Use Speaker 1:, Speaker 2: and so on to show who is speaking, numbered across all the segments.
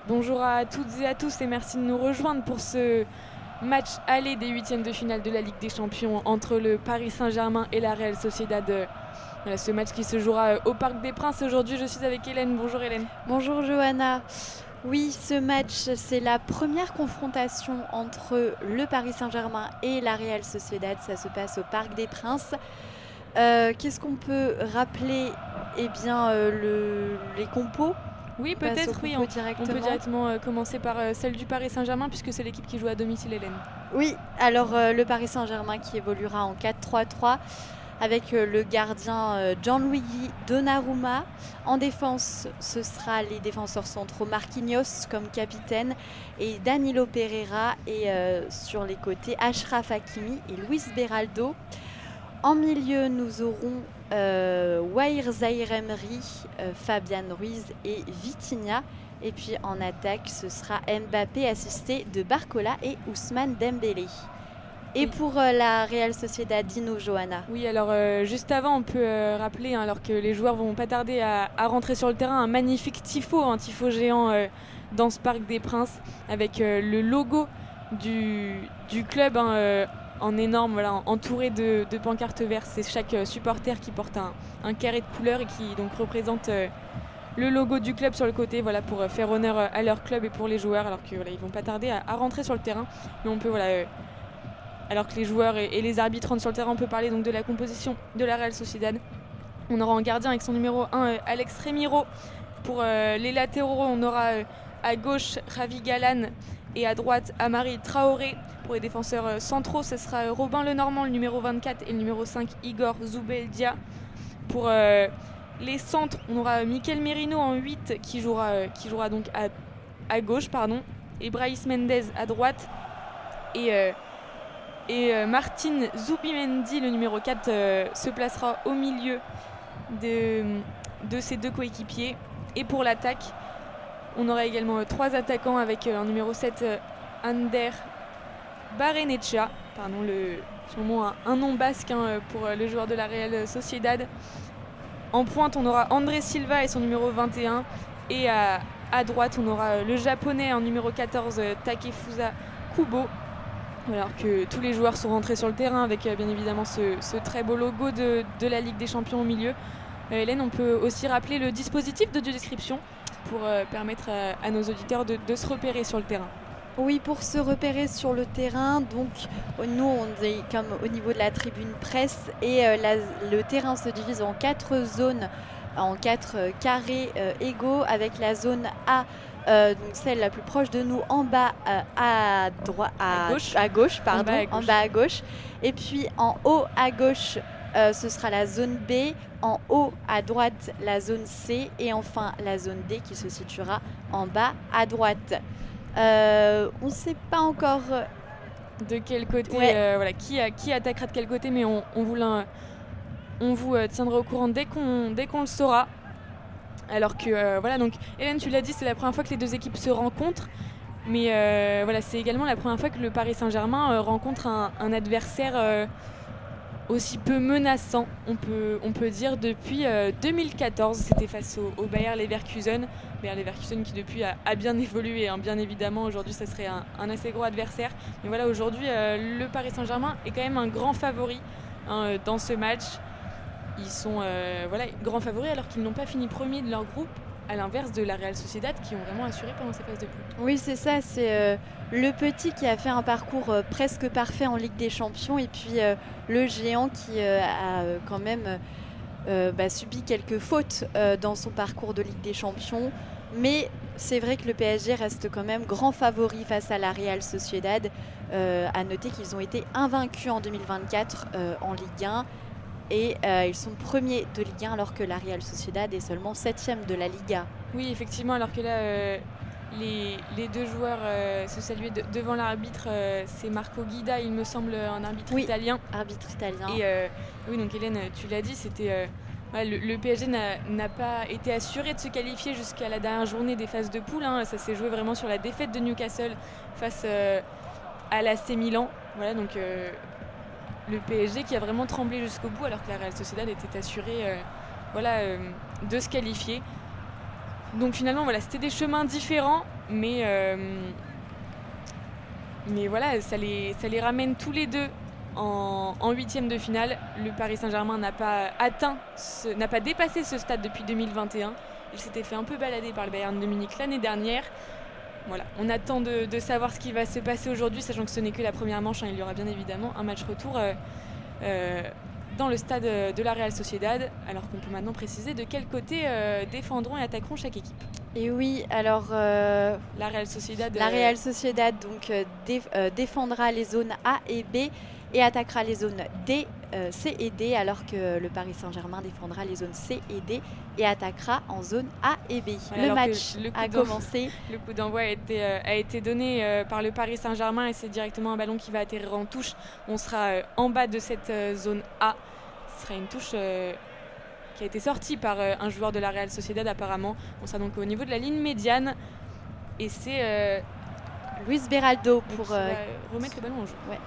Speaker 1: Bonjour à toutes et à tous et merci de nous rejoindre pour ce match aller des huitièmes de finale de la Ligue des Champions entre le Paris Saint-Germain et la Real Sociedad. Voilà, ce match qui se jouera au Parc des Princes. Aujourd'hui, je suis avec Hélène. Bonjour Hélène.
Speaker 2: Bonjour Johanna. Oui, ce match, c'est la première confrontation entre le Paris Saint-Germain et la Real Sociedad. Ça se passe au Parc des Princes. Qu'est-ce qu'on peut rappeler? Eh bien, les compos.
Speaker 1: Oui, peut-être, oui. On peut directement commencer par celle du Paris Saint-Germain puisque c'est l'équipe qui joue à domicile, Hélène.
Speaker 2: Oui, alors le Paris Saint-Germain qui évoluera en 4-3-3 avec le gardien Gianluigi Donnarumma. En défense, ce sera les défenseurs centraux Marquinhos comme capitaine et Danilo Pereira, et sur les côtés Achraf Hakimi et Luis Beraldo. En milieu, nous aurons Wahir Zahir Emery, Fabian Ruiz et Vitinha. Et puis en attaque, ce sera Mbappé assisté de Barcola et Ousmane Dembélé. Et pour la Real Sociedad, Dino, Johanna.
Speaker 1: Oui, alors juste avant, on peut rappeler, alors que les joueurs vont pas tarder à rentrer sur le terrain, un magnifique tifo, un tifo géant dans ce Parc des Princes, avec le logo du club en énorme, voilà, entouré de pancartes vertes. C'est chaque supporter qui porte un carré de couleurs et qui donc représente le logo du club sur le côté, voilà, pour faire honneur à leur club et pour les joueurs, alors que voilà, ils vont pas tarder à rentrer sur le terrain. Mais on peut alors que les joueurs et les arbitres rentrent sur le terrain, on peut parler donc de la composition de la Real Sociedad. On aura en gardien avec son numéro 1 Alex Remiro. Pour les latéraux, on aura à gauche Ravi Galan et à droite Amari Traoré. Pour les défenseurs centraux, ce sera Robin Lenormand, le numéro 24, et le numéro 5 Igor Zubeldia. Pour les centres, on aura Mikel Merino en 8 qui jouera donc à gauche, et Brais Mendez à droite. Et Martin Zubimendi, le numéro 4, se placera au milieu de ses deux coéquipiers. Et pour l'attaque, on aura également 3 attaquants avec un numéro 7, Ander Barrenetxea, sûrement un nom basque pour le joueur de la Real Sociedad. En pointe, on aura André Silva et son numéro 21. Et à droite, on aura le japonais en numéro 14, Takefusa Kubo. Alors que tous les joueurs sont rentrés sur le terrain avec bien évidemment ce très beau logo de la Ligue des Champions au milieu. Hélène, on peut aussi rappeler le dispositif de description pour permettre à nos auditeurs de se repérer sur le terrain.
Speaker 2: Oui, pour se repérer sur le terrain, donc nous on est comme au niveau de la tribune presse, et le terrain se divise en 4 zones, en 4 carrés égaux, avec la zone A, donc celle la plus proche de nous, en bas à gauche, et puis en haut à gauche ce sera la zone B, en haut à droite la zone C, et enfin la zone D qui se situera en bas à droite. On ne sait pas encore
Speaker 1: de quel côté, qui attaquera de quel côté, mais on vous tiendra au courant dès qu'on le saura. Alors que donc Hélène, tu l'as dit, c'est la première fois que les deux équipes se rencontrent, mais c'est également la première fois que le Paris Saint-Germain rencontre un adversaire aussi peu menaçant, on peut dire, depuis 2014. C'était face au Bayer Leverkusen. Bayer Leverkusen qui depuis a bien évolué, bien évidemment. Aujourd'hui, ça serait un assez gros adversaire. Mais voilà, aujourd'hui, le Paris Saint-Germain est quand même un grand favori dans ce match. Ils sont grands favoris alors qu'ils n'ont pas fini premier de leur groupe, à l'inverse de la Real Sociedad qui ont vraiment assuré pendant ces phases de poule.
Speaker 2: Oui, c'est ça, c'est le petit qui a fait un parcours presque parfait en Ligue des Champions, et puis le géant qui a quand même subi quelques fautes dans son parcours de Ligue des Champions. Mais c'est vrai que le PSG reste quand même grand favori face à la Real Sociedad. À noter qu'ils ont été invaincus en 2024 en Ligue 1. Et ils sont premiers de Ligue 1 alors que la Real Sociedad est seulement 7e de la Liga.
Speaker 1: Oui, effectivement, alors que là, les deux joueurs se saluaient devant l'arbitre. C'est Marco Guida, il me semble, un arbitre italien.
Speaker 2: Arbitre italien.
Speaker 1: Et oui, donc Hélène, tu l'as dit, c'était le PSG n'a pas été assuré de se qualifier jusqu'à la dernière journée des phases de poule. Ça s'est joué vraiment sur la défaite de Newcastle face à l'AC Milan. Voilà, donc le PSG qui a vraiment tremblé jusqu'au bout alors que la Real Sociedad était assurée de se qualifier. Donc finalement, voilà, c'était des chemins différents, mais voilà, ça les ramène tous les deux en huitième de finale. Le Paris Saint-Germain n'a pas dépassé ce stade depuis 2021. Il s'était fait un peu balader par le Bayern de Munich l'année dernière. Voilà, on attend de savoir ce qui va se passer aujourd'hui, sachant que ce n'est que la première manche. Il y aura bien évidemment un match retour dans le stade de la Real Sociedad, alors qu'on peut maintenant préciser de quel côté défendront et attaqueront chaque équipe.
Speaker 2: Et oui, alors
Speaker 1: la Real Sociedad,
Speaker 2: donc défendra les zones A et B et attaquera les zones D, C et D, alors que le Paris Saint-Germain défendra les zones C et D et attaquera en zone A et B.
Speaker 1: Voilà,
Speaker 2: le match a commencé.
Speaker 1: Le coup d'envoi a été donné par le Paris Saint-Germain et c'est directement un ballon qui va atterrir en touche. On sera en bas de cette zone A. Ce sera une touche qui a été sortie par un joueur de la Real Sociedad apparemment. On sera donc au niveau de la ligne médiane et c'est
Speaker 2: Luis Beraldo pour
Speaker 1: remettre le ballon en jeu.
Speaker 2: Ouais.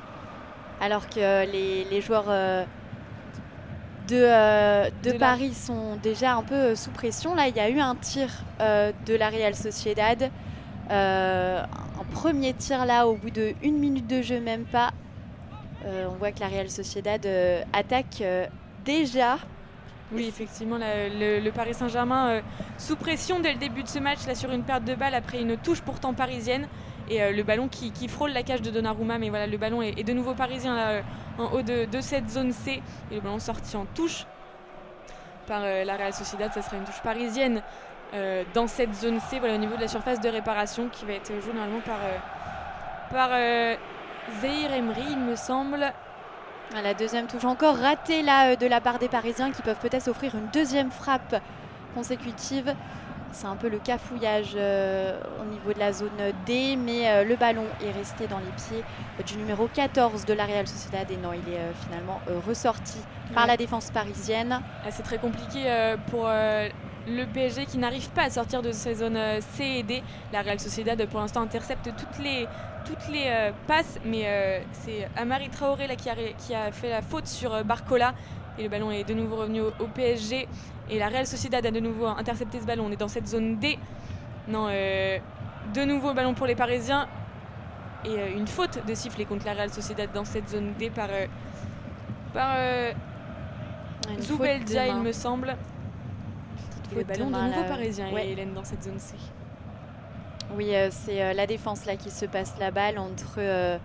Speaker 2: Alors que les joueurs de Paris sont déjà un peu sous pression. Là, il y a eu un tir de la Real Sociedad. Un premier tir là, au bout de 1 minute de jeu, même pas. On voit que la Real Sociedad attaque déjà.
Speaker 1: Oui, effectivement, le Paris Saint-Germain sous pression dès le début de ce match, là, sur une perte de balle après une touche pourtant parisienne. Et le ballon qui frôle la cage de Donnarumma, mais voilà, le ballon est de nouveau parisien là, en haut de cette zone C. Et le ballon sorti en touche par la Real Sociedad, ça sera une touche parisienne dans cette zone C, voilà, au niveau de la surface de réparation qui va être jouée normalement par Zahir Emery, il me semble.
Speaker 2: La deuxième touche encore ratée là, de la part des Parisiens qui peuvent peut-être offrir une deuxième frappe consécutive. C'est un peu le cafouillage au niveau de la zone D, mais le ballon est resté dans les pieds du numéro 14 de la Real Sociedad et non, il est finalement ressorti par la défense parisienne.
Speaker 1: C'est très compliqué pour le PSG qui n'arrive pas à sortir de ces zones C et D. La Real Sociedad pour l'instant intercepte toutes les passes, mais c'est Amari Traoré là, qui a fait la faute sur Barcola. Et le ballon est de nouveau revenu au PSG. Et la Real Sociedad a de nouveau intercepté ce ballon. On est dans cette zone D. Non, de nouveau ballon pour les Parisiens. Et une faute de sifflet contre la Real Sociedad dans cette zone D par Zubeldia, il me semble. Et le ballon de nouveau parisien, ouais. Et Hélène dans cette zone C.
Speaker 2: Oui, c'est la défense là qui se passe la balle entre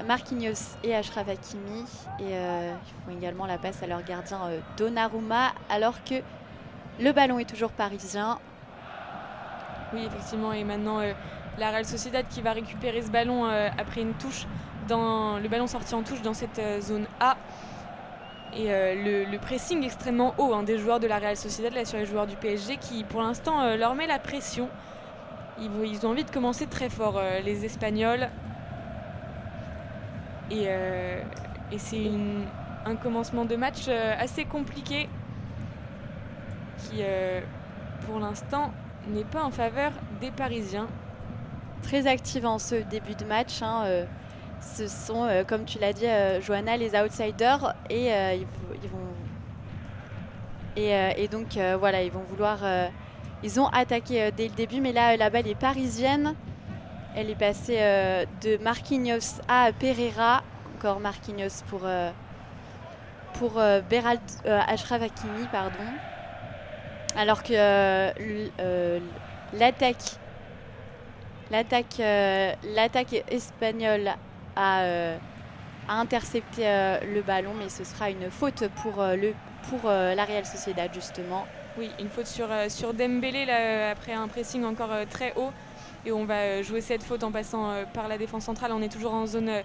Speaker 2: Marquinhos et Achraf Hakimi, et ils font également la passe à leur gardien Donnarumma, alors que le ballon est toujours parisien.
Speaker 1: Oui, effectivement, et maintenant la Real Sociedad qui va récupérer ce ballon après une touche, le ballon sorti en touche dans cette zone A. Et le pressing extrêmement haut des joueurs de la Real Sociedad là, sur les joueurs du PSG qui pour l'instant leur met la pression. Ils ont envie de commencer très fort, les Espagnols. Et c'est un commencement de match assez compliqué qui, pour l'instant, n'est pas en faveur des Parisiens.
Speaker 2: Très active en ce début de match. Ce sont, comme tu l'as dit, Johanna, les outsiders. Et donc, voilà, ils vont vouloir... ils ont attaqué dès le début, mais là, la balle est parisienne. Elle est passée de Marquinhos à Pereira. Encore Marquinhos pour Achraf Hakimi, pardon. Alors que l'attaque espagnole a intercepté le ballon, mais ce sera une faute pour la Real Sociedad, justement.
Speaker 1: Oui, une faute sur Dembélé là, après un pressing encore très haut. Et on va jouer cette faute en passant par la défense centrale. On est toujours en zone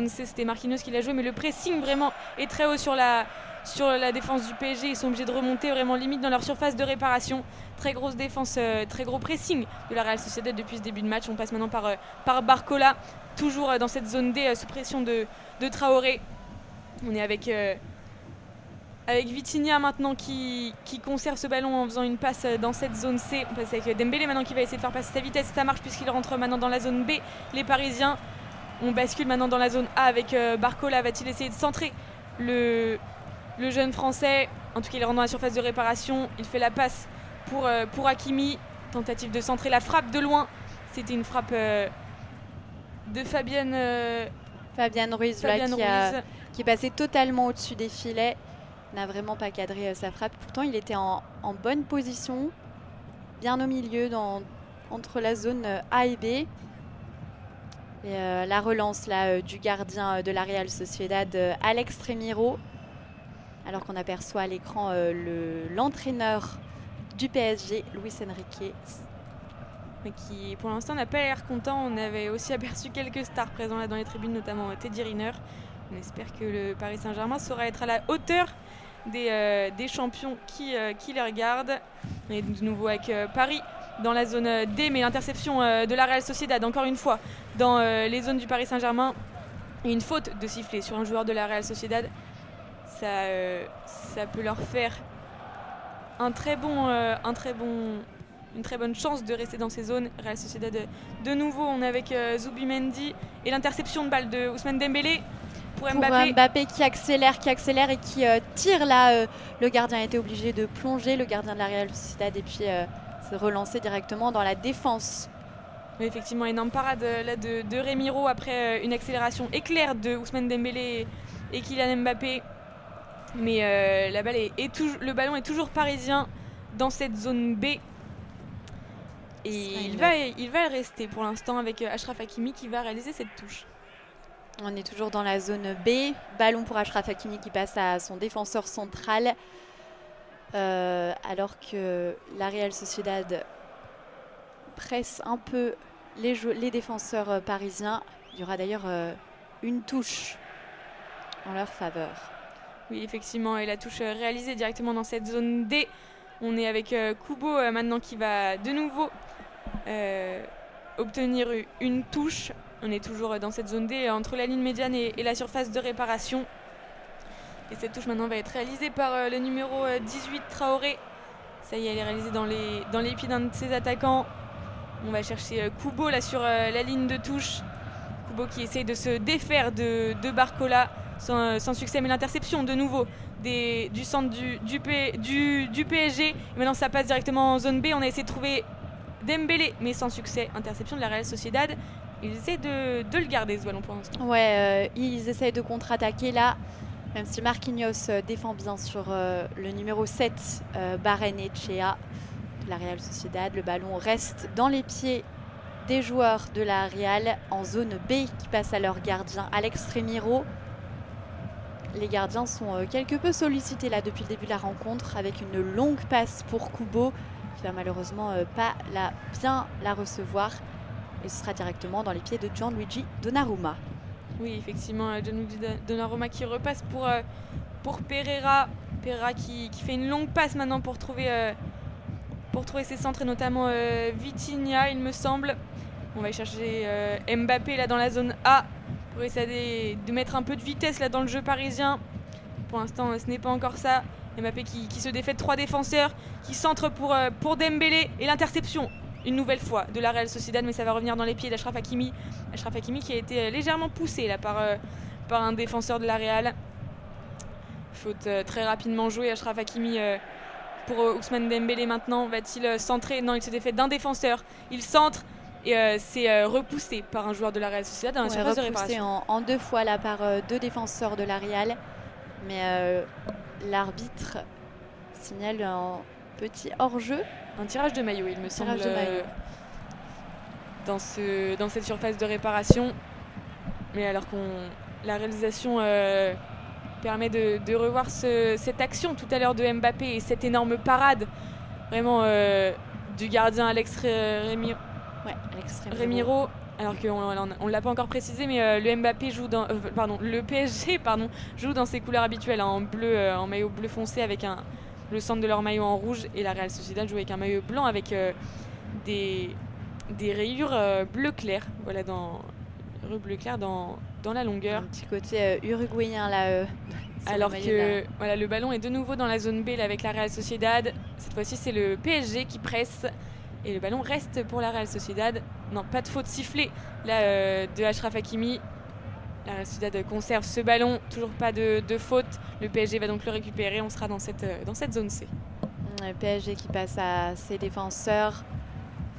Speaker 1: C, c'était Marquinhos qui l'a joué, mais le pressing vraiment est très haut sur la défense du PSG. Ils sont obligés de remonter vraiment limite dans leur surface de réparation. Très grosse défense, très gros pressing de la Real Sociedad depuis ce début de match. On passe maintenant par Barcola, toujours dans cette zone D sous pression de Traoré. On est avec Vitinha maintenant qui conserve ce ballon en faisant une passe dans cette zone C. On passe avec Dembélé maintenant qui va essayer de faire passer sa vitesse. Ça marche puisqu'il rentre maintenant dans la zone B. Les Parisiens, on bascule maintenant dans la zone A avec Barcola. Va-t-il essayer de centrer le jeune Français? En tout cas, il rentre dans la surface de réparation. Il fait la passe pour Hakimi. Tentative de centrer la frappe de loin. C'était une frappe de Fabienne
Speaker 2: Ruiz, qui est passé totalement au-dessus des filets. N'a vraiment pas cadré sa frappe. Pourtant, il était en bonne position, bien au milieu, entre la zone A et B. Et la relance là, du gardien de la Real Sociedad, Alex Remiro. Alors qu'on aperçoit à l'écran l'entraîneur du PSG, Luis Enrique.
Speaker 1: Qui pour l'instant n'a pas l'air content. On avait aussi aperçu quelques stars présents là dans les tribunes, notamment Teddy Riner. On espère que le Paris Saint-Germain saura être à la hauteur des champions qui les regardent. On est de nouveau avec Paris dans la zone D, mais l'interception de la Real Sociedad, encore une fois, dans les zones du Paris Saint-Germain. Et une faute de sifflet sur un joueur de la Real Sociedad. Ça peut leur faire une très bonne chance de rester dans ces zones. Real Sociedad de nouveau, on est avec Zubimendi et l'interception de balle de Ousmane Dembélé pour
Speaker 2: Mbappé qui accélère et qui tire là. Le gardien a été obligé de plonger, le gardien de la Real Sociedad, et puis se relancer directement dans la défense.
Speaker 1: Oui, effectivement, énorme parade là de Remiro après une accélération éclair de Ousmane Dembélé et Kylian Mbappé. Mais le ballon est toujours parisien dans cette zone B. Et il va rester pour l'instant avec Achraf Hakimi qui va réaliser cette touche.
Speaker 2: On est toujours dans la zone B. Ballon pour Achraf Hakimi qui passe à son défenseur central. Alors que la Real Sociedad presse un peu les défenseurs parisiens. Il y aura d'ailleurs une touche en leur faveur.
Speaker 1: Oui, effectivement, et la touche réalisée directement dans cette zone D. On est avec Kubo maintenant qui va de nouveau obtenir une touche. On est toujours dans cette zone D entre la ligne médiane et la surface de réparation. Et cette touche maintenant va être réalisée par le numéro 18 Traoré. Ça y est, elle est réalisée dans les pieds d'un de ses attaquants. On va chercher Kubo là sur la ligne de touche. Kubo qui essaye de se défaire de Barcola sans succès, mais l'interception de nouveau du centre du PSG. Et maintenant ça passe directement en zone B. On a essayé de trouver Dembélé, mais sans succès. Interception de la Real Sociedad. Ils essaient de le garder ce ballon pour l'instant.
Speaker 2: Ouais, ils essayent de contre-attaquer là. Même si Marquinhos défend bien sur le numéro 7, Barrenechea de la Real Sociedad. Le ballon reste dans les pieds des joueurs de la Real en zone B qui passe à leur gardien Alex Remiro. Les gardiens sont quelque peu sollicités là depuis le début de la rencontre avec une longue passe pour Kubo qui va malheureusement pas bien la recevoir. Et ce sera directement dans les pieds de Gianluigi Donnarumma.
Speaker 1: Oui, effectivement, Gianluigi Donnarumma qui repasse pour Pereira. Pereira qui fait une longue passe maintenant pour trouver ses centres et notamment Vitinha, il me semble. On va y chercher Mbappé là dans la zone A pour essayer de mettre un peu de vitesse là dans le jeu parisien. Pour l'instant, ce n'est pas encore ça. Mbappé qui se défait de 3 défenseurs, qui centre pour Dembélé et l'interception une nouvelle fois de la Real Sociedad, mais ça va revenir dans les pieds d'Achraf Hakimi. Achraf Hakimi qui a été légèrement poussé là par un défenseur de la Real. Faute très rapidement jouée. Achraf Hakimi pour Ousmane Dembélé maintenant. Va-t-il centrer? Non, il se défait d'un défenseur. Il centre et c'est repoussé par un joueur de la Real Sociedad dans la surface de réparation.
Speaker 2: En 2 fois là par 2 défenseurs de la Real. Mais l'arbitre signale un petit hors-jeu.
Speaker 1: Un tirage de maillot, il me semble, dans cette surface de réparation. Mais alors la réalisation permet de revoir cette action tout à l'heure de Mbappé et cette énorme parade vraiment du gardien Alex Remiro.
Speaker 2: Ouais, Alex
Speaker 1: Remiro. Alors qu'on ne l'a pas encore précisé, mais le PSG joue dans ses couleurs habituelles, en maillot bleu foncé avec le centre de leur maillot en rouge, et la Real Sociedad joue avec un maillot blanc avec des rayures bleu clair, voilà, bleu clair dans la longueur.
Speaker 2: Un petit côté uruguayen là.
Speaker 1: Alors que voilà, le ballon est de nouveau dans la zone B là, avec la Real Sociedad. Cette fois-ci, c'est le PSG qui presse et le ballon reste pour la Real Sociedad. Non, pas de faute sifflée là de Achraf Hakimi. La Real Sociedad conserve ce ballon, toujours pas de faute. Le PSG va donc le récupérer, on sera dans cette zone C.
Speaker 2: Le PSG qui passe à ses défenseurs.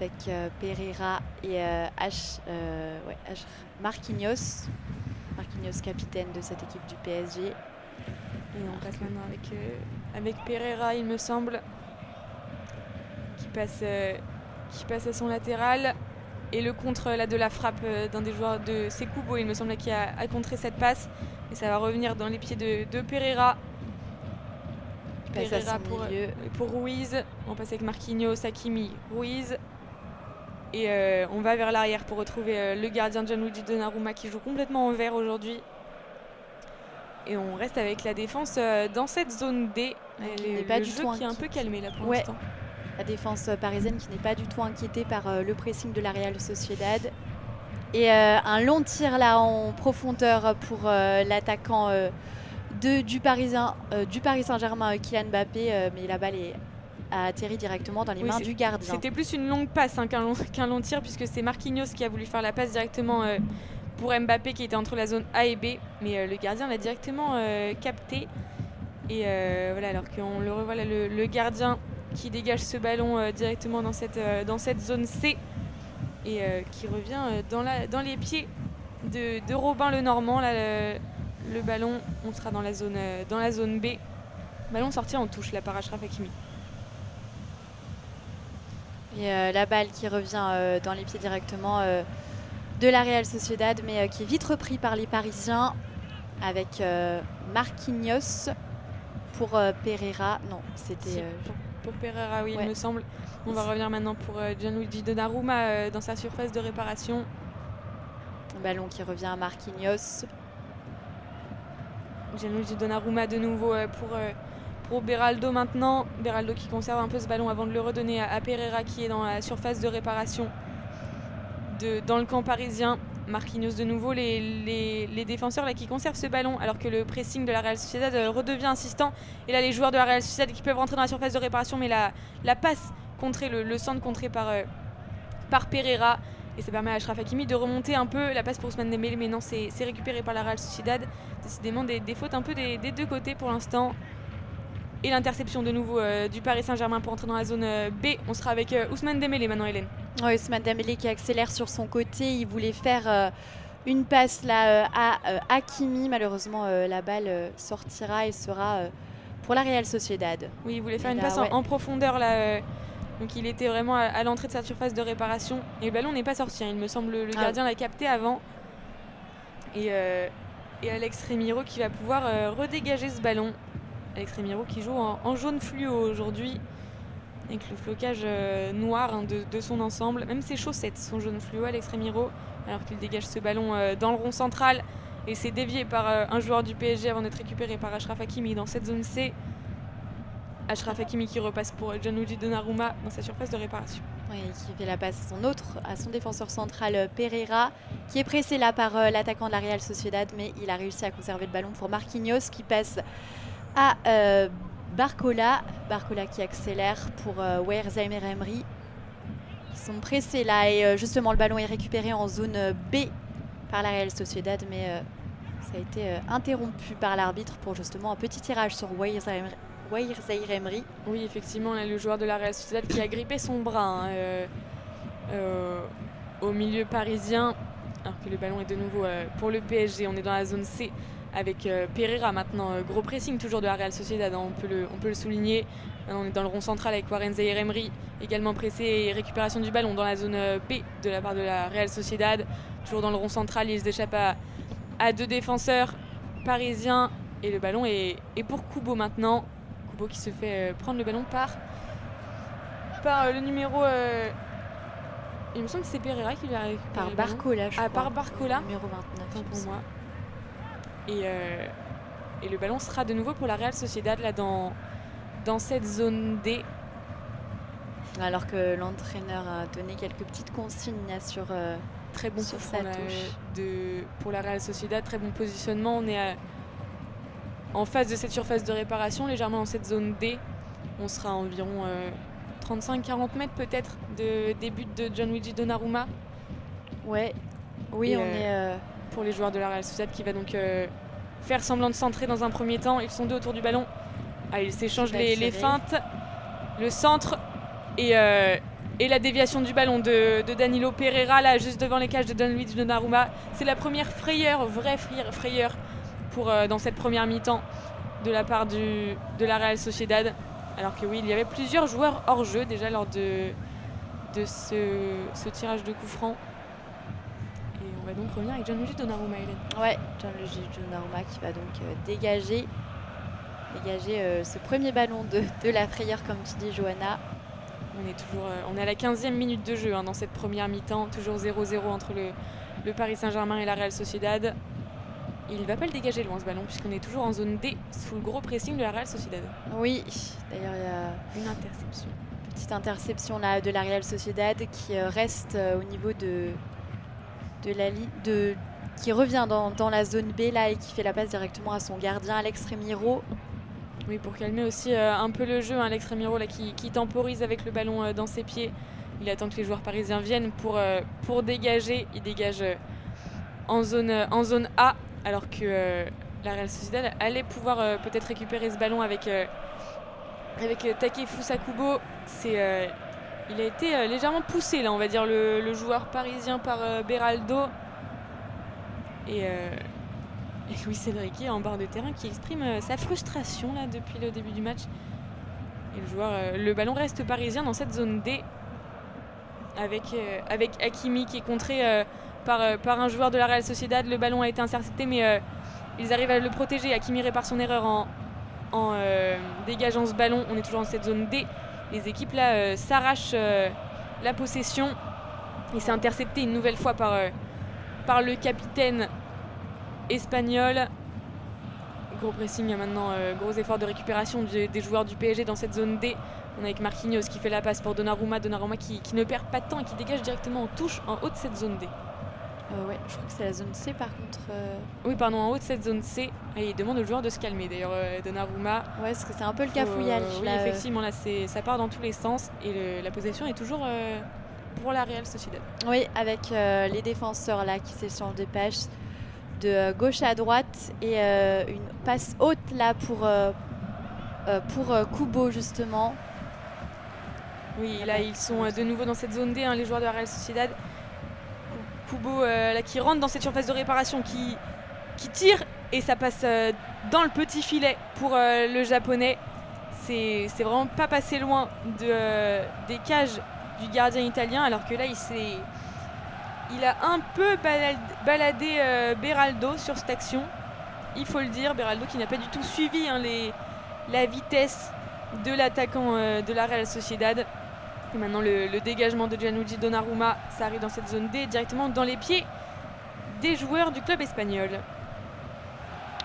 Speaker 2: avec Pereira et Marquinhos. Marquinhos, capitaine de cette équipe du PSG.
Speaker 1: Et on passe maintenant avec Pereira, il me semble, qui passe à son latéral. Et le contre là, de la frappe d'un des joueurs de Sekubo, il me semble, qui a contré cette passe. Et ça va revenir dans les pieds de Pereira. Pereira pour Ruiz. On passe avec Marquinhos, Hakimi, Ruiz. Et on va vers l'arrière pour retrouver le gardien Gianluigi Donnarumma qui joue complètement en vert aujourd'hui. Et on reste avec la défense dans cette zone D. Le jeu qui est un peu calmé là pour l'instant.
Speaker 2: La défense parisienne qui n'est pas du tout inquiétée par le pressing de la Real Sociedad. Et un long tir là en profondeur pour l'attaquant du Paris Saint-Germain, Kylian Mbappé. Mais la balle a atterri directement dans les mains du gardien.
Speaker 1: C'était plus une longue passe qu'un long tir, puisque c'est Marquinhos qui a voulu faire la passe directement pour Mbappé qui était entre la zone A et B. Mais le gardien l'a directement capté. Et voilà, alors qu'on le revoit là, le gardien qui dégage ce ballon directement dans cette zone C et qui revient dans les pieds de Robin le Normand. Là, le ballon, on sera dans la zone B. Ballon sorti en touche là par Achraf Hakimi.
Speaker 2: Et la balle qui revient dans les pieds directement de la Real Sociedad, mais qui est vite repris par les Parisiens avec Marquinhos pour Pereira. Non, c'était...
Speaker 1: Pour Pereira, oui, il me semble. On va revenir maintenant pour Gianluigi Donnarumma dans sa surface de réparation.
Speaker 2: Un ballon qui revient à Marquinhos.
Speaker 1: Gianluigi Donnarumma de nouveau pour Beraldo maintenant. Beraldo qui conserve un peu ce ballon avant de le redonner à Pereira qui est dans la surface de réparation dans le camp parisien. Marquinhos de nouveau, les défenseurs là, qui conservent ce ballon alors que le pressing de la Real Sociedad redevient insistant. Et là les joueurs de la Real Sociedad qui peuvent rentrer dans la surface de réparation, mais la passe contrée, le centre contré par Pereira. Et ça permet à Achraf Hakimi de remonter un peu. La passe pour Ousmane Dembélé, mais non, c'est récupéré par la Real Sociedad. Décidément des fautes un peu des deux côtés pour l'instant. Et l'interception de nouveau du Paris Saint-Germain pour entrer dans la zone B. On sera avec Ousmane Dembélé maintenant, Hélène.
Speaker 2: Oui, Ousmane Dembélé qui accélère sur son côté. Il voulait faire une passe là à Hakimi. Malheureusement, la balle sortira et sera pour la Real Sociedad.
Speaker 1: Oui, il voulait faire une passe en profondeur là. Donc il était vraiment à l'entrée de sa surface de réparation. Et le ballon n'est pas sorti, hein. Il me semble le gardien l'a capté avant. Et Alex Remiro qui va pouvoir redégager ce ballon. Alex Remiro qui joue en jaune fluo aujourd'hui, avec le flocage noir de son ensemble. Même ses chaussettes sont jaune fluo, Alex Remiro, alors qu'il dégage ce ballon dans le rond central. Et c'est dévié par un joueur du PSG avant d'être récupéré par Achraf Hakimi dans cette zone C. Achraf Hakimi qui repasse pour Gianluigi Donnarumma dans sa surface de réparation.
Speaker 2: Oui, qui fait la passe à son défenseur central Pereira, qui est pressé là par l'attaquant de la Real Sociedad, mais il a réussi à conserver le ballon pour Marquinhos qui passe à Barcola qui accélère pour Walid Zaïre-Emery. Ils sont pressés là et justement le ballon est récupéré en zone B par la Real Sociedad, mais ça a été interrompu par l'arbitre pour justement un petit tirage sur Walid Zaïre-Emery.
Speaker 1: Oui, effectivement, là, le joueur de la Real Sociedad qui a grippé son bras au milieu parisien, alors que le ballon est de nouveau pour le PSG. On est dans la zone C avec Pereira maintenant, gros pressing toujours de la Real Sociedad, hein, on peut le souligner. On est dans le rond central avec Walid Zaïre-Emery, également pressé, et récupération du ballon dans la zone B de la part de la Real Sociedad. Toujours dans le rond central, ils échappent à deux défenseurs parisiens et le ballon est pour Kubo maintenant. Kubo qui se fait prendre le ballon par le numéro... il me semble que c'est Pereira qui lui a récupéré
Speaker 2: par
Speaker 1: le
Speaker 2: Barcola, je crois.
Speaker 1: Par Barcola.
Speaker 2: Numéro 29
Speaker 1: pour moi. Et le ballon sera de nouveau pour la Real Sociedad là dans cette zone D.
Speaker 2: Alors que l'entraîneur a donné quelques petites consignes là, sur
Speaker 1: très bon
Speaker 2: sur sa touche.
Speaker 1: Pour la Real Sociedad, très bon positionnement. On est en face de cette surface de réparation, légèrement dans cette zone D. On sera à environ 35-40 mètres peut-être des buts de Gianluigi Donnarumma.
Speaker 2: Ouais. Oui, on est...
Speaker 1: Pour les joueurs de la Real Sociedad qui va donc faire semblant de centrer dans un premier temps. Ils sont deux autour du ballon. Ils s'échangent les feintes. Le centre et Et la déviation du ballon de Danilo Pereira, là, juste devant les cages de Gianluigi Donnarumma. C'est la première frayeur, vraie frayeur dans cette première mi-temps de la part de la Real Sociedad. Alors que oui, il y avait plusieurs joueurs hors jeu déjà lors de ce tirage de coup franc. Et on va donc revenir avec Gianluigi Donnarumma, Hélène.
Speaker 2: Ouais, Gianluigi Donnarumma qui va donc dégager ce premier ballon de la frayeur, comme tu dis, Johanna.
Speaker 1: On est à la 15e minute de jeu dans cette première mi-temps, toujours 0-0 entre le Paris Saint-Germain et la Real Sociedad. Il ne va pas le dégager loin ce ballon puisqu'on est toujours en zone D sous le gros pressing de la Real Sociedad.
Speaker 2: Oui, d'ailleurs il y a
Speaker 1: une interception.
Speaker 2: Petite interception là de la Real Sociedad qui reste au niveau qui revient dans la zone B là et qui fait la passe directement à son gardien Alex Remiro.
Speaker 1: Oui, pour calmer aussi un peu le jeu, Alex Remiro là, qui temporise avec le ballon dans ses pieds. Il attend que les joueurs parisiens viennent pour dégager. Il dégage en zone A, alors que la Real Sociedad allait pouvoir peut-être récupérer ce ballon avec Takefusa Kubo. Il a été légèrement poussé, là, on va dire, le joueur parisien par Beraldo. Et Luis Enrique en bord de terrain qui exprime sa frustration là, depuis le début du match. Et le ballon reste parisien dans cette zone D avec Hakimi qui est contré par un joueur de la Real Sociedad. Le ballon a été intercepté mais ils arrivent à le protéger. Hakimi répare son erreur en dégageant ce ballon. On est toujours dans cette zone D. Les équipes là s'arrachent la possession et c'est intercepté une nouvelle fois par le capitaine espagnol. Gros pressing maintenant, gros effort de récupération des joueurs du PSG dans cette zone D. On est avec Marquinhos qui fait la passe pour Donnarumma qui ne perd pas de temps et qui dégage directement en touche en haut de cette zone D.
Speaker 2: Ouais, je crois que c'est la zone C par contre.
Speaker 1: Oui, pardon, en haut de cette zone C. Et il demande aux joueurs de se calmer d'ailleurs, Donnarumma.
Speaker 2: Ouais, parce que c'est un peu le cafouillage.
Speaker 1: Oui, effectivement, là ça part dans tous les sens et la possession est toujours pour la Real Sociedad.
Speaker 2: Oui, avec les défenseurs là qui s'échangent des passes de gauche à droite et une passe haute là pour Kubo justement.
Speaker 1: Oui, là ils sont de nouveau dans cette zone D, les joueurs de la Real Sociedad. Kubo là, qui rentre dans cette surface de réparation, qui tire et ça passe dans le petit filet pour le japonais. C'est vraiment pas passé loin des cages du gardien italien, alors que là il a un peu baladé Beraldo sur cette action, il faut le dire. Beraldo qui n'a pas du tout suivi la vitesse de l'attaquant de la Real Sociedad. Et maintenant le dégagement de Gianluigi Donnarumma, ça arrive dans cette zone D directement dans les pieds des joueurs du club espagnol.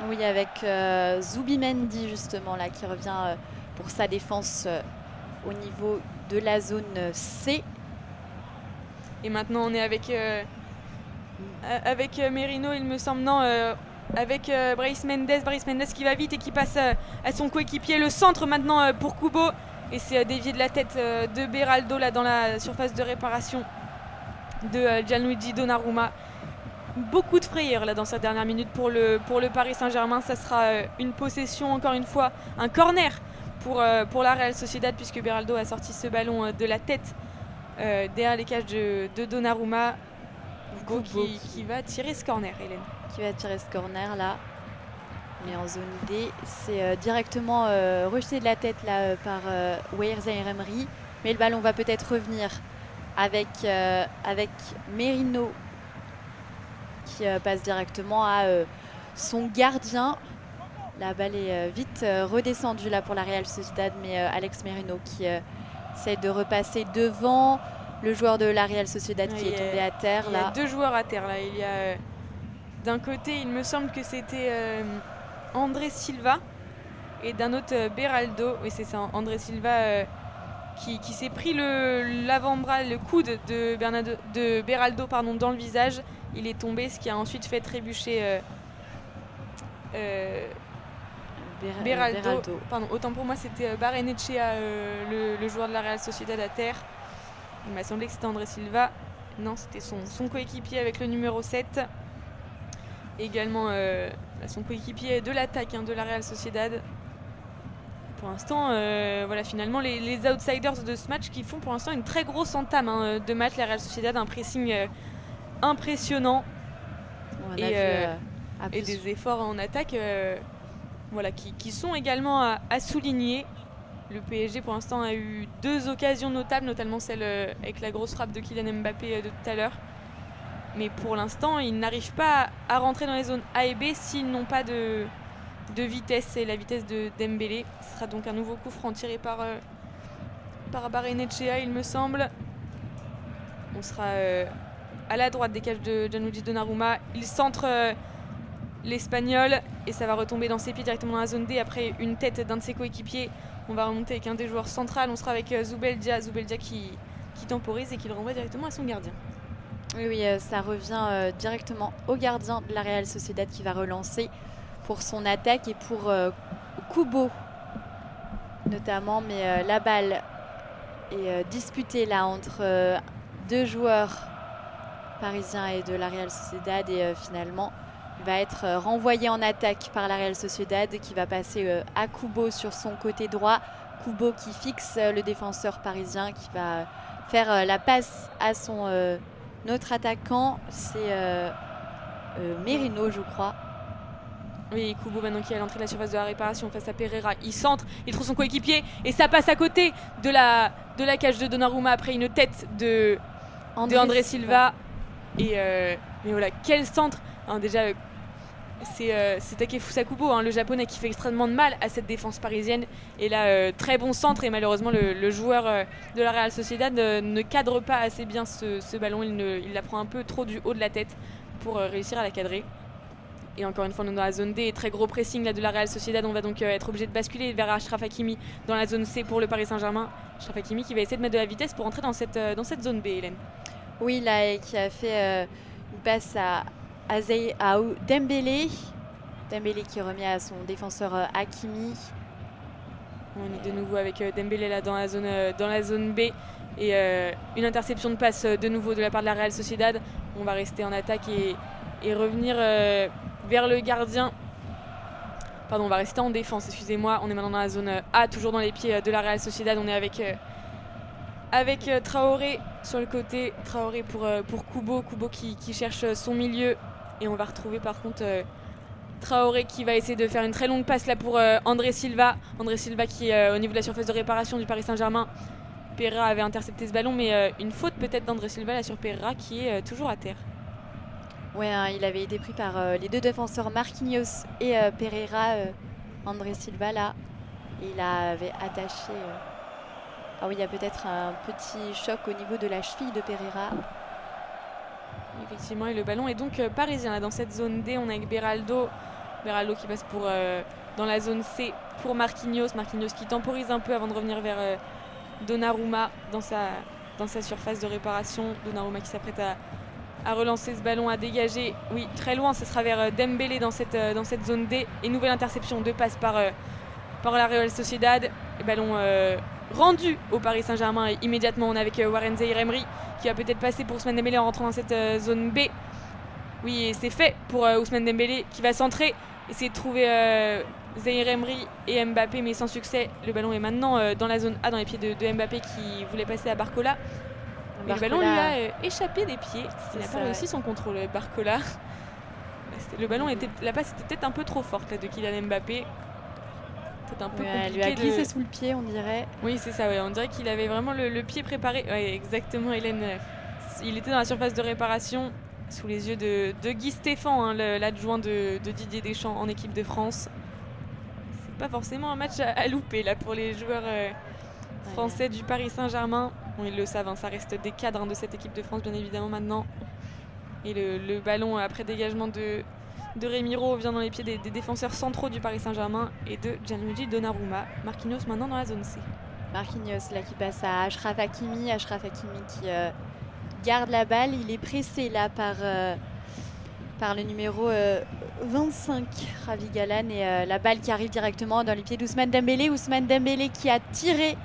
Speaker 2: Oui, avec Zubimendi justement là qui revient pour sa défense au niveau de la zone C.
Speaker 1: Et maintenant on est avec Merino, il me semble, avec Brais Mendes qui va vite et qui passe à son coéquipier. Le centre maintenant pour Kubo. Et c'est dévié de la tête de Beraldo là dans la surface de réparation de Gianluigi Donnarumma. Beaucoup de frayeur là dans cette dernière minute pour le Paris Saint-Germain. Ça sera une possession, encore une fois, un corner pour la Real Sociedad, puisque Beraldo a sorti ce ballon de la tête derrière les cages de Donnarumma. Hugo qui va tirer ce corner, Hélène.
Speaker 2: Qui va tirer ce corner là. Mais en zone D, c'est directement rejeté de la tête là, par Weir Zaïre-Emery. Mais le ballon va peut-être revenir avec Merino qui passe directement à son gardien. La balle est vite redescendue là pour la Real Sociedad, mais Alex Merino qui essaie de repasser devant le joueur de la Real Sociedad qui est tombé à terre.
Speaker 1: Il y a deux joueurs à terre là. Il y a d'un côté, il me semble que c'était André Silva et d'un autre Beraldo. Oui, c'est ça, André Silva qui s'est pris l'avant-bras, le coude de Beraldo dans le visage. Il est tombé, ce qui a ensuite fait trébucher Beraldo. Pardon, autant pour moi, c'était Barrenechea, le joueur de la Real Sociedad à terre. Il m'a semblé que c'était André Silva. Non, c'était son coéquipier avec le numéro 7. Également son coéquipier de l'attaque de la Real Sociedad. pour l'instant, voilà, finalement, les outsiders de ce match qui font pour l'instant une très grosse entame de match. La Real Sociedad, un pressing impressionnant et des efforts en attaque voilà, qui sont également à souligner. Le PSG pour l'instant a eu 2 occasions notables, notamment celle avec la grosse frappe de Kylian Mbappé de tout à l'heure. Mais pour l'instant, ils n'arrivent pas à rentrer dans les zones A et B s'ils n'ont pas de vitesse, et la vitesse de Dembélé. Ce sera donc un nouveau coup franc tiré par Barrenetxea, il me semble. On sera à la droite des cages de Gianluigi Donnarumma. Il centre l'Espagnol et ça va retomber dans ses pieds directement dans la zone D après une tête d'un de ses coéquipiers. On va remonter avec un des joueurs central. On sera avec Zubeldia qui temporise et qui le renvoie directement à son gardien.
Speaker 2: Oui, ça revient directement au gardien de la Real Sociedad qui va relancer pour son attaque et pour Kubo notamment. Mais la balle est disputée là entre 2 joueurs parisiens et de la Real Sociedad et finalement il va être renvoyé en attaque par la Real Sociedad qui va passer à Kubo sur son côté droit. Kubo qui fixe le défenseur parisien qui va faire la passe à son autre attaquant. C'est Merino, je crois.
Speaker 1: Oui, Kubo maintenant qui est à l'entrée de la surface de la réparation face à Pereira. Il centre, il trouve son coéquipier et ça passe à côté de la cage de Donnarumma après une tête de André Silva. Et mais voilà, quel centre! Alors déjà, c'est Takefusa Kubo, le japonais qui fait extrêmement de mal à cette défense parisienne. Et là, très bon centre et malheureusement le joueur de la Real Sociedad ne cadre pas assez bien ce ballon. Il la prend un peu trop du haut de la tête pour réussir à la cadrer. Et encore une fois, on est dans la zone D, très gros pressing là de la Real Sociedad. On va donc être obligé de basculer vers Achraf Hakimi dans la zone C pour le Paris Saint-Germain. Achraf Hakimi qui va essayer de mettre de la vitesse pour entrer dans cette zone B, Hélène.
Speaker 2: Oui, là, et qui a fait une passe à Dembélé. Dembélé qui remet à son défenseur Hakimi.
Speaker 1: On est de nouveau avec Dembélé là dans la zone B. Et une interception de passe de nouveau de la part de la Real Sociedad. On va rester en attaque et revenir vers le gardien. Pardon, on va rester en défense, excusez-moi. On est maintenant dans la zone A, toujours dans les pieds de la Real Sociedad. On est avec Traoré sur le côté. Traoré pour Kubo. Kubo qui cherche son milieu. Et on va retrouver par contre Traoré qui va essayer de faire une très longue passe là pour André Silva. André Silva qui est au niveau de la surface de réparation du Paris Saint-Germain. Pereira avait intercepté ce ballon, mais une faute peut-être d'André Silva là sur Pereira qui est toujours à terre.
Speaker 2: Ouais, il avait été pris par les 2 défenseurs Marquinhos et Pereira. André Silva là, et il avait attaché. Ah oui, il y a peut-être un petit choc au niveau de la cheville de Pereira.
Speaker 1: Effectivement, et le ballon est donc parisien. Là, dans cette zone D, on est avec Beraldo. Beraldo qui passe dans la zone C pour Marquinhos. Marquinhos qui temporise un peu avant de revenir vers Donnarumma dans sa surface de réparation. Donnarumma qui s'apprête à relancer ce ballon, à dégager. Oui, très loin, ce sera vers Dembélé dans cette zone D. Et nouvelle interception de passe par la Real Sociedad. Le ballon rendu au Paris Saint-Germain et immédiatement on est avec Warren Zaïre-Emery qui va peut-être passer pour Ousmane Dembélé en rentrant dans cette zone B. Oui, et c'est fait pour Ousmane Dembélé qui va centrer, essayer de trouver Zaïre-Emery et Mbappé, mais sans succès. Le ballon est maintenant dans la zone A, dans les pieds de Mbappé qui voulait passer à Barcola. Et le ballon lui a échappé des pieds. Il n'a pas réussi son contrôle, Barcola. Le ballon la passe était peut-être un peu trop forte là, de Kylian Mbappé. C'est un peu compliqué.
Speaker 2: Elle lui a glissé sous le pied, on dirait.
Speaker 1: Oui, c'est ça. Ouais. On dirait qu'il avait vraiment le pied préparé. Ouais, exactement, Hélène. Il était dans la surface de réparation sous les yeux de Guy Stéphane, l'adjoint de Didier Deschamps en équipe de France. C'est pas forcément un match à louper là pour les joueurs français du Paris Saint-Germain. Bon, ils le savent, ça reste des cadres de cette équipe de France, bien évidemment, maintenant. Et le ballon, après dégagement de Remiro, vient dans les pieds des défenseurs centraux du Paris Saint-Germain et de Gianluigi Donnarumma. Marquinhos maintenant dans la zone C.
Speaker 2: Marquinhos là qui passe à Achraf Hakimi. Achraf Hakimi qui garde la balle. Il est pressé là par le numéro 25, Ravi Galan. Et la balle qui arrive directement dans les pieds d'Ousmane Dembélé. Ousmane Dembélé qui a tiré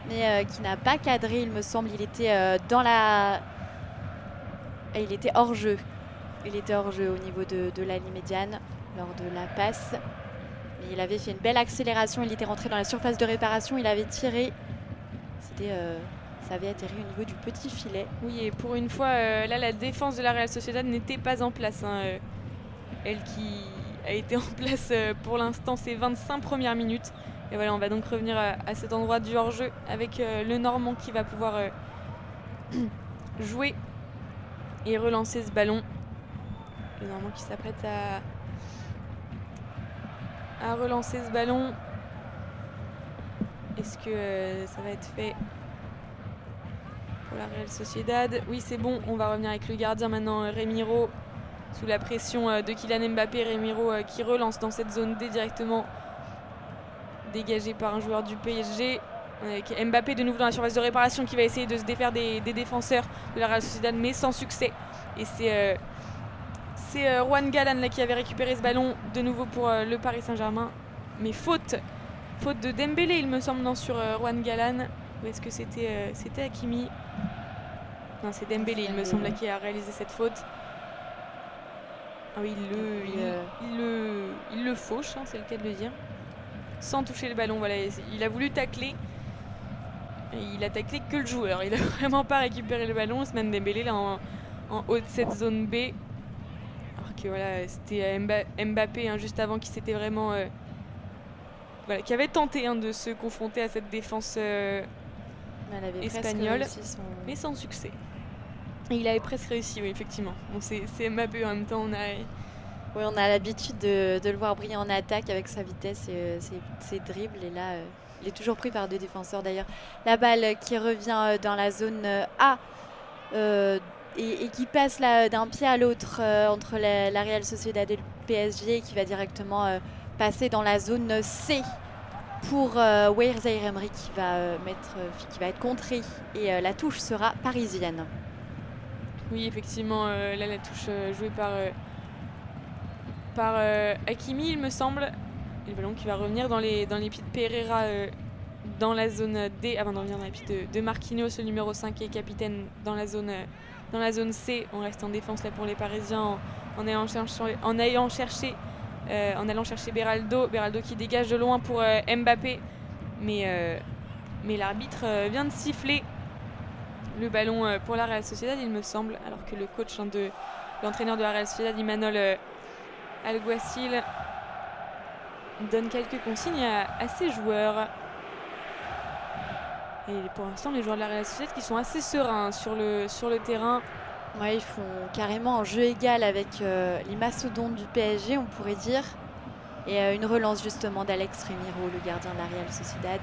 Speaker 2: mais qui n'a pas cadré, il me semble. Il était il était hors jeu. Il était hors jeu au niveau de la ligne médiane lors de la passe. Mais il avait fait une belle accélération, il était rentré dans la surface de réparation, il avait tiré. Ça avait atterri au niveau du petit filet.
Speaker 1: Oui, et pour une fois, là, la défense de la Real Sociedad n'était pas en place. Elle qui a été en place pour l'instant ces 25 premières minutes. Et voilà, on va donc revenir à cet endroit du hors-jeu avec le Normand qui va pouvoir jouer et relancer ce ballon. Le Normand qui s'apprête à relancer ce ballon. Est-ce que ça va être fait pour la Real Sociedad? Oui, c'est bon. On va revenir avec le gardien maintenant, Remiro, sous la pression de Kylian Mbappé. Remiro qui relance dans cette zone D directement, dégagé par un joueur du PSG. Avec Mbappé de nouveau dans la surface de réparation qui va essayer de se défaire des défenseurs de la Real Sociedad, mais sans succès. Et c'est Juan Galán là, qui avait récupéré ce ballon de nouveau pour le Paris Saint-Germain. Mais faute de Dembélé, il me semble, non, sur Juan Galán. Ou est-ce que c'était Hakimi? Non, c'est Dembélé, il me semble, là, qui a réalisé cette faute. Ah oui, il le fauche, hein, c'est le cas de le dire. Sans toucher le ballon, voilà, il a voulu tacler. Et il a taclé que le joueur. Il a vraiment pas récupéré le ballon. Ousmane Dembélé là en haut de cette zone B. Alors que voilà, c'était Mbappé hein, juste avant qui s'était vraiment voilà, qui avait tenté hein, de se confronter à cette défense espagnole, mais sans succès. Et il avait presque réussi, oui, effectivement. Bon, c'est Mbappé en même temps.
Speaker 2: On a l'habitude de le voir briller en attaque avec sa vitesse et ses dribbles. Et là, il est toujours pris par deux défenseurs d'ailleurs. La balle qui revient dans la zone A et qui passe d'un pied à l'autre entre la Real Sociedad et le PSG et qui va directement passer dans la zone C pour Weir Zaïre Emery qui va être contré. Et la touche sera parisienne.
Speaker 1: Oui, effectivement, là la touche jouée par Hakimi, il me semble. Et le ballon qui va revenir dans les pieds de Pereira dans la zone D, avant de revenir dans les pieds de Marquinhos, le numéro 5 qui est capitaine dans la zone C. On reste en défense là pour les Parisiens en allant chercher Beraldo qui dégage de loin pour Mbappé. Mais l'arbitre vient de siffler le ballon pour la Real Sociedad, il me semble, alors que le coach l'entraîneur de la Real Sociedad, Imanol Alguacil, donne quelques consignes à ses joueurs. Et pour l'instant, les joueurs de la Real Sociedad qui sont assez sereins sur le terrain.
Speaker 2: Ouais, ils font carrément un jeu égal avec les mastodontes du PSG, on pourrait dire. Et une relance justement d'Alex Remiro, le gardien de la Real Sociedad,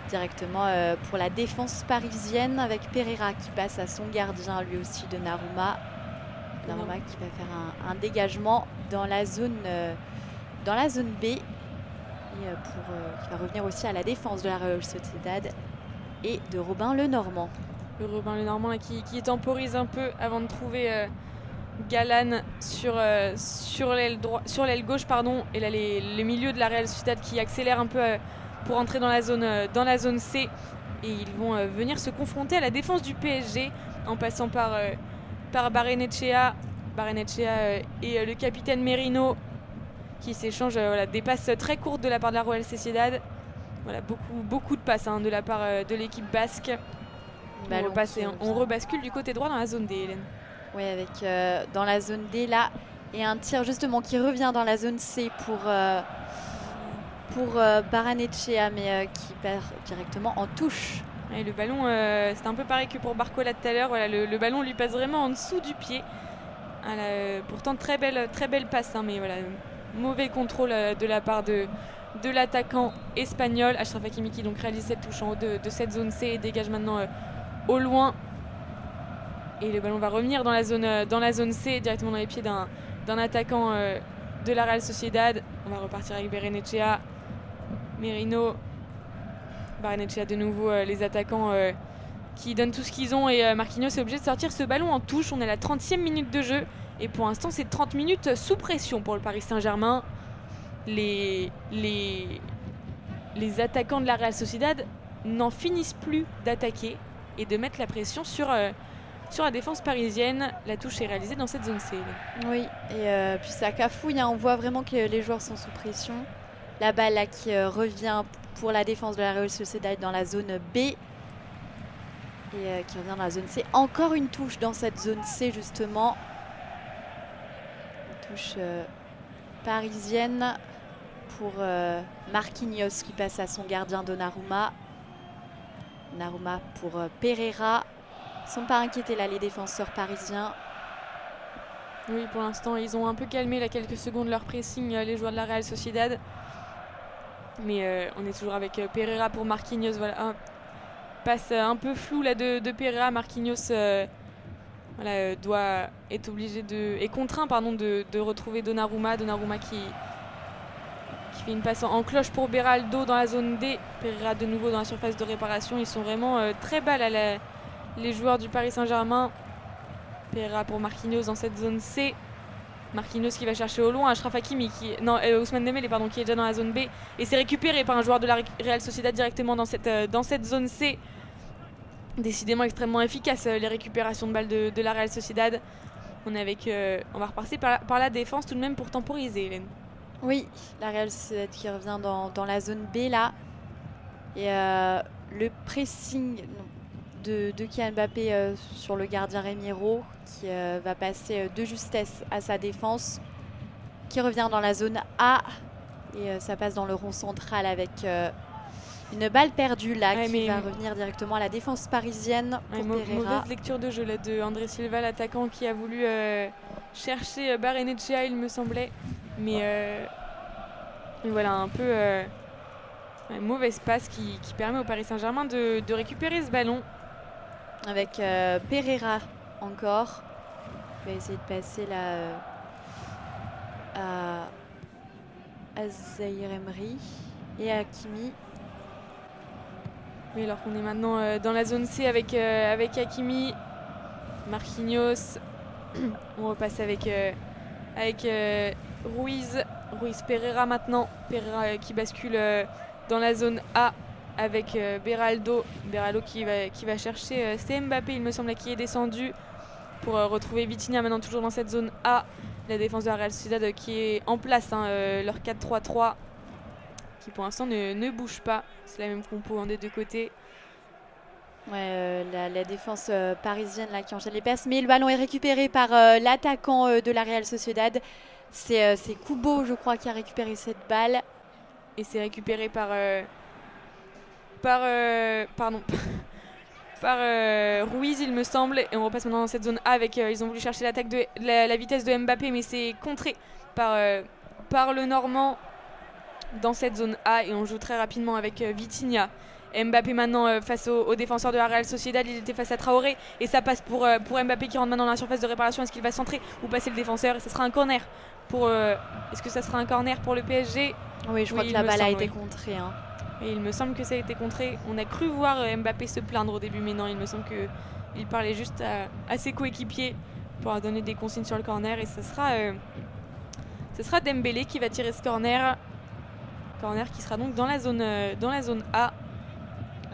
Speaker 2: directement pour la défense parisienne avec Pereira qui passe à son gardien, lui aussi, de Donnarumma. Donnarumma qui va faire un dégagement dans la zone B et qui va revenir aussi à la défense de la Real Sociedad et de Robin Lenormand.
Speaker 1: Robin Lenormand là, qui temporise un peu avant de trouver Galán sur l'aile gauche, pardon. Et là les milieux de la Real Sociedad qui accélèrent un peu pour entrer dans la zone C, et ils vont venir se confronter à la défense du PSG en passant par Barrenechea et le capitaine Merino qui s'échangent des passes très courtes de la part de la Real Sociedad. Voilà, beaucoup de passes de la part de l'équipe basque. On rebascule du côté droit dans la zone D, Hélène.
Speaker 2: Oui, avec dans la zone D là, et un tir justement qui revient dans la zone C pour Barrenechea, mais qui perd directement en touche.
Speaker 1: Et le ballon, c'est un peu pareil que pour Barcola tout à l'heure. Voilà, le ballon lui passe vraiment en dessous du pied. Pourtant très belle passe, mais voilà, mauvais contrôle de la part de l'attaquant espagnol. Achraf Hakimi qui donc réalise cette touche en haut de cette zone C et dégage maintenant au loin. Et le ballon va revenir dans la zone C, directement dans les pieds d'un attaquant de la Real Sociedad. On va repartir avec Barrenechea, Merino, Barrenechea de nouveau, les attaquants qui donnent tout ce qu'ils ont, et Marquinhos est obligé de sortir ce ballon en touche. On est à la 30e minute de jeu et pour l'instant c'est 30 minutes sous pression pour le Paris Saint-Germain. Les attaquants de la Real Sociedad n'en finissent plus d'attaquer et de mettre la pression sur la défense parisienne. La touche est réalisée dans cette zone C.
Speaker 2: Oui, et puis ça cafouille, on voit vraiment que les joueurs sont sous pression. La balle là qui revient pour la défense de la Real Sociedad dans la zone B. Et qui revient dans la zone C. Encore une touche dans cette zone C justement. Une touche parisienne pour Marquinhos qui passe à son gardien Donnarumma. Donnarumma pour Pereira. Ils ne sont pas inquiétés là les défenseurs parisiens.
Speaker 1: Oui, pour l'instant ils ont un peu calmé là quelques secondes leur pressing, les joueurs de la Real Sociedad. Mais on est toujours avec Pereira pour Marquinhos. Voilà, passe un peu flou là de Pereira. Marquinhos voilà, est obligé est contraint pardon, de retrouver Donnarumma. Donnarumma qui fait une passe en cloche pour Beraldo dans la zone D. Pereira de nouveau dans la surface de réparation. Ils sont vraiment très bas là, les joueurs du Paris Saint-Germain. Pereira pour Marquinhos dans cette zone C. Marquinhos qui va chercher au loin Achraf Hakimi, Ousmane Dembélé pardon, qui est déjà dans la zone B. Et c'est récupéré par un joueur de la Real Sociedad directement dans cette zone C. Décidément extrêmement efficace les récupérations de balles de la Real Sociedad. On va repasser par la défense tout de même pour temporiser, Hélène.
Speaker 2: Oui, la Real Sociedad qui revient dans la zone B là. Et le pressing de Kylian Mbappé sur le gardien Remiro qui va passer de justesse à sa défense, qui revient dans la zone A. Et ça passe dans le rond central avec une balle perdue là qui va revenir directement à la défense parisienne pour Pereira.
Speaker 1: Mauvaise lecture de jeu là de André Silva, l'attaquant qui a voulu chercher Barrenechea, il me semblait. Mais voilà, un peu une mauvaise passe qui permet au Paris Saint-Germain de récupérer ce ballon.
Speaker 2: Avec Pereira encore. On va essayer de passer là à Zahir Emery et à Hakimi.
Speaker 1: Oui, alors qu'on est maintenant dans la zone C avec Hakimi, Marquinhos. On repasse avec Ruiz Pereira maintenant. Pereira qui bascule dans la zone A avec Beraldo qui va chercher c'est Mbappé il me semble qui est descendu pour retrouver Vitinha maintenant toujours dans cette zone A. La défense de la Real Sociedad qui est en place, leur 4-3-3 qui pour l'instant ne bouge pas. C'est la même compo des deux côtés.
Speaker 2: Ouais, la défense parisienne là, qui enchaîne les passes, mais le ballon est récupéré par l'attaquant de la Real Sociedad. C'est Kubo, je crois, qui a récupéré cette balle.
Speaker 1: Et c'est récupéré par Ruiz, il me semble. Et on repasse maintenant dans cette zone A avec. Ils ont voulu chercher l'attaque de la vitesse de Mbappé, mais c'est contré par le Normand dans cette zone A. Et on joue très rapidement avec Vitinha. Mbappé maintenant face aux défenseurs de la Real Sociedad, il était face à Traoré et ça passe pour Mbappé qui rentre maintenant dans la surface de réparation. Est-ce qu'il va centrer ou passer le défenseur? Et ce sera un corner pour. Est-ce que ça sera un corner pour le PSG?
Speaker 2: Oui, je crois que la balle a été contrée.
Speaker 1: Et il me semble que ça a été contré. On a cru voir Mbappé se plaindre au début, mais non, il me semble qu'il parlait juste à ses coéquipiers pour leur donner des consignes sur le corner. Et ce sera Dembélé qui va tirer ce corner. Corner qui sera donc dans la zone A.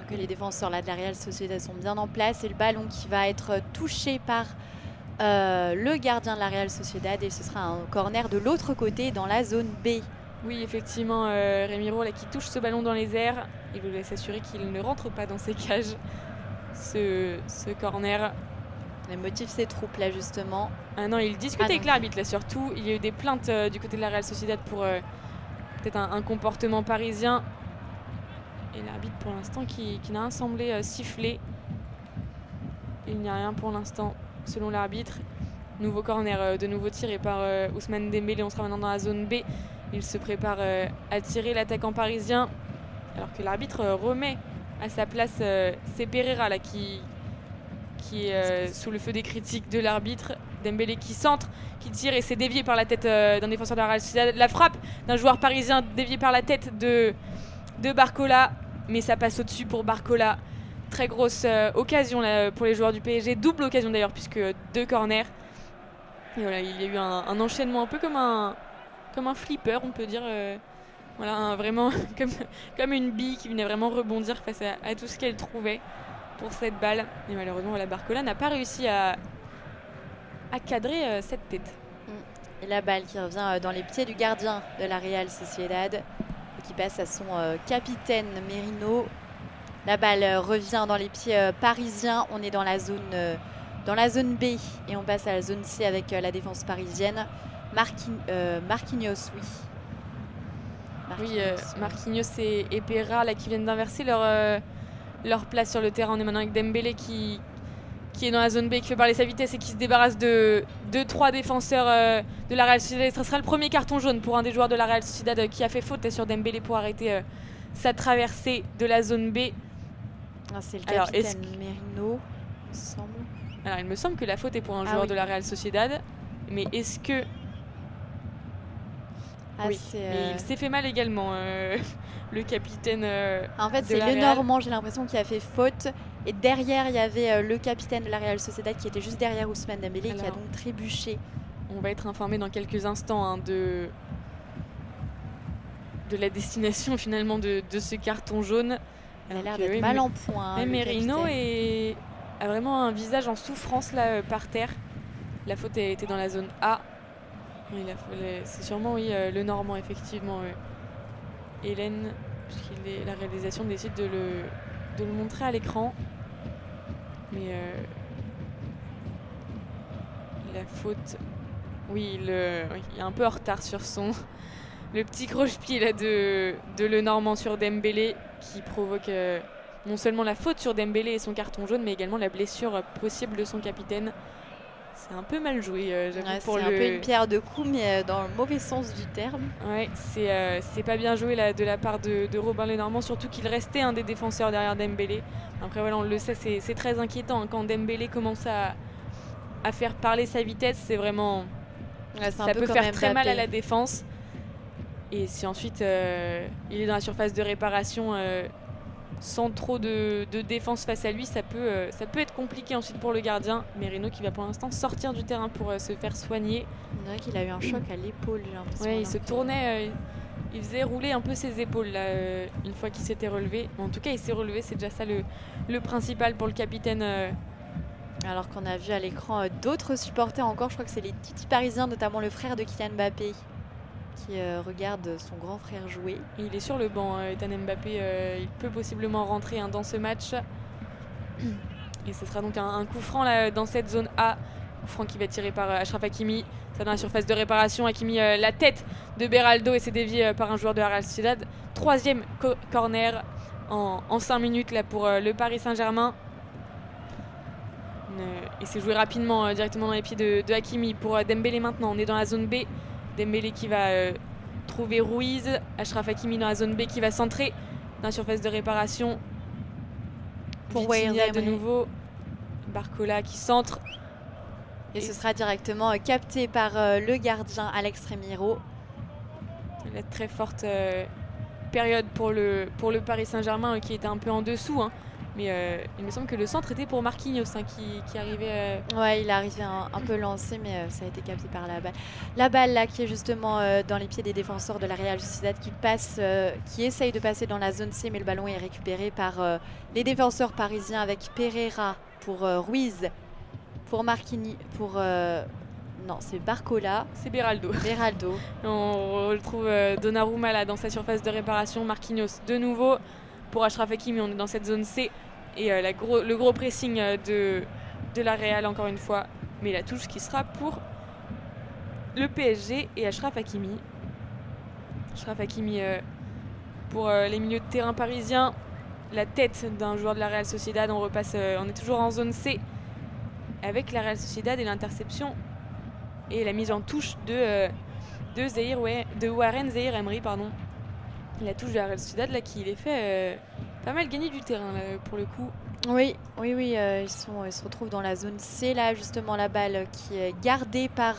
Speaker 2: Que les défenseurs là, de la Real Sociedad sont bien en place et le ballon qui va être touché par le gardien de la Real Sociedad et ce sera un corner de l'autre côté dans la zone B.
Speaker 1: Oui, effectivement, Remiro là, qui touche ce ballon dans les airs. Il voulait s'assurer qu'il ne rentre pas dans ses cages, ce corner.
Speaker 2: Le motif ses troupes là justement.
Speaker 1: Ah non, il discute avec l'arbitre là surtout. Il y a eu des plaintes du côté de la Real Sociedad pour peut-être un comportement parisien. Et l'arbitre pour l'instant qui n'a rien semblé siffler. Il n'y a rien pour l'instant selon l'arbitre. Nouveau corner de nouveau tiré par Ousmane Dembélé. On sera maintenant dans la zone B. Il se prépare à tirer l'attaquant parisien. Alors que l'arbitre remet à sa place c'est Pereira là, qui est sous le feu des critiques de l'arbitre. Dembélé qui centre, qui tire et c'est dévié par la tête d'un défenseur de la Real Sociedad. La frappe d'un joueur parisien déviée par la tête de Barcola. Mais ça passe au-dessus pour Barcola. Très grosse occasion là, pour les joueurs du PSG. Double occasion d'ailleurs puisque 2 corners. Et voilà, il y a eu un enchaînement un peu comme un flipper, on peut dire. Voilà, vraiment comme une bille qui venait vraiment rebondir face à tout ce qu'elle trouvait pour cette balle. Et malheureusement, voilà, Barcola n'a pas réussi à cadrer cette tête.
Speaker 2: Et la balle qui revient dans les pieds du gardien de la Real Sociedad. qui passe à son capitaine Merino. La balle revient dans les pieds parisiens. On est dans la zone B et on passe à la zone C avec la défense parisienne. Marquinhos, oui.
Speaker 1: Marquinhos et Pereira là, qui viennent d'inverser leur place sur le terrain. On est maintenant avec Dembélé qui est dans la zone B, qui fait parler sa vitesse et qui se débarrasse de 2-3 défenseurs de la Real Sociedad. Ce sera le premier carton jaune pour un des joueurs de la Real Sociedad qui a fait faute sur Dembélé pour arrêter sa traversée de la zone B.
Speaker 2: C'est le capitaine Merino, il me semble.
Speaker 1: Alors, il me semble que la faute est pour un joueur de la Real Sociedad. Mais est-ce que... oui, mais il s'est fait mal également, le capitaine
Speaker 2: en fait, c'est le Normand, j'ai l'impression, qui a fait faute. Et derrière, il y avait le capitaine de la Real Sociedad qui était juste derrière Ousmane Dembélé, qui a donc trébuché.
Speaker 1: On va être informé dans quelques instants de la destination finalement de ce carton jaune.
Speaker 2: Il a l'air d'être mal en point.
Speaker 1: Mais Merino a vraiment un visage en souffrance là par terre. La faute était dans la zone A. C'est sûrement le Normand effectivement. Hélène, puisque la réalisation décide de le montrer à l'écran. Mais la faute, oui, il est un peu en retard sur le petit croche-pied là de le Normand sur Dembélé, qui provoque non seulement la faute sur Dembélé et son carton jaune, mais également la blessure possible de son capitaine. C'est un peu mal joué, j'avoue.
Speaker 2: C'est un peu une pierre de coups, mais dans le mauvais sens du terme.
Speaker 1: Ouais, c'est pas bien joué là, de la part de Robin Lenormand, surtout qu'il restait un des défenseurs derrière Dembélé. Après, voilà, on le sait, c'est très inquiétant hein, quand Dembélé commence à faire parler sa vitesse. C'est vraiment... ça peut faire très mal à la défense. Et si ensuite il est dans la surface de réparation sans trop de défense face à lui, ça peut être compliqué ensuite pour le gardien. Merino qui va pour l'instant sortir du terrain pour se faire soigner.
Speaker 2: On dirait qu'il a eu un choc à l'épaule, j'ai l'impression.
Speaker 1: Ouais, il se tournait, il faisait rouler un peu ses épaules là, une fois qu'il s'était relevé. En tout cas, il s'est relevé, c'est déjà ça le principal pour le capitaine.
Speaker 2: Alors qu'on a vu à l'écran d'autres supporters encore, je crois que c'est les Titi parisiens, notamment le frère de Kylian Mbappé, qui regarde son grand frère jouer.
Speaker 1: Et il est sur le banc, Ethan Mbappé, il peut possiblement rentrer dans ce match. Et ce sera donc un coup franc là, dans cette zone A. Coup franc qui va tirer par Achraf Hakimi. Ça dans la surface de réparation. Hakimi, la tête de Beraldo, et c'est dévié par un joueur de la Real Sociedad. Troisième corner en 5 minutes là, pour le Paris Saint-Germain. Et c'est joué rapidement directement dans les pieds de Hakimi pour Dembélé maintenant. On est dans la zone B. Dembélé qui va trouver Ruiz. Achraf Hakimi dans la zone B qui va centrer dans la surface de réparation. Pour Vitinha de nouveau. Barcola qui centre.
Speaker 2: Et ce sera directement capté par le gardien Alex Remiro.
Speaker 1: La très forte période pour le Paris Saint-Germain qui était un peu en dessous. Hein. Mais il me semble que le centre était pour Marquinhos qui arrivait.
Speaker 2: Ouais, il est arrivé un peu lancé, mais ça a été capté par la balle. La balle là qui est justement dans les pieds des défenseurs de la Real Sociedad qui essaye de passer dans la zone C, mais le ballon est récupéré par les défenseurs parisiens avec Pereira pour Ruiz, pour Marquinhos, non, c'est Barcola.
Speaker 1: C'est Beraldo. On retrouve Donnarumma là dans sa surface de réparation. Marquinhos de nouveau. Pour Achraf Hakimi, on est dans cette zone C. Et le gros pressing de la Real, encore une fois. Mais la touche qui sera pour le PSG et Achraf Hakimi. Achraf Hakimi pour les milieux de terrain parisiens. La tête d'un joueur de la Real Sociedad. On est toujours en zone C avec la Real Sociedad et l'interception et la mise en touche de Warren Zahir Emery, pardon. La touche de la Real Sociedad là, qui les fait pas mal gagner du terrain là, pour le coup.
Speaker 2: Oui, ils se retrouvent dans la zone C là, justement la balle qui est gardée par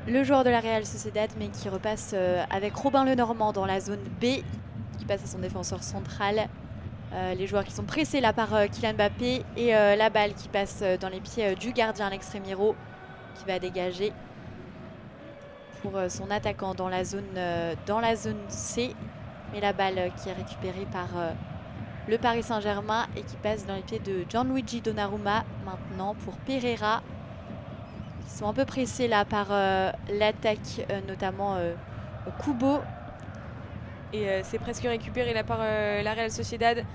Speaker 2: le joueur de la Real Sociedad, mais qui repasse avec Robin Lenormand dans la zone B, qui passe à son défenseur central. Les joueurs qui sont pressés là par Kylian Mbappé, et la balle qui passe dans les pieds du gardien Alex Remiro, qui va dégager pour son attaquant dans la zone C, mais la balle qui est récupérée par le Paris Saint-Germain et qui passe dans les pieds de Gianluigi Donnarumma maintenant pour Pereira. Ils sont un peu pressés là par l'attaque, notamment Kubo.
Speaker 1: Et c'est presque récupéré là par la Real Sociedad.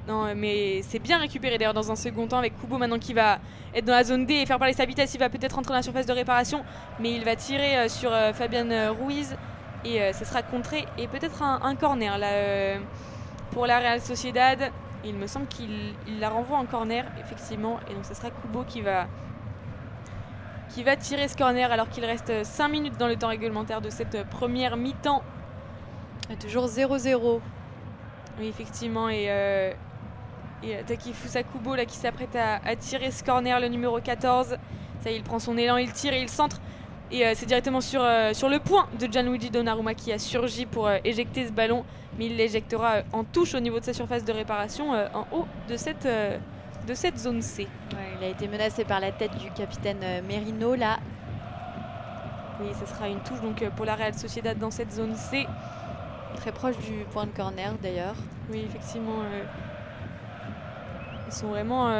Speaker 1: Non, mais c'est bien récupéré d'ailleurs dans un second temps avec Kubo maintenant qui va être dans la zone D et faire parler sa vitesse. Il va peut-être rentrer dans la surface de réparation, mais il va tirer sur Fabian Ruiz et ce sera contré et peut-être un corner là pour la Real Sociedad. Il me semble qu'il la renvoie en corner effectivement et donc ce sera Kubo qui va tirer ce corner alors qu'il reste 5 minutes dans le temps réglementaire de cette première mi-temps.
Speaker 2: Toujours 0-0.
Speaker 1: Oui, effectivement. Et Takefusa Kubo là, qui s'apprête à tirer ce corner, le numéro 14. Ça y est, il prend son élan, il tire et il centre. Et c'est directement sur le point de Gianluigi Donnarumma qui a surgi pour éjecter ce ballon. Mais il l'éjectera en touche au niveau de sa surface de réparation en haut de cette zone C.
Speaker 2: Ouais, il a été menacé par la tête du capitaine Merino là.
Speaker 1: Oui, ce sera une touche donc pour la Real Sociedad dans cette zone C.
Speaker 2: Très proche du point de corner d'ailleurs.
Speaker 1: Oui, effectivement. Ils sont vraiment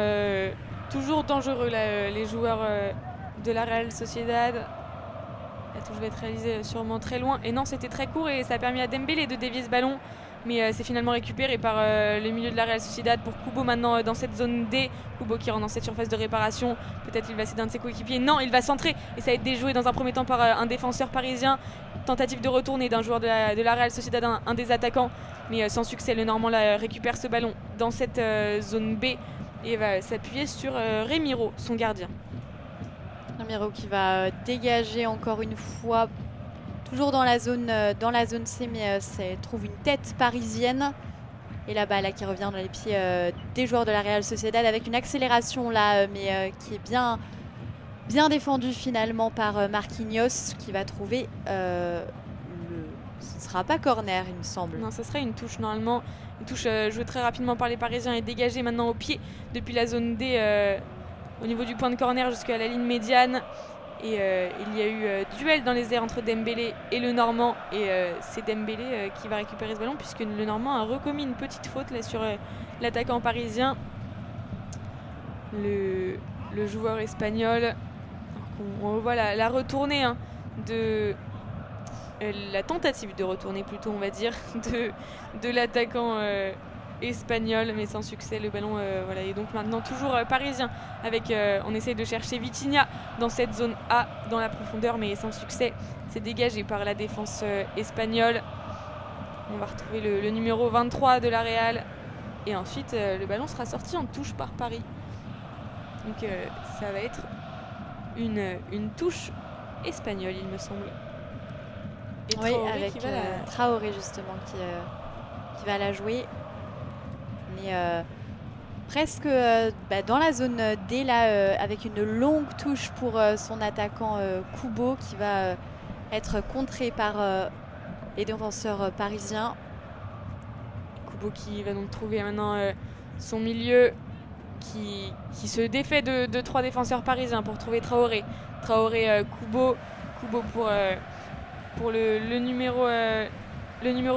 Speaker 1: toujours dangereux là, les joueurs de la Real Sociedad. La touche va être réalisée sûrement très loin. Et non, c'était très court et ça a permis à Dembélé de dévier ce ballon. Mais c'est finalement récupéré par le milieu de la Real Sociedad pour Kubo maintenant dans cette zone D. Kubo qui rentre dans cette surface de réparation. Peut-être il va céder un de ses coéquipiers. Non, il va centrer et ça va être déjoué dans un premier temps par un défenseur parisien. Tentative de retourner d'un joueur de la Real Sociedad, un des attaquants. Mais sans succès, le Normand là, récupère ce ballon dans cette zone B et va s'appuyer sur Remiro, son gardien.
Speaker 2: Remiro qui va dégager encore une fois. Toujours dans la zone C, mais trouve une tête parisienne. Et la balle là, qui revient dans les pieds des joueurs de la Real Sociedad avec une accélération là, mais qui est bien défendue finalement par Marquinhos qui va trouver ce ne sera pas corner, il me semble.
Speaker 1: Non, ce serait une touche normalement. Une touche jouée très rapidement par les Parisiens et dégagée maintenant au pied depuis la zone D au niveau du point de corner jusqu'à la ligne médiane. Et il y a eu duel dans les airs entre Dembélé et le Normand. Et c'est Dembélé qui va récupérer ce ballon puisque le Normand a recommis une petite faute là, sur l'attaquant parisien. Le joueur espagnol. On revoit la retournée de... la tentative de retourner plutôt on va dire de l'attaquant espagnol mais sans succès. Le ballon voilà, est donc maintenant toujours parisien avec on essaye de chercher Vitinha dans cette zone A dans la profondeur mais sans succès. C'est dégagé par la défense espagnole. On va retrouver le numéro 23 de la Real et ensuite le ballon sera sorti en touche par Paris. Donc ça va être une touche espagnole il me semble.
Speaker 2: Et oui, avec Traoré justement qui va la jouer. Mais presque dans la zone D là, avec une longue touche pour son attaquant Kubo qui va être contré par les défenseurs parisiens.
Speaker 1: Kubo qui va donc trouver maintenant son milieu qui se défait de 3 défenseurs parisiens pour trouver Traoré. Traoré, Kubo pour le numéro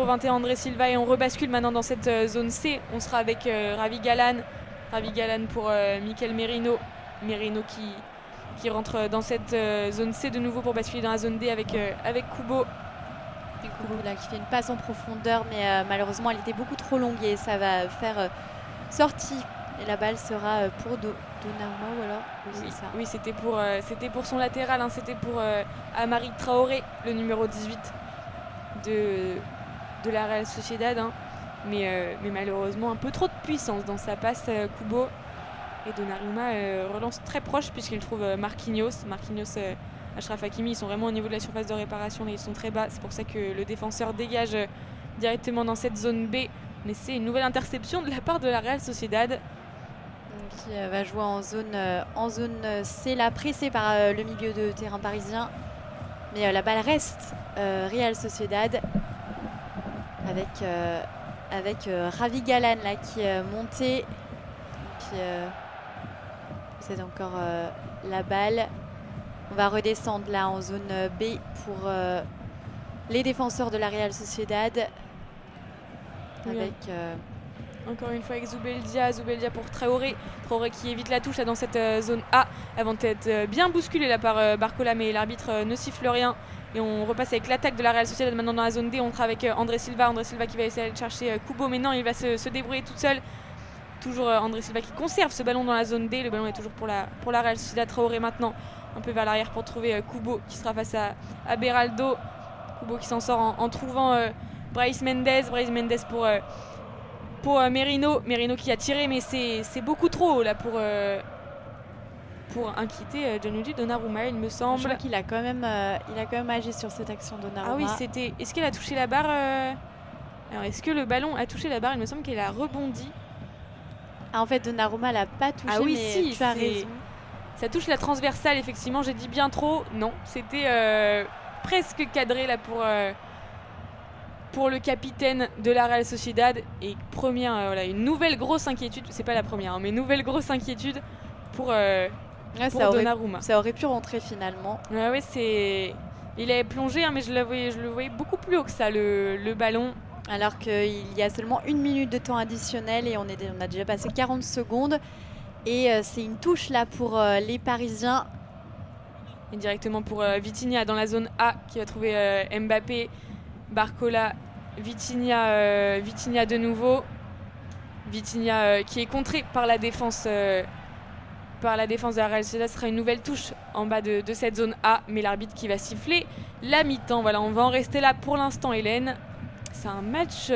Speaker 1: 21 André Silva et on rebascule maintenant dans cette zone C. On sera avec Ravi Galan pour Mikel Merino qui rentre dans cette zone C de nouveau pour basculer dans la zone D avec Kubo.
Speaker 2: Et Kubo là, qui fait une passe en profondeur mais malheureusement elle était beaucoup trop longue et ça va faire sortie et la balle sera pour Donnarumma ou alors
Speaker 1: oui, c'était pour son latéral, c'était pour Amari Traoré, le numéro 18 de la Real Sociedad. Mais malheureusement un peu trop de puissance dans sa passe Kubo. Et Donnarumma relance très proche puisqu'il trouve Marquinhos. Achraf Hakimi, ils sont vraiment au niveau de la surface de réparation, là, ils sont très bas. C'est pour ça que le défenseur dégage directement dans cette zone B. Mais c'est une nouvelle interception de la part de la Real Sociedad.
Speaker 2: Qui va jouer en zone C, là, pressé par le milieu de terrain parisien. Mais la balle reste Real Sociedad avec Ravi Galan là, qui est monté. Qui possède encore la balle. On va redescendre là en zone B pour les défenseurs de la Real Sociedad. Avec
Speaker 1: Encore une fois avec Zubeldia pour Traoré qui évite la touche là, dans cette zone A avant d'être bien bousculé là, par Barcola, mais l'arbitre ne siffle rien. Et on repasse avec l'attaque de la Real Sociedad maintenant dans la zone D. On sera avec André Silva qui va essayer de chercher Kubo, mais non, il va se débrouiller toute seule. Toujours André Silva qui conserve ce ballon dans la zone D. Le ballon est toujours pour la Real Sociedad. Traoré maintenant un peu vers l'arrière pour trouver Kubo qui sera face à Beraldo. Kubo qui s'en sort en trouvant Brais Mendes pour Merino qui a tiré, mais c'est beaucoup trop là pour inquiéter Gianluigi Donnarumma, il me semble.
Speaker 2: Je crois qu'il a quand même agi sur cette action Donnarumma.
Speaker 1: Ah oui, c'était. Est-ce qu'elle a touché la barre Alors, est-ce que le ballon a touché la barre? Il me semble qu'elle a rebondi.
Speaker 2: Ah, en fait, Donnarumma l'a pas touché.
Speaker 1: Ah oui,
Speaker 2: mais
Speaker 1: si,
Speaker 2: tu as raison.
Speaker 1: Ça touche la transversale, effectivement. J'ai dit bien trop. Non, c'était presque cadré là pour le capitaine de la Real Sociedad. Et voilà, une nouvelle grosse inquiétude. C'est pas la première, mais une nouvelle grosse inquiétude pour Donnarumma.
Speaker 2: Ça aurait pu rentrer finalement.
Speaker 1: Ouais, il avait plongé, hein, mais je le voyais beaucoup plus haut que ça, le ballon.
Speaker 2: Alors qu'il y a seulement 1 minute de temps additionnel et on a déjà passé 40 secondes. Et c'est une touche là pour les Parisiens.
Speaker 1: Et directement pour Vitinha dans la zone A qui va trouver Mbappé, Barcola, Vitinha de nouveau. Vitinha qui est contré par la défense de la Real Sociedad. Ce sera une nouvelle touche en bas de cette zone A, mais l'arbitre qui va siffler la mi-temps. Voilà, on va en rester là pour l'instant, Hélène. C'est un match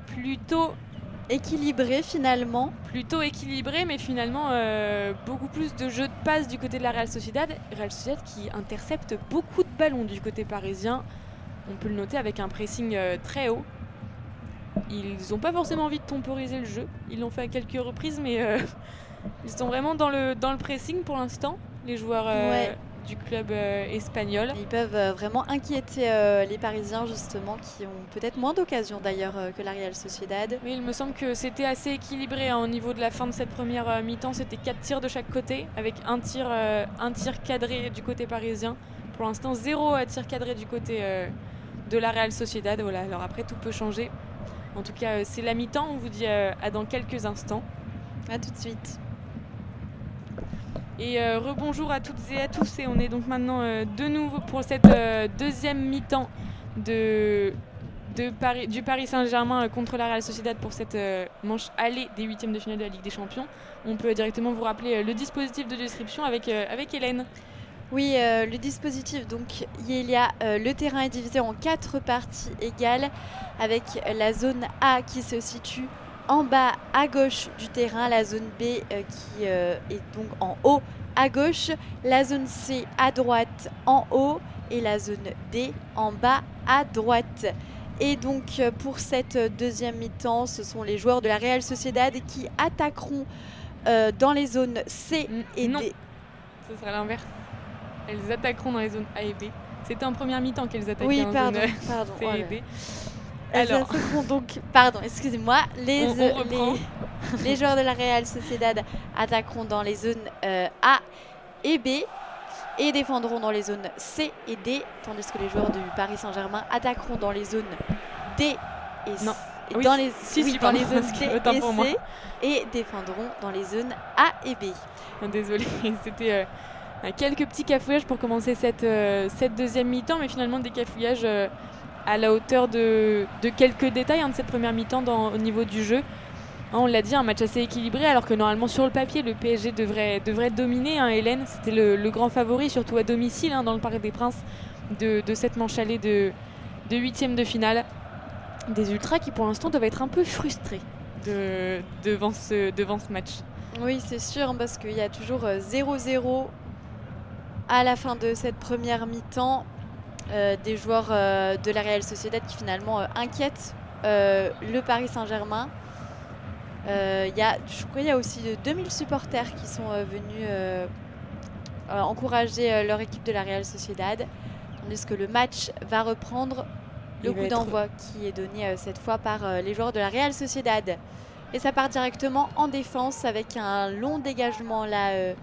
Speaker 1: plutôt
Speaker 2: équilibré finalement.
Speaker 1: Plutôt équilibré, mais finalement beaucoup plus de jeux de passe du côté de la Real Sociedad. Real Sociedad qui intercepte beaucoup de ballons du côté parisien. On peut le noter avec un pressing très haut. Ils n'ont pas forcément envie de temporiser le jeu. Ils l'ont fait à quelques reprises, mais ils sont vraiment dans le pressing pour l'instant, les joueurs du club espagnol.
Speaker 2: Ils peuvent vraiment inquiéter les Parisiens justement, qui ont peut-être moins d'occasions d'ailleurs que la Real Sociedad.
Speaker 1: Oui, il me semble que c'était assez équilibré hein, au niveau de la fin de cette première mi-temps. C'était 4 tirs de chaque côté, avec un tir cadré du côté parisien. Pour l'instant, 0 tir cadré du côté de la Real Sociedad. Voilà. Alors après, tout peut changer. En tout cas, c'est la mi-temps. On vous dit à dans quelques instants.
Speaker 2: À tout de suite.
Speaker 1: Et rebonjour à toutes et à tous, et on est donc maintenant de nouveau pour cette deuxième mi-temps du Paris Saint-Germain contre la Real Sociedad pour cette manche aller des huitièmes de finale de la Ligue des Champions. On peut directement vous rappeler le dispositif de description avec Hélène.
Speaker 2: Oui, le dispositif, donc le terrain est divisé en 4 parties égales avec la zone A qui se situe en bas à gauche du terrain, la zone B qui est donc en haut à gauche, la zone C à droite en haut et la zone D en bas à droite. Et donc pour cette deuxième mi-temps, ce sont les joueurs de la Real Sociedad qui attaqueront dans les zones C et
Speaker 1: non.
Speaker 2: D.
Speaker 1: Ce sera l'inverse. Elles attaqueront dans les zones A et B. C'était en première mi-temps qu'elles attaquaient en
Speaker 2: pardon,
Speaker 1: zone C et D.
Speaker 2: Alors, donc, pardon, excusez-moi, les joueurs de la Real Sociedad attaqueront dans les zones A et B et défendront dans les zones C et D, tandis que les joueurs du Paris Saint-Germain attaqueront dans les zones D et C. Dans les zones D et C et défendront dans les zones A et B.
Speaker 1: Désolée, c'était quelques petits cafouillages pour commencer cette deuxième mi-temps, mais finalement des cafouillages à la hauteur de quelques détails de cette première mi-temps au niveau du jeu. On l'a dit, un match assez équilibré, alors que normalement sur le papier le PSG devrait dominer. Hélène, c'était le grand favori, surtout à domicile dans le Parc des Princes, de cette manche allée de huitième de finale. Des Ultras qui pour l'instant doivent être un peu frustrés devant ce match.
Speaker 2: Oui, c'est sûr, parce qu'il y a toujours 0-0 à la fin de cette première mi-temps. Des joueurs de la Real Sociedad qui finalement inquiètent le Paris Saint-Germain. Je crois qu'il y a aussi 2000 supporters qui sont venus encourager leur équipe de la Real Sociedad, tandis que le match va reprendre. Le coup d'envoi qui est donné cette fois par les joueurs de la Real Sociedad. Et ça part directement en défense avec un long dégagement là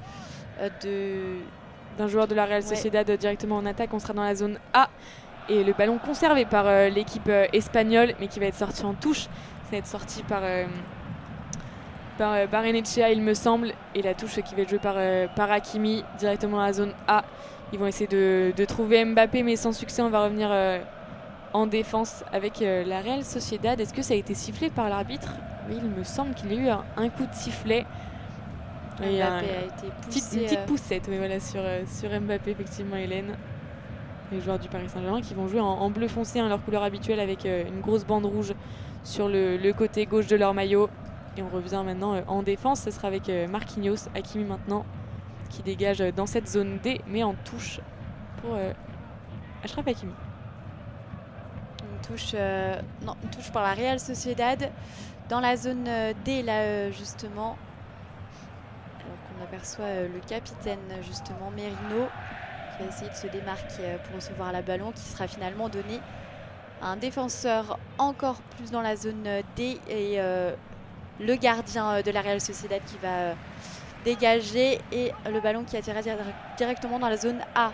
Speaker 1: d'un joueur de la Real Sociedad directement en attaque. On sera dans la zone A et le ballon conservé par l'équipe espagnole, mais qui va être sorti en touche. Ça va être sorti par Barrenetxea, il me semble. Et la touche qui va être jouée par Hakimi directement dans la zone A. Ils vont essayer de trouver Mbappé, mais sans succès. On va revenir en défense avec la Real Sociedad. Est-ce que ça a été sifflé par l'arbitre? Oui, il me semble qu'il y a eu un coup de sifflet.
Speaker 2: Mbappé a été poussé,
Speaker 1: une petite poussette oui, voilà, sur Mbappé, effectivement, Hélène. Les joueurs du Paris Saint-Germain qui vont jouer en bleu foncé, leur couleur habituelle, avec une grosse bande rouge sur le côté gauche de leur maillot. Et on revient maintenant en défense. Ce sera avec Marquinhos, Hakimi maintenant, qui dégage dans cette zone D, mais en touche pour Achraf Hakimi.
Speaker 2: Une touche par la Real Sociedad dans la zone D, là, justement. Alors qu'on aperçoit le capitaine, justement, Merino, qui va essayer de se démarquer pour recevoir la ballon, qui sera finalement donné à un défenseur encore plus dans la zone D, et le gardien de la Real Sociedad qui va dégager, et le ballon qui atterra directement dans la zone A,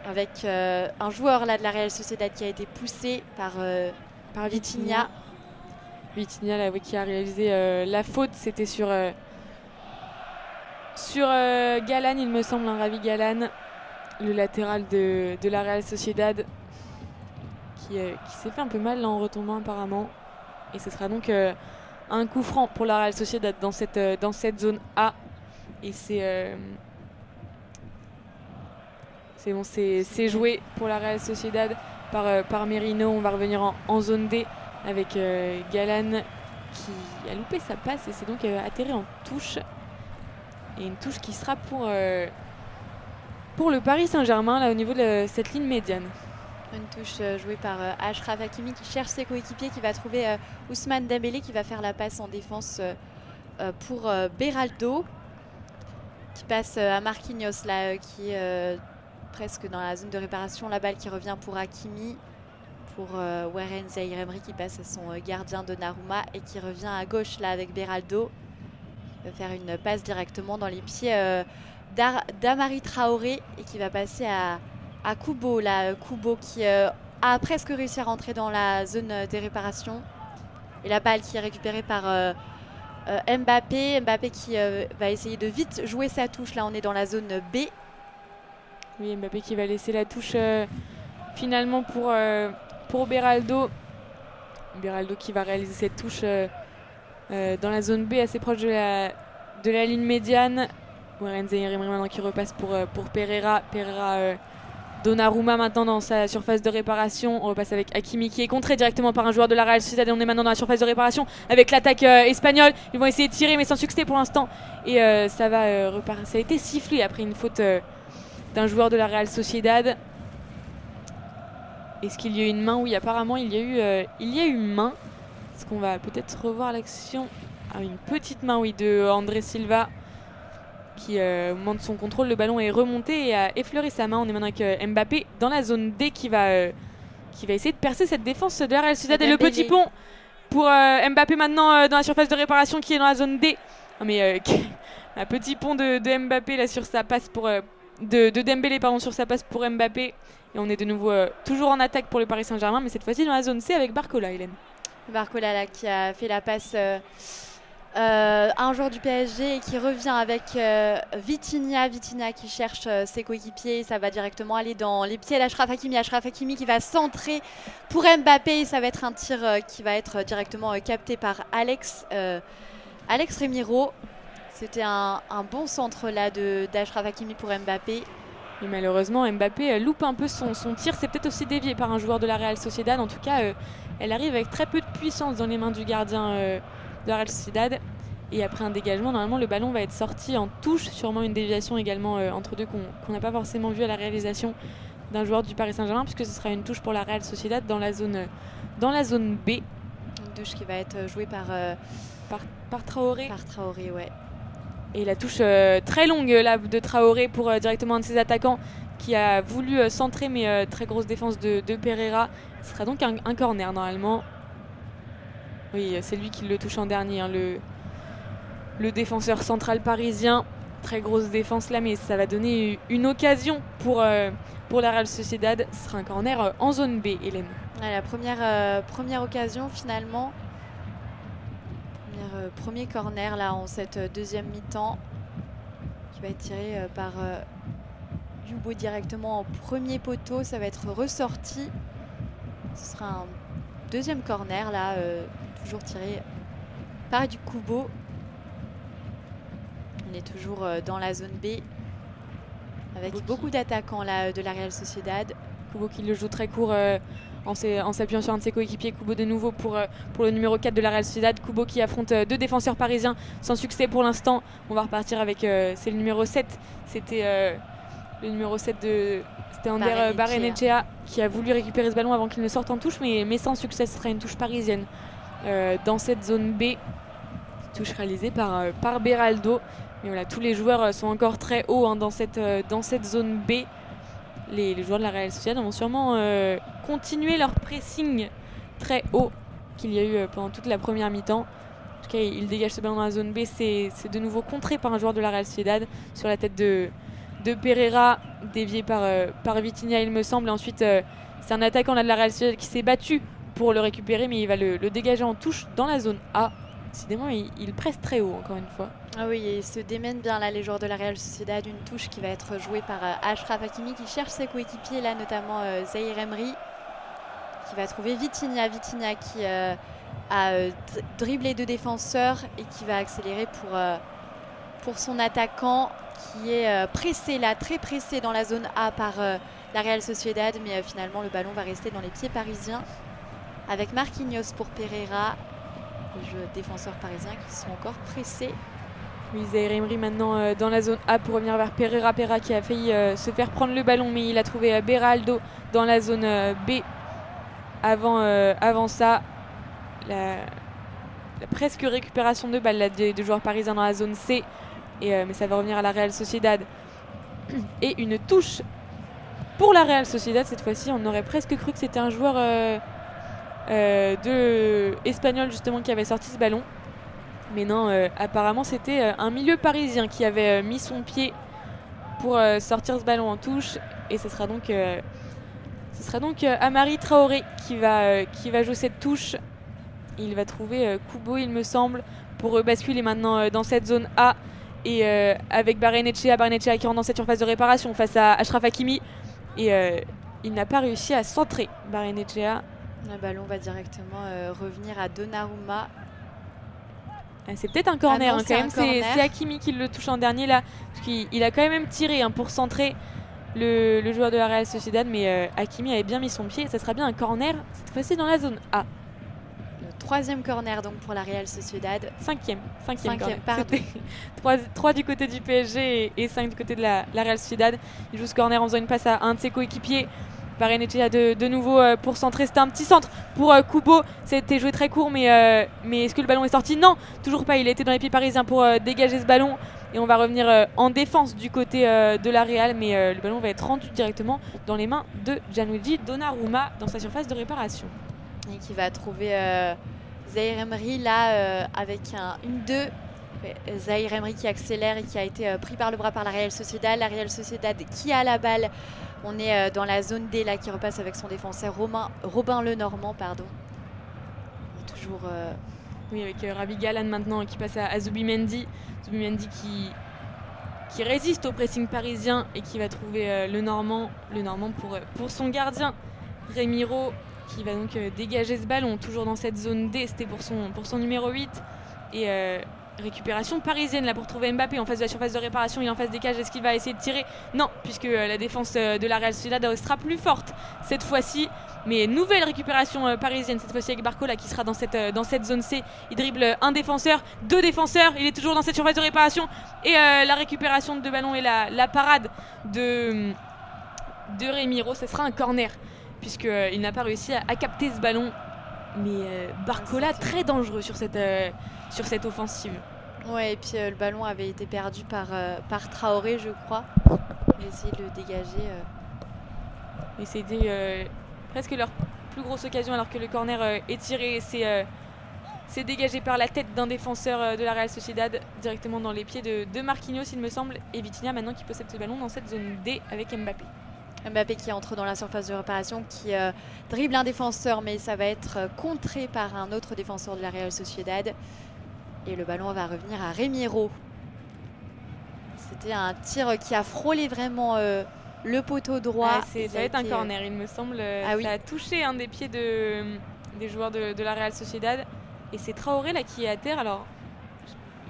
Speaker 2: avec un joueur là de la Real Sociedad qui a été poussé par Vitinha.
Speaker 1: Vitinha là, oui, qui a réalisé la faute, c'était sur Galan, il me semble, Ravi Galan, le latéral de la Real Sociedad, qui s'est fait un peu mal là, en retombant apparemment. Et ce sera donc un coup franc pour la Real Sociedad dans cette zone A. Et c'est bon, c'est joué pour la Real Sociedad par Merino. On va revenir en zone D avec Galan qui a loupé sa passe et c'est donc atterri en touche. Et une touche qui sera pour le Paris Saint-Germain, là au niveau de cette ligne médiane.
Speaker 2: Une touche jouée par Achraf Hakimi qui cherche ses coéquipiers, qui va trouver Ousmane Dembélé qui va faire la passe en défense pour Beraldo, qui passe à Marquinhos là, qui est presque dans la zone de réparation. La balle qui revient pour Hakimi, pour Warren Zaïre-Emery qui passe à son gardien Donnarumma et qui revient à gauche là avec Beraldo. Il va faire une passe directement dans les pieds d'Amari Traoré et qui va passer à Kubo, là, Kubo qui a presque réussi à rentrer dans la zone des réparations. Et la balle qui est récupérée par Mbappé. Mbappé qui va essayer de vite jouer sa touche. Là, on est dans la zone B.
Speaker 1: Oui, Mbappé qui va laisser la touche finalement pour Beraldo. Beraldo qui va réaliser cette touche dans la zone B, assez proche de la ligne médiane. Warren Zaïre-Emery maintenant qui repasse pour Pereira. Donnarumma maintenant dans sa surface de réparation. On repasse avec Hakimi qui est contré directement par un joueur de la Real Sociedad. On est maintenant dans la surface de réparation avec l'attaque espagnole. Ils vont essayer de tirer mais sans succès pour l'instant. Et ça va repartir. Ça a été sifflé après une faute d'un joueur de la Real Sociedad. Est-ce qu'il y a eu une main? Oui, apparemment il y a eu main. Est-ce qu'on va peut-être revoir l'action? Une petite main, oui, de André Silva. Qui, au moment de son contrôle, le ballon est remonté et a effleuré sa main. On est maintenant avec Mbappé dans la zone D qui va essayer de percer cette défense de la Real Sociedad. Et le petit pont pour Mbappé maintenant dans la surface de réparation qui est dans la zone D. Un petit pont de Mbappé là sur sa passe de Dembélé sur sa passe pour Mbappé. Et on est de nouveau toujours en attaque pour le Paris Saint-Germain, mais cette fois-ci dans la zone C avec Barcola, Hélène.
Speaker 2: Barcola là, qui a fait la passe un joueur du PSG et qui revient avec Vitinha qui cherche ses coéquipiers. Ça va directement aller dans les pieds d'Achraf Hakimi. Achraf Hakimi qui va centrer pour Mbappé. Ça va être un tir qui va être directement capté par Alex Remiro. C'était un bon centre là d'Achraf Hakimi pour Mbappé.
Speaker 1: Et malheureusement Mbappé loupe un peu son tir. C'est peut-être aussi dévié par un joueur de la Real Sociedad. En tout cas elle arrive avec très peu de puissance dans les mains du gardien de la Real Sociedad. Et après un dégagement, normalement le ballon va être sorti en touche, sûrement une déviation également entre deux qu'on n'a pas forcément vu à la réalisation d'un joueur du Paris Saint-Germain, puisque ce sera une touche pour la Real Sociedad dans la zone B.
Speaker 2: Une touche qui va être jouée
Speaker 1: par Traoré.
Speaker 2: Par Traoré, ouais.
Speaker 1: Et la touche très longue là, de Traoré pour directement un de ses attaquants qui a voulu centrer, mais très grosse défense de Pereira. Ce sera donc un corner normalement. Oui, c'est lui qui le touche en dernier, hein, le défenseur central parisien. Très grosse défense là, mais ça va donner une occasion pour la Real Sociedad. Ce sera un corner en zone B, Hélène.
Speaker 2: Ouais, la première occasion finalement premier corner là en cette deuxième mi-temps qui va être tiré par Yubo directement en premier poteau. Ça va être ressorti. Ce sera un deuxième corner là, toujours tiré par du Kubo. On est toujours dans la zone B avec beaucoup d'attaquants là de la Real Sociedad.
Speaker 1: Kubo qui le joue très court en s'appuyant sur un de ses coéquipiers. Kubo de nouveau pour le numéro 4 de la Real Sociedad. Kubo qui affronte deux défenseurs parisiens sans succès pour l'instant. On va repartir avec c'est le numéro 7. C'était le numéro 7 c'était Ander Barrenechea qui a voulu récupérer ce ballon avant qu'il ne sorte en touche, mais sans succès. Ce sera une touche parisienne dans cette zone B. Touche réalisée par Beraldo. Mais voilà, tous les joueurs sont encore très hauts hein, dans cette zone B. Les joueurs de la Real Sociedad vont sûrement continuer leur pressing très haut qu'il y a eu pendant toute la première mi-temps. En tout cas, ils dégagent ce ballon dans la zone B. C'est de nouveau contré par un joueur de la Real Sociedad sur la tête de Pereira, dévié par Vitinha, il me semble. Et ensuite, c'est un attaquant là, de la Real Sociedad qui s'est battu pour le récupérer, mais il va le dégager en touche dans la zone A. Décidément, il presse très haut, encore une fois.
Speaker 2: Ah oui, et il se démène bien là, les joueurs de la Real Sociedad. Une touche qui va être jouée par Achraf Hakimi qui cherche ses coéquipiers, là notamment Zahir Emery, qui va trouver Vitinha. Vitinha qui a dribblé deux défenseurs et qui va accélérer pour son attaquant qui est pressé là, très pressé dans la zone A par la Real Sociedad. Mais finalement, le ballon va rester dans les pieds parisiens avec Marquinhos pour Pereira. Les défenseurs parisiens qui sont encore pressés.
Speaker 1: Oui, Zahir Emery maintenant dans la zone A pour revenir vers Pereira. Pereira qui a failli se faire prendre le ballon, mais il a trouvé Beraldo dans la zone B. Avant ça, la presque récupération de balle là, des joueurs parisiens dans la zone C. Mais ça va revenir à la Real Sociedad. Et une touche pour la Real Sociedad cette fois-ci. On aurait presque cru que c'était un joueur espagnol justement qui avait sorti ce ballon. Mais non, apparemment c'était un milieu parisien qui avait mis son pied pour sortir ce ballon en touche. Et ce sera donc Amari Traoré qui va jouer cette touche. Il va trouver Kubo, il me semble, pour basculer maintenant dans cette zone A. Et avec Barrenechea qui rentre dans cette surface de réparation face à Achraf Hakimi. Et il n'a pas réussi à centrer, Barrenechea.
Speaker 2: Le ballon va directement revenir à Donnarumma.
Speaker 1: C'est peut-être un corner, quand même. C'est Hakimi qui le touche en dernier là. Parce qu'il a quand même tiré pour centrer le joueur de la Real Sociedad. Mais Hakimi avait bien mis son pied. Ça sera bien un corner, cette fois-ci dans la zone A.
Speaker 2: Le troisième corner donc pour la Real Sociedad.
Speaker 1: Cinquième
Speaker 2: corner. Pardon.
Speaker 1: 3 du côté du PSG et 5 du côté de la Real Sociedad. Il joue ce corner en faisant une passe à un de ses coéquipiers. Barrenechea de nouveau pour centrer. C'était un petit centre pour Kubo. C'était joué très court, mais est-ce que le ballon est sorti? Non, toujours pas. Il a été dans les pieds parisiens pour dégager ce ballon. Et on va revenir en défense du côté de la Real. Mais le ballon va être rendu directement dans les mains de Gianluigi Donnarumma dans sa surface de réparation.
Speaker 2: Et qui va trouver Zahir Emery là avec un 1-2. Zahir Emery qui accélère et qui a été pris par le bras par la Real Sociedad. La Real Sociedad qui a la balle. On est dans la zone D là qui repasse avec son défenseur Robin Lenormand, pardon. On est toujours
Speaker 1: oui, avec Rabi Galan maintenant qui passe à Zubimendi. Zubimendi qui résiste au pressing parisien et qui va trouver Lenormand pour son gardien Remiro, qui va donc dégager ce ballon toujours dans cette zone D. C'était pour son numéro 8 et récupération parisienne là pour trouver Mbappé en face de la surface de réparation. Il est en face des cages. Est-ce qu'il va essayer de tirer? Non, puisque la défense de la Real Sociedad sera plus forte cette fois-ci. Mais nouvelle récupération parisienne cette fois-ci avec Barcola qui sera dans cette zone C. Il dribble un défenseur, deux défenseurs. Il est toujours dans cette surface de réparation. Et la récupération de ballon et la parade de Remiro. Ce sera un corner puisqu'il n'a pas réussi à capter ce ballon. Mais Barcola très dangereux sur cette offensive.
Speaker 2: Ouais, et puis le ballon avait été perdu par Traoré, je crois. Il a essayé de le dégager.
Speaker 1: Et c'était presque leur plus grosse occasion alors que le corner est tiré. C'est dégagé par la tête d'un défenseur de la Real Sociedad directement dans les pieds de Marquinhos, il me semble. Et Vitinha maintenant qui possède ce ballon dans cette zone D avec Mbappé.
Speaker 2: Mbappé qui entre dans la surface de réparation, qui dribble un défenseur, mais ça va être contré par un autre défenseur de la Real Sociedad. Et le ballon va revenir à Remiro. C'était un tir qui a frôlé vraiment le poteau droit.
Speaker 1: Ça va être un corner, il me semble. Ça a touché un des pieds des joueurs de la Real Sociedad. Et c'est Traoré là qui est à terre. Alors,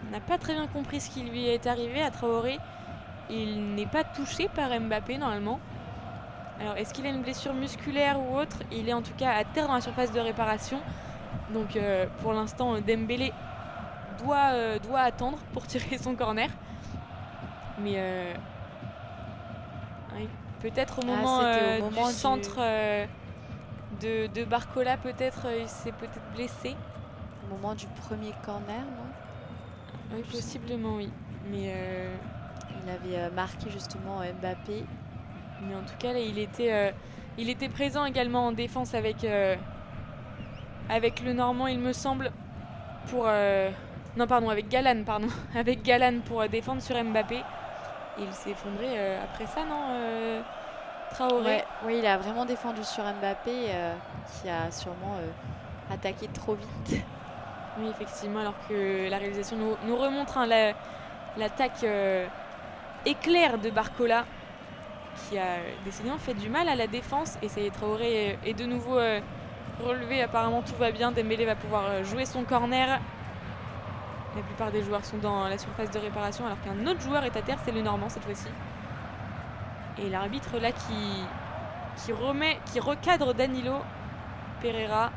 Speaker 1: on n'a pas très bien compris ce qui lui est arrivé à Traoré. Il n'est pas touché par Mbappé normalement. Alors, est-ce qu'il a une blessure musculaire ou autre? Il est en tout cas à terre dans la surface de réparation. Donc, pour l'instant, Dembélé doit attendre pour tirer son corner. Mais oui, peut-être au moment du centre de Barcola, peut-être il s'est peut-être blessé.
Speaker 2: Au moment du premier corner, non?
Speaker 1: Oui, possiblement, oui. Mais
Speaker 2: il avait marqué justement Mbappé.
Speaker 1: Mais en tout cas, là, il était présent également en défense avec le Normand, il me semble, pour... non, pardon, avec Galán, avec Galán pour défendre sur Mbappé. Et il s'est effondré après ça, non Traoré.
Speaker 2: Oui, il a vraiment défendu sur Mbappé, qui a sûrement attaqué trop vite.
Speaker 1: Oui, effectivement, alors que la réalisation nous remontre l'attaque éclair de Barcola, qui a décidément fait du mal à la défense. Et ça y est, Traoré est de nouveau relevé. Apparemment, tout va bien. Dembélé va pouvoir jouer son corner. La plupart des joueurs sont dans la surface de réparation, alors qu'un autre joueur est à terre, c'est le Normand cette fois-ci. Et l'arbitre là qui recadre Danilo Pereira.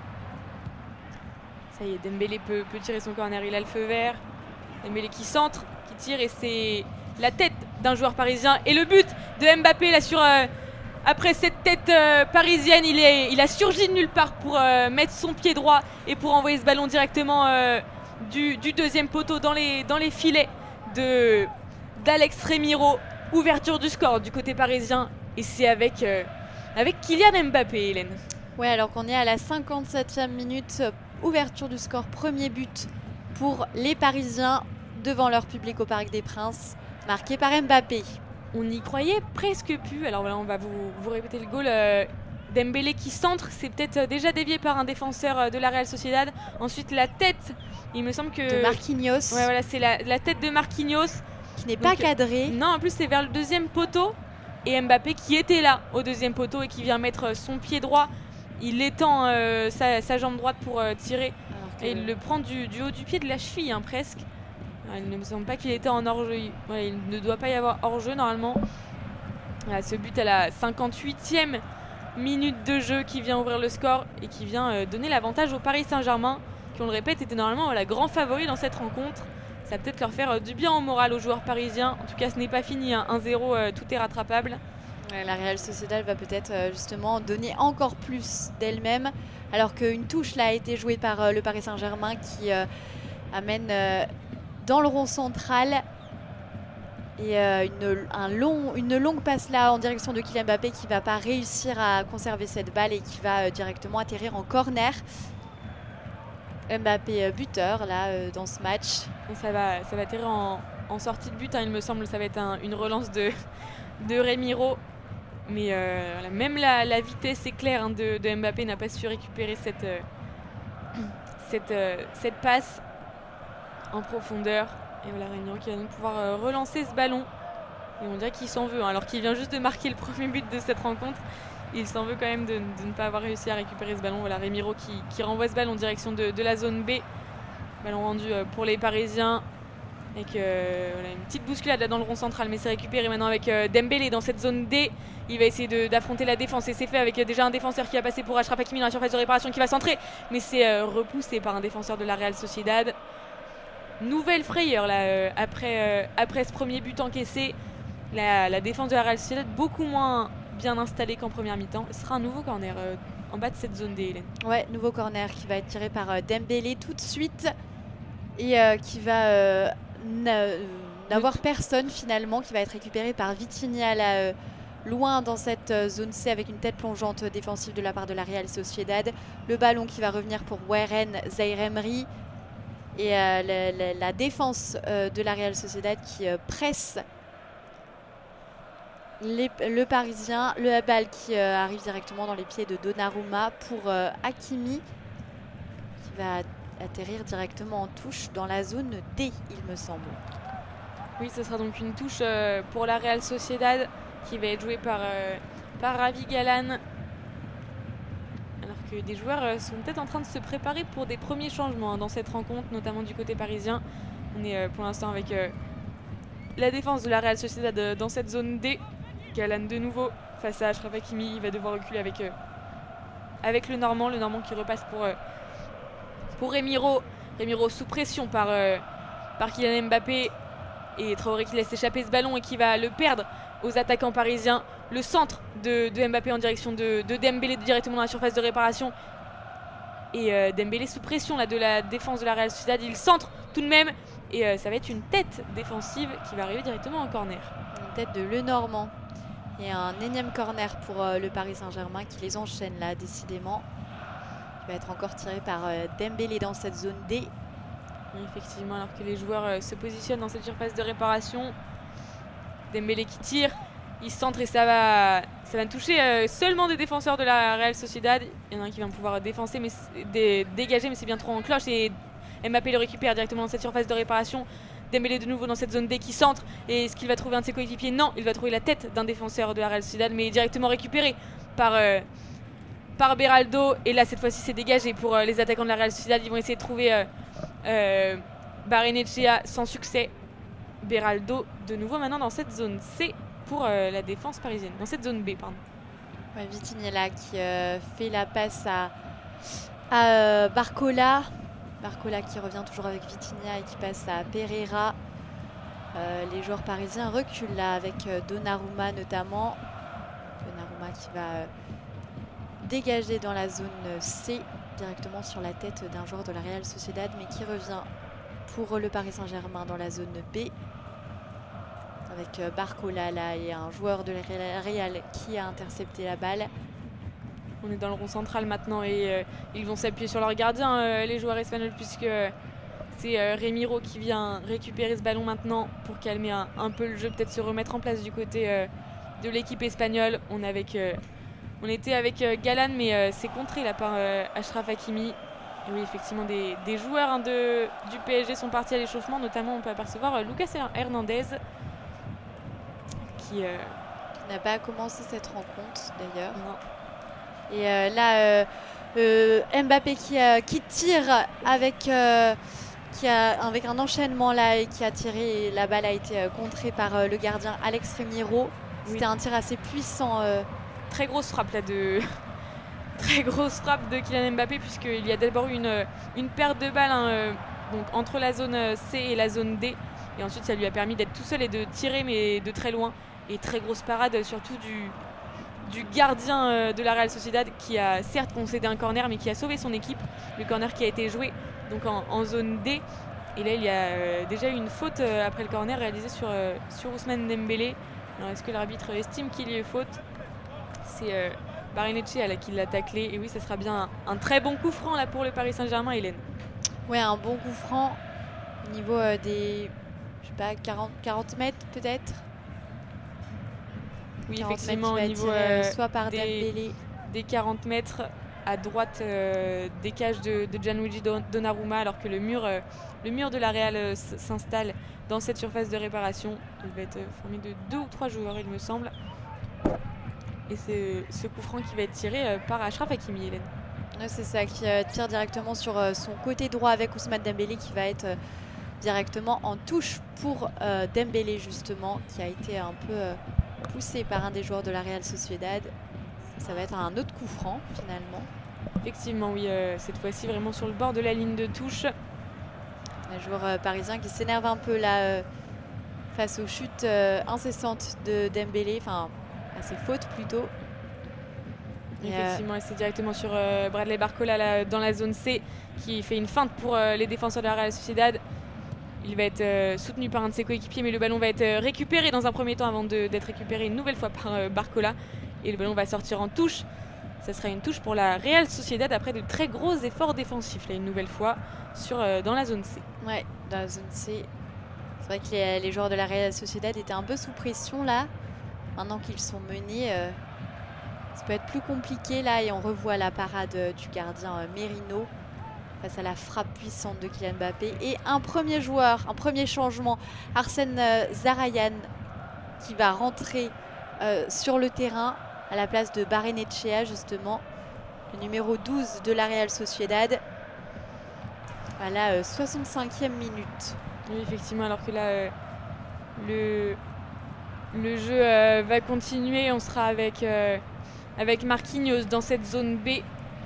Speaker 1: Ça y est, Dembélé peut tirer son corner, il a le feu vert. Dembélé qui centre, qui tire, et c'est la tête d'un joueur parisien. Et le but de Mbappé là après cette tête parisienne, il a surgi de nulle part pour mettre son pied droit et pour envoyer ce ballon directement du deuxième poteau dans les filets d'Alex Remiro. Ouverture du score du côté parisien, et c'est avec Kylian Mbappé, Hélène.
Speaker 2: Ouais, alors qu'on est à la 57e minute, ouverture du score, premier but pour les Parisiens devant leur public au Parc des Princes, marqué par Mbappé.
Speaker 1: On y croyait presque plus. Alors voilà, on va vous répéter le goal. Dembélé qui centre, c'est peut-être déjà dévié par un défenseur de la Real Sociedad. Ensuite la tête, il me semble que...
Speaker 2: de Marquinhos.
Speaker 1: Ouais, voilà, c'est la tête de Marquinhos.
Speaker 2: Qui n'est pas cadré.
Speaker 1: Non, en plus c'est vers le deuxième poteau. Et Mbappé qui était là au deuxième poteau et qui vient mettre son pied droit. Il étend sa jambe droite pour tirer. Et il le prend du haut du pied, de la cheville hein, presque. Il ne me semble pas qu'il était en hors-jeu. Ouais, il ne doit pas y avoir hors-jeu normalement. Voilà, ce but à la 58e minute de jeu qui vient ouvrir le score et qui vient donner l'avantage au Paris Saint-Germain, qui on le répète était normalement grand favori dans cette rencontre. Ça va peut-être leur faire du bien au moral aux joueurs parisiens. En tout cas, ce n'est pas fini, hein. 1-0, tout est rattrapable.
Speaker 2: Ouais, la Real Sociedad va peut-être justement donner encore plus d'elle-même, alors qu'une touche là a été jouée par le Paris Saint-Germain qui amène dans le rond central et une longue passe là en direction de Kylian Mbappé qui ne va pas réussir à conserver cette balle et qui va directement atterrir en corner. Mbappé buteur là dans ce match.
Speaker 1: Ça va atterrir en sortie de but, hein, il me semble. Ça va être une relance de Remiro. Mais voilà, même la vitesse éclair hein, de Mbappé n'a pas su récupérer cette passe en profondeur. Et voilà, Remiro qui va donc pouvoir relancer ce ballon. Et on dirait qu'il s'en veut, hein, alors qu'il vient juste de marquer le premier but de cette rencontre. Il s'en veut quand même de ne pas avoir réussi à récupérer ce ballon. Voilà, Remiro qui renvoie ce ballon en direction de la zone B. Ballon rendu pour les Parisiens. Avec voilà, une petite bousculade là dans le rond central, mais c'est récupéré maintenant avec Dembélé dans cette zone D. Il va essayer d'affronter la défense et c'est fait avec déjà un défenseur qui a passé pour Achraf Hakimi dans la surface de réparation qui va centrer. Mais c'est repoussé par un défenseur de la Real Sociedad. Nouvelle frayeur là, après ce premier but encaissé. La défense de la Real Sociedad beaucoup moins bien installée qu'en première mi-temps. Ce sera un nouveau corner en bas de cette zone D, Hélène.
Speaker 2: Ouais, nouveau corner qui va être tiré par Dembélé tout de suite et qui va n'avoir personne finalement, qui va être récupéré par Vitinha là, loin dans cette zone C avec une tête plongeante défensive de la part de la Real Sociedad. Le ballon qui va revenir pour Warren Zaïre-Emery et la défense de la Real Sociedad qui presse le Parisien. Le balle qui arrive directement dans les pieds de Donnarumma pour Hakimi qui va atterrir directement en touche dans la zone D, il me semble.
Speaker 1: Oui, ce sera donc une touche pour la Real Sociedad qui va être jouée par Ravi Galan. Alors que des joueurs sont peut-être en train de se préparer pour des premiers changements dans cette rencontre, notamment du côté parisien. On est pour l'instant avec la défense de la Real Sociedad dans cette zone D. Galan de nouveau face à Achraf Hakimi. Il va devoir reculer avec le Normand qui repasse pour Remiro. Remiro sous pression par Kylian Mbappé. Et Traoré qui laisse échapper ce ballon et qui va le perdre aux attaquants parisiens. Le centre de Mbappé en direction de Dembélé directement dans la surface de réparation. Et Dembélé sous pression là, de la défense de la Real Sociedad. Il centre tout de même. Et ça va être une tête défensive qui va arriver directement en corner.
Speaker 2: Une tête de Lenormand. Et un énième corner pour le Paris Saint-Germain qui les enchaîne là décidément. Il va être encore tiré par Dembélé dans cette zone D.
Speaker 1: Oui, effectivement, alors que les joueurs se positionnent dans cette surface de réparation. Dembélé qui tire, il centre et ça va toucher seulement des défenseurs de la Real Sociedad. Il y en a un qui va pouvoir dégager, mais c'est bien trop en cloche. Et Mbappé le récupère directement dans cette surface de réparation. Dembélé de nouveau dans cette zone D qui centre. Et est-ce qu'il va trouver un de ses coéquipiers? Non, il va trouver la tête d'un défenseur de la Real Sociedad, mais directement récupéré par Beraldo. Et là, cette fois-ci, c'est dégagé pour les attaquants de la Real Sociedad. Ils vont essayer de trouver Barrenechea sans succès. Beraldo de nouveau maintenant dans cette zone C pour la défense parisienne. Dans cette zone B, pardon.
Speaker 2: Ouais, Vitinha qui fait la passe à Barcola. Barcola qui revient toujours avec Vitinha et qui passe à Pereira. Les joueurs parisiens reculent là avec Donnarumma notamment. Donnarumma qui va dégager dans la zone C directement sur la tête d'un joueur de la Real Sociedad, mais qui revient pour le Paris Saint-Germain dans la zone B avec Barcola là et un joueur de la Real qui a intercepté la balle.
Speaker 1: On est dans le rond central maintenant et ils vont s'appuyer sur leur gardien, les joueurs espagnols, puisque c'est Remiro qui vient récupérer ce ballon maintenant pour calmer un peu le jeu, peut-être se remettre en place du côté de l'équipe espagnole. On était avec Galan, mais c'est contré là par Achraf Hakimi. Et oui, effectivement, des joueurs du PSG sont partis à l'échauffement. Notamment, on peut apercevoir Lucas Hernandez qui
Speaker 2: n'a pas commencé cette rencontre d'ailleurs.
Speaker 1: Non.
Speaker 2: Et là, Mbappé qui tire avec un enchaînement là et qui a tiré. Et la balle a été contrée par le gardien Alex Remiro. C'était oui. Un tir assez puissant.
Speaker 1: Très grosse frappe là très grosse frappe de Kylian Mbappé, puisqu'il y a d'abord eu une perte de balle donc entre la zone C et la zone D. Et ensuite, ça lui a permis d'être tout seul et de tirer, mais de très loin. Et très grosse parade, surtout du gardien de la Real Sociedad, qui a certes concédé un corner, mais qui a sauvé son équipe. Le corner qui a été joué donc en zone D. Et là, il y a déjà eu une faute après le corner réalisé sur Ousmane Dembélé. Alors, est-ce que l'arbitre estime qu'il y ait faute? C'est Barrenechea qui l'a taclé. Et oui, ça sera bien un très bon coup franc là, pour le Paris Saint-Germain, Hélène.
Speaker 2: Ouais, un bon coup franc au niveau des, je sais pas, 40 mètres peut-être.
Speaker 1: Oui, effectivement, au niveau
Speaker 2: soit par Dembélé.
Speaker 1: Des 40 mètres à droite des cages de Gianluigi Donnarumma, alors que le mur de la Real s'installe dans cette surface de réparation. Il va être formé de 2 ou 3 joueurs, il me semble. Et c'est ce coup franc qui va être tiré par Achraf Hakimi, Hélène.
Speaker 2: Ouais, c'est ça, qui tire directement sur son côté droit avec Ousmane Dembélé, qui va être directement en touche pour Dembélé, justement, qui a été un peu poussé par un des joueurs de la Real Sociedad. Ça va être un autre coup franc, finalement.
Speaker 1: Effectivement, oui, cette fois-ci vraiment sur le bord de la ligne de touche.
Speaker 2: Un joueur parisien qui s'énerve un peu là face aux chutes incessantes de Dembélé, enfin à ses fautes plutôt.
Speaker 1: Effectivement, c'est directement sur Bradley Barcola là, dans la zone C, qui fait une feinte pour les défenseurs de la Real Sociedad. Il va être soutenu par un de ses coéquipiers, mais le ballon va être récupéré dans un premier temps avant d'être récupéré une nouvelle fois par Barcola. Et le ballon va sortir en touche. Ça sera une touche pour la Real Sociedad après de très gros efforts défensifs, là, une nouvelle fois, dans la zone C.
Speaker 2: Ouais, dans la zone C. C'est vrai que les joueurs de la Real Sociedad étaient un peu sous pression là. Maintenant qu'ils sont menés, ça peut être plus compliqué là. Et on revoit la parade du gardien Merino face à la frappe puissante de Kylian Mbappé. Et un premier joueur, un premier changement, Arsène Zarayan, qui va rentrer sur le terrain à la place de Barrenechea, justement, le numéro 12 de la Real Sociedad, à la 65e minute.
Speaker 1: Oui, effectivement, alors que là, le jeu va continuer. On sera avec Marquinhos dans cette zone B.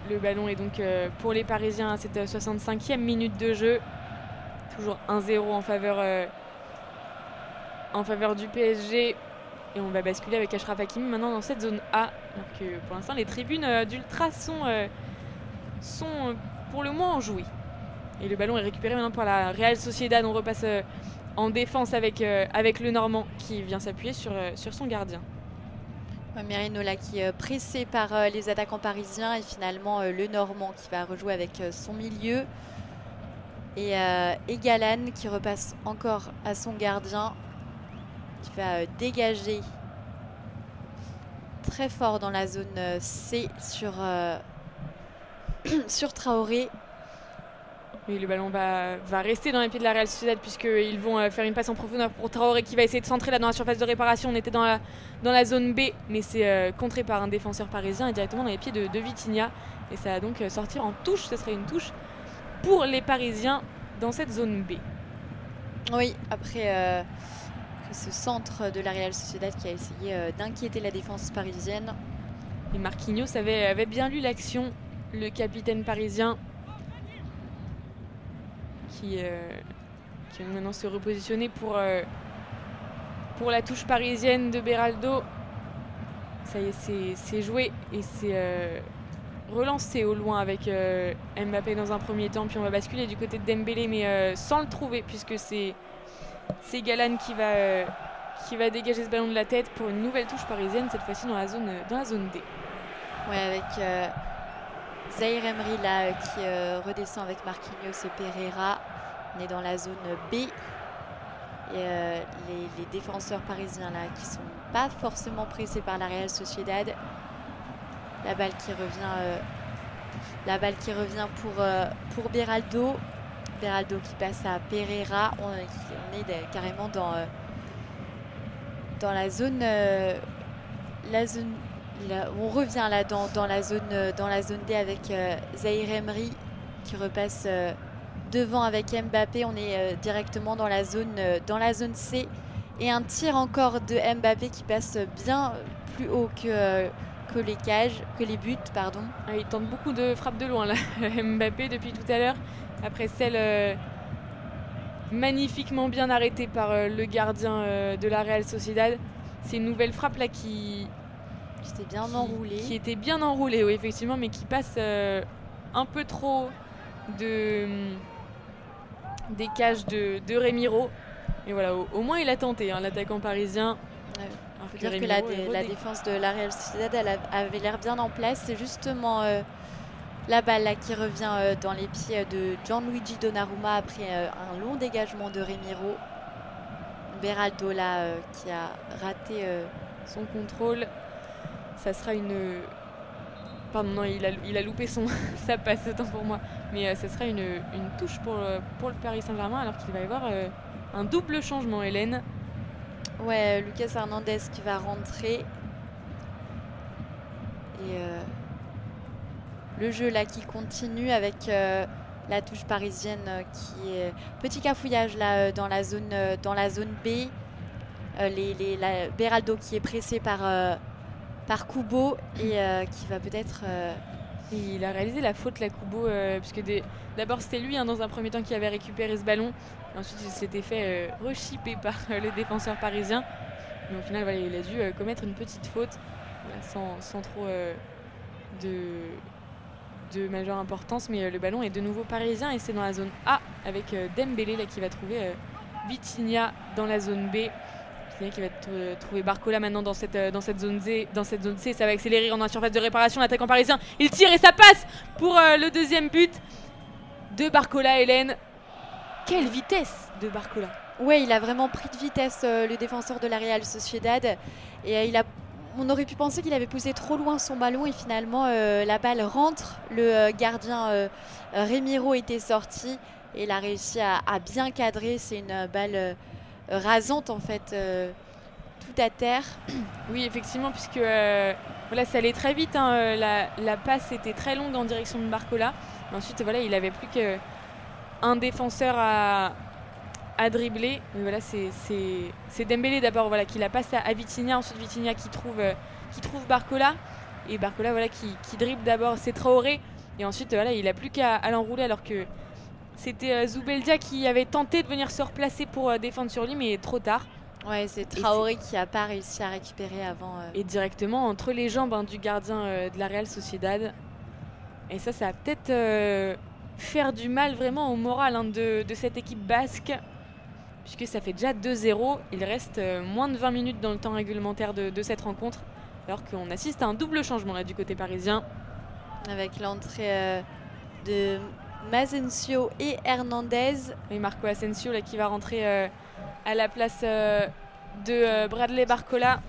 Speaker 1: Le ballon est donc pour les Parisiens à cette 65e minute de jeu. Toujours 1-0 en faveur du PSG. Et on va basculer avec Achraf Hakimi maintenant dans cette zone A. Alors que pour l'instant, les tribunes d'Ultra sont pour le moins enjouées. Et le ballon est récupéré maintenant par la Real Sociedad. On repasse en défense avec le Normand qui vient s'appuyer sur son gardien.
Speaker 2: Merino là qui est pressé par les attaquants parisiens et finalement le Normand qui va rejouer avec son milieu. Et Galan qui repasse encore à son gardien qui va dégager très fort dans la zone C sur Traoré.
Speaker 1: Oui, le ballon va rester dans les pieds de la Real Sociedad puisqu'ils vont faire une passe en profondeur pour Traoré qui va essayer de centrer là dans la surface de réparation. On était dans la zone B, mais c'est contré par un défenseur parisien et directement dans les pieds de Vitinha. Et ça va donc sortir en touche. Ce serait une touche pour les Parisiens dans cette zone B.
Speaker 2: Oui, après ce centre de la Real Sociedad qui a essayé d'inquiéter la défense parisienne.
Speaker 1: Et Marquinhos avait bien lu l'action, le capitaine parisien. Qui va maintenant se repositionner pour la touche parisienne de Beraldo. Ça y est, c'est joué et c'est relancé au loin avec Mbappé dans un premier temps. Puis on va basculer du côté de Dembélé, mais sans le trouver, puisque c'est Galan qui va dégager ce ballon de la tête pour une nouvelle touche parisienne, cette fois-ci dans la zone D.
Speaker 2: Ouais, avec Zahir Emery là qui redescend avec Marquinhos et Pereira. On est dans la zone B. Et les défenseurs parisiens là qui sont pas forcément pressés par la Real Sociedad. La balle qui revient pour Beraldo. Beraldo qui passe à Pereira. On est carrément dans la zone. On revient là dans la zone D avec Zahir Emery qui repasse devant avec Mbappé. On est directement dans la zone C et un tir encore de Mbappé qui passe bien plus haut que les buts, pardon.
Speaker 1: Il tente beaucoup de frappes de loin là, Mbappé depuis tout à l'heure. Après celle magnifiquement bien arrêtée par le gardien de la Real Sociedad. C'est une nouvelle frappe là qui était bien enroulée, oui, effectivement, mais qui passe un peu trop des cages de Remiro. Et voilà, au moins il a tenté, hein, l'attaquant parisien.
Speaker 2: Il faut dire que la défense de la Real Sociedad avait l'air bien en place. C'est justement la balle là, qui revient dans les pieds de Gianluigi Donnarumma après un long dégagement de Remiro. Beraldo là qui a raté
Speaker 1: son contrôle. Ça sera une... Pardon, non, il a loupé sa passe, autant pour moi. Mais ça sera une touche pour le Paris Saint-Germain alors qu'il va y avoir un double changement, Hélène.
Speaker 2: Ouais, Lucas Hernandez qui va rentrer. Et le jeu là qui continue avec la touche parisienne qui est... Petit cafouillage là dans la zone B. Beraldo qui est pressé par Kubo et qui va peut-être...
Speaker 1: Il a réalisé la faute, la Kubo, puisque d'abord c'était lui dans un premier temps qui avait récupéré ce ballon. Et ensuite il s'était fait rechipper par le défenseur parisien. Mais au final voilà, il a dû commettre une petite faute sans trop de majeure importance. Mais le ballon est de nouveau parisien et c'est dans la zone A avec Dembélé là, qui va trouver Vitinha dans la zone B. Qui va trouver Barcola maintenant dans cette zone C. Ça va accélérer en surface de réparation. L'attaquant parisien, il tire et ça passe pour le deuxième but de Barcola, Hélène. Quelle vitesse de Barcola!
Speaker 2: Oui, il a vraiment pris de vitesse le défenseur de la Real Sociedad. Et on aurait pu penser qu'il avait poussé trop loin son ballon et finalement la balle rentre. Le gardien Remiro était sorti et il a réussi à bien cadrer. C'est une balle rasante en fait, tout à terre.
Speaker 1: Oui, effectivement, puisque voilà, ça allait très vite. Hein, la passe était très longue en direction de Barcola. Ensuite, voilà, il n'avait plus qu'un défenseur à dribbler. Mais voilà, c'est Dembélé d'abord, voilà, qui la passe à Vitinha. Ensuite, Vitinha qui trouve Barcola. Et Barcola, voilà, qui dribble d'abord, c'est Traoré. Et ensuite, voilà, il n'a plus qu'à l'enrouler, alors que c'était Zubeldia qui avait tenté de venir se replacer pour défendre sur lui, mais trop tard.
Speaker 2: Ouais, c'est Traoré qui n'a pas réussi à récupérer avant.
Speaker 1: Et directement entre les jambes du gardien de la Real Sociedad. Et ça va peut-être faire du mal vraiment au moral de cette équipe basque, puisque ça fait déjà 2-0. Il reste moins de 20 minutes dans le temps réglementaire de cette rencontre, alors qu'on assiste à un double changement là du côté parisien.
Speaker 2: Avec l'entrée de Mazencio et Hernandez.
Speaker 1: Et Marco Asensio là, qui va rentrer à la place de Bradley Barcola.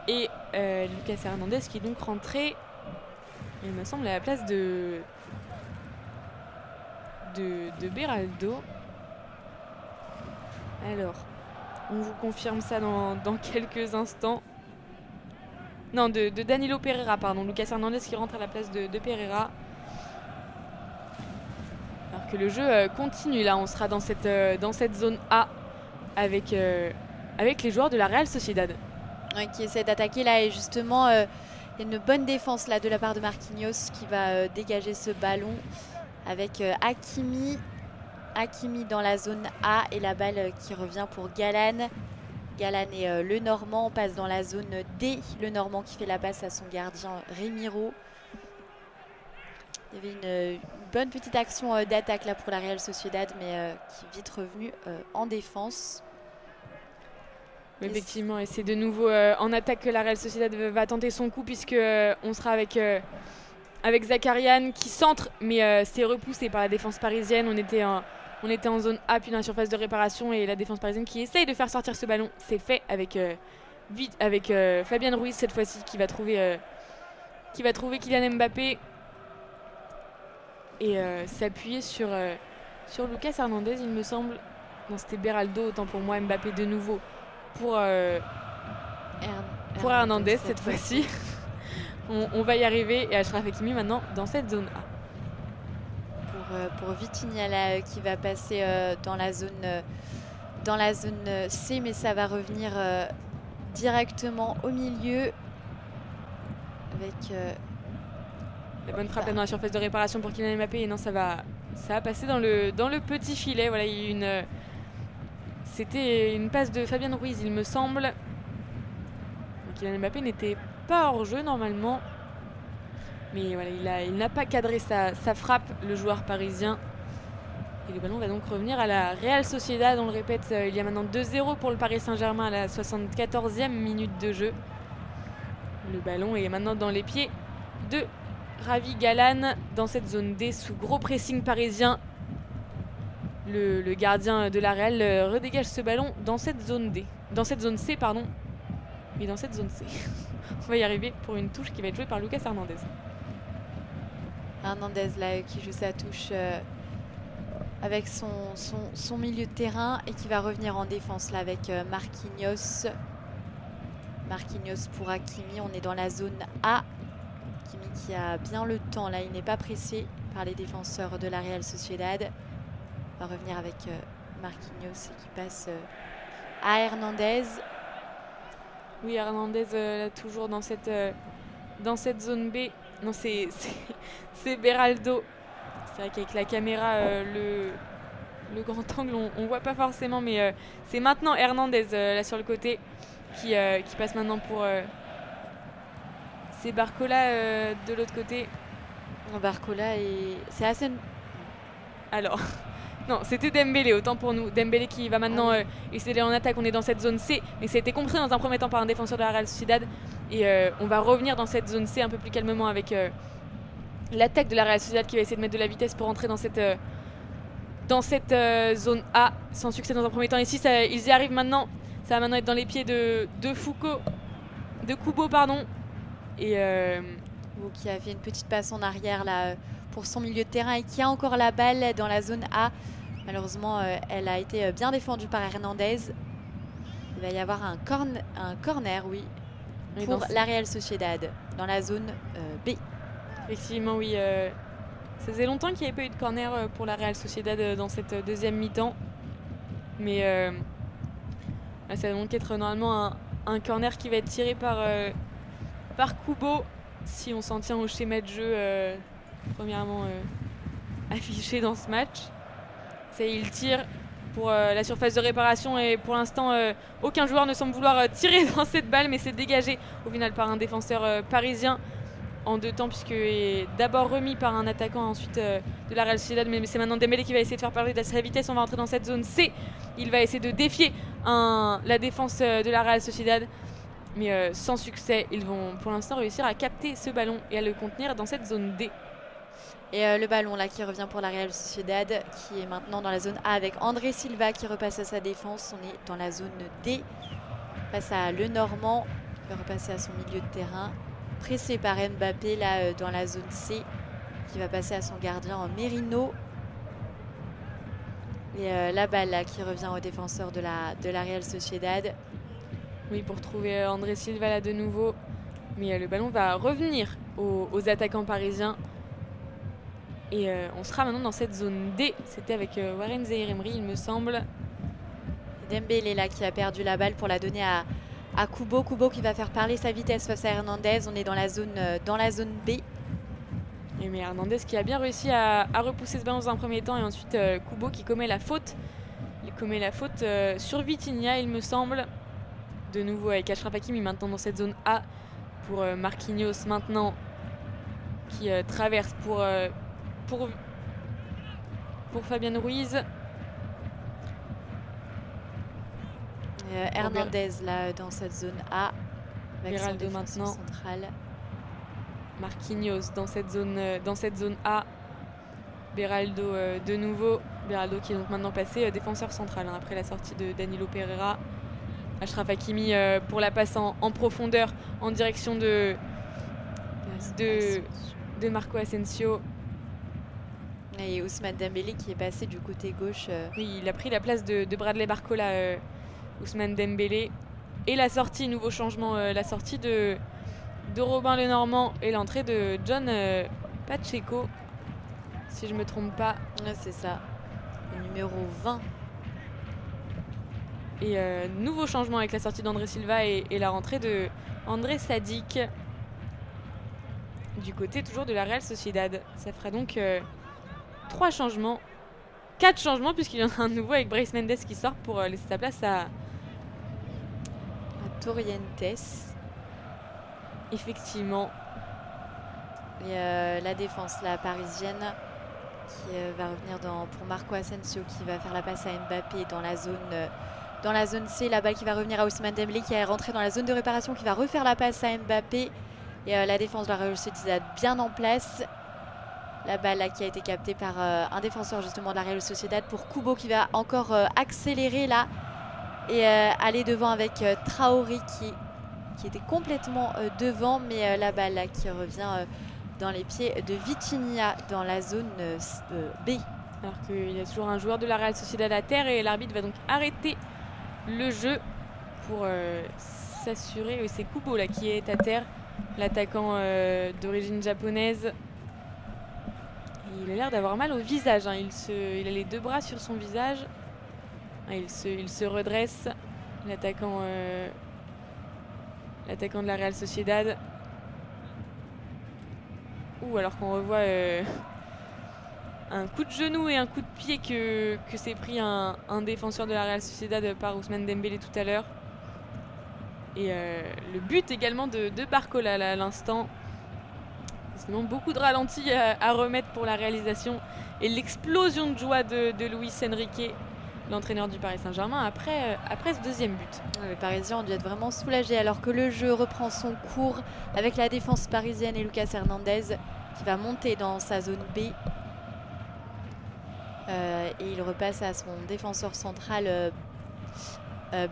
Speaker 1: Et Lucas Hernandez qui est donc rentré, il me semble, à la place de Beraldo. Alors, on vous confirme ça dans quelques instants. Non, de Danilo Pereira, pardon. Lucas Hernandez qui rentre à la place de Pereira. Alors que le jeu continue, là, on sera dans cette zone A avec les joueurs de la Real Sociedad.
Speaker 2: Ouais, qui essaie d'attaquer là, et justement, il y a une bonne défense là de la part de Marquinhos qui va dégager ce ballon avec Hakimi. Hakimi dans la zone A et la balle qui revient pour Galan. Galan et le Normand. On passe dans la zone D. Le Normand qui fait la passe à son gardien Remiro. Il y avait une bonne petite action d'attaque là pour la Real Sociedad, mais qui est vite revenue en défense.
Speaker 1: Effectivement, et c'est de nouveau en attaque que la Real Sociedad va tenter son coup, puisque on sera avec Zakarian qui centre, mais c'est repoussé par la défense parisienne. On était en zone A, puis dans la surface de réparation, et la défense parisienne qui essaye de faire sortir ce ballon. C'est fait avec Fabian Ruiz cette fois-ci, qui va trouver Kylian Mbappé et s'appuyer sur Lucas Hernandez, il me semble. Non, c'était Beraldo, autant pour moi. Mbappé de nouveau pour Hernandez cette fois-ci. on va y arriver, et Achraf Hakimi maintenant dans cette zone A.
Speaker 2: Pour Vitinha là, qui va passer dans la zone C, mais ça va revenir directement au milieu avec
Speaker 1: la bonne frappe là dans la surface de réparation pour Kylian Mbappé, et non, ça va passer dans le petit filet. Voilà, il y a c'était une passe de Fabian Ruiz, il me semble. Donc, Kylian Mbappé n'était pas hors jeu normalement. Mais voilà, il n'a pas cadré sa frappe, le joueur parisien. Et le ballon va donc revenir à la Real Sociedad. On le répète, il y a maintenant 2-0 pour le Paris Saint-Germain à la 74e minute de jeu. Le ballon est maintenant dans les pieds de Ravi Galan dans cette zone D sous gros pressing parisien. Le gardien de la Real redégage ce ballon dans cette zone D. Dans cette zone C, pardon. Oui, dans cette zone C. On va y arriver pour une touche qui va être jouée par Lucas Hernandez.
Speaker 2: Hernandez là qui joue sa touche avec son milieu de terrain, et qui va revenir en défense là avec Marquinhos. Marquinhos pour Hakimi. On est dans la zone A. Hakimi qui a bien le temps là, il n'est pas pressé par les défenseurs de la Real Sociedad. On va revenir avec Marquinhos qui passe à Hernandez.
Speaker 1: Oui, Hernandez toujours dans cette zone B. Non, c'est Beraldo. C'est vrai qu'avec la caméra, le grand angle, on voit pas forcément, mais c'est maintenant Hernandez là sur le côté qui passe maintenant pour c'est Barcola de l'autre côté.
Speaker 2: Barcola, et c'est assez...
Speaker 1: Alors non, c'était Dembélé, autant pour nous. Dembélé qui va maintenant essayer d'aller en attaque. On est dans cette zone C, mais ça a été compris dans un premier temps par un défenseur de la Real Sociedad. Et on va revenir dans cette zone C un peu plus calmement avec l'attaque de la Real Sociedad qui va essayer de mettre de la vitesse pour entrer dans cette zone A. Sans succès dans un premier temps. Ici, ils y arrivent maintenant. Ça va maintenant être dans les pieds de Foucault. de Kubo, pardon. Et
Speaker 2: qui a fait une petite passe en arrière là pour son milieu de terrain et qui a encore la balle dans la zone A. Malheureusement, elle a été bien défendue par Hernandez. Il va y avoir un corner, oui, pour la Real Sociedad dans la zone B.
Speaker 1: Effectivement, oui. Ça faisait longtemps qu'il n'y avait pas eu de corner pour la Real Sociedad dans cette deuxième mi-temps. Mais ça va donc être normalement un corner qui va être tiré par Kubo, si on s'en tient au schéma de jeu premièrement affiché dans ce match. Il tire pour la surface de réparation et pour l'instant aucun joueur ne semble vouloir tirer dans cette balle, mais c'est dégagé au final par un défenseur parisien en 2 temps, puisque est d'abord remis par un attaquant ensuite de la Real Sociedad, mais c'est maintenant Dembélé qui va essayer de faire parler de sa vitesse. On va entrer dans cette zone C, il va essayer de défier la défense de la Real Sociedad, mais sans succès. Ils vont pour l'instant réussir à capter ce ballon et à le contenir dans cette zone D.
Speaker 2: Et le ballon là qui revient pour la Real Sociedad, qui est maintenant dans la zone A avec André Silva qui repasse à sa défense. On est dans la zone D face à Le Normand qui va repasser à son milieu de terrain, pressé par Mbappé là dans la zone C, qui va passer à son gardien en Merino. Et la balle là qui revient au défenseur de la Real Sociedad.
Speaker 1: Oui, pour trouver André Silva là de nouveau, mais le ballon va revenir aux attaquants parisiens. Et on sera maintenant dans cette zone D. C'était avec Warren Zaïre-Emery, il me semble.
Speaker 2: Dembélé là qui a perdu la balle pour la donner à Kubo. Kubo qui va faire parler sa vitesse face à Hernandez. On est dans la zone B.
Speaker 1: Et mais Hernandez qui a bien réussi à repousser ce ballon dans un premier temps. Et ensuite Kubo qui commet la faute. Il commet la faute sur Vitinha, il me semble. De nouveau avec Achraf Hakimi maintenant dans cette zone A. Pour Marquinhos maintenant qui traverse pour Fabian Ruiz.
Speaker 2: Hernandez là dans cette zone A avec
Speaker 1: Beraldo
Speaker 2: son
Speaker 1: maintenant
Speaker 2: central.
Speaker 1: Marquinhos dans cette zone A. Beraldo de nouveau. Beraldo qui est donc maintenant passé défenseur central après la sortie de Danilo Pereira. Achraf Hakimi pour la passe en profondeur en direction de Marco Asensio.
Speaker 2: Et Ousmane Dembélé qui est passé du côté gauche.
Speaker 1: Oui, il a pris la place de Bradley Barcola, Ousmane Dembélé. Et la sortie, nouveau changement, la sortie de Robin Le Normand et l'entrée de John Pacheco, si je ne me trompe pas.
Speaker 2: Ouais, c'est ça, le numéro 20.
Speaker 1: Et nouveau changement avec la sortie d'André Silva et la rentrée de André Sadik du côté toujours de la Real Sociedad. Ça fera donc 4 changements puisqu'il y en a un nouveau avec Brais Mendes qui sort pour laisser sa place à
Speaker 2: Torrientes.
Speaker 1: Effectivement.
Speaker 2: Et la défense la parisienne qui va revenir pour Marco Asensio qui va faire la passe à Mbappé dans la zone C. La balle qui va revenir à Ousmane Dembélé qui est rentré dans la zone de réparation, qui va refaire la passe à Mbappé. Et la défense de la Real Sociedad bien en place. La balle là, qui a été captée par un défenseur justement de la Real Sociedad pour Kubo qui va encore accélérer là et aller devant avec Traoré qui était complètement devant, mais la balle là, qui revient dans les pieds de Vitinha dans la zone B.
Speaker 1: Alors qu'il y a toujours un joueur de la Real Sociedad à terre et l'arbitre va donc arrêter le jeu pour s'assurer. Oui, c'est Kubo là qui est à terre, l'attaquant d'origine japonaise. Il a l'air d'avoir mal au visage, hein. Il a les 2 bras sur son visage. Il se redresse, l'attaquant de la Real Sociedad. Alors qu'on revoit un coup de genou et un coup de pied que s'est pris un défenseur de la Real Sociedad par Ousmane Dembélé tout à l'heure. Et le but également de Barcola là, à l'instant. Sinon, beaucoup de ralentis à remettre pour la réalisation et l'explosion de joie de Luis Enrique, l'entraîneur du Paris Saint-Germain, après ce deuxième but.
Speaker 2: Les Parisiens ont dû être vraiment soulagés alors que le jeu reprend son cours avec la défense parisienne et Lucas Hernandez qui va monter dans sa zone B. Et il repasse à son défenseur central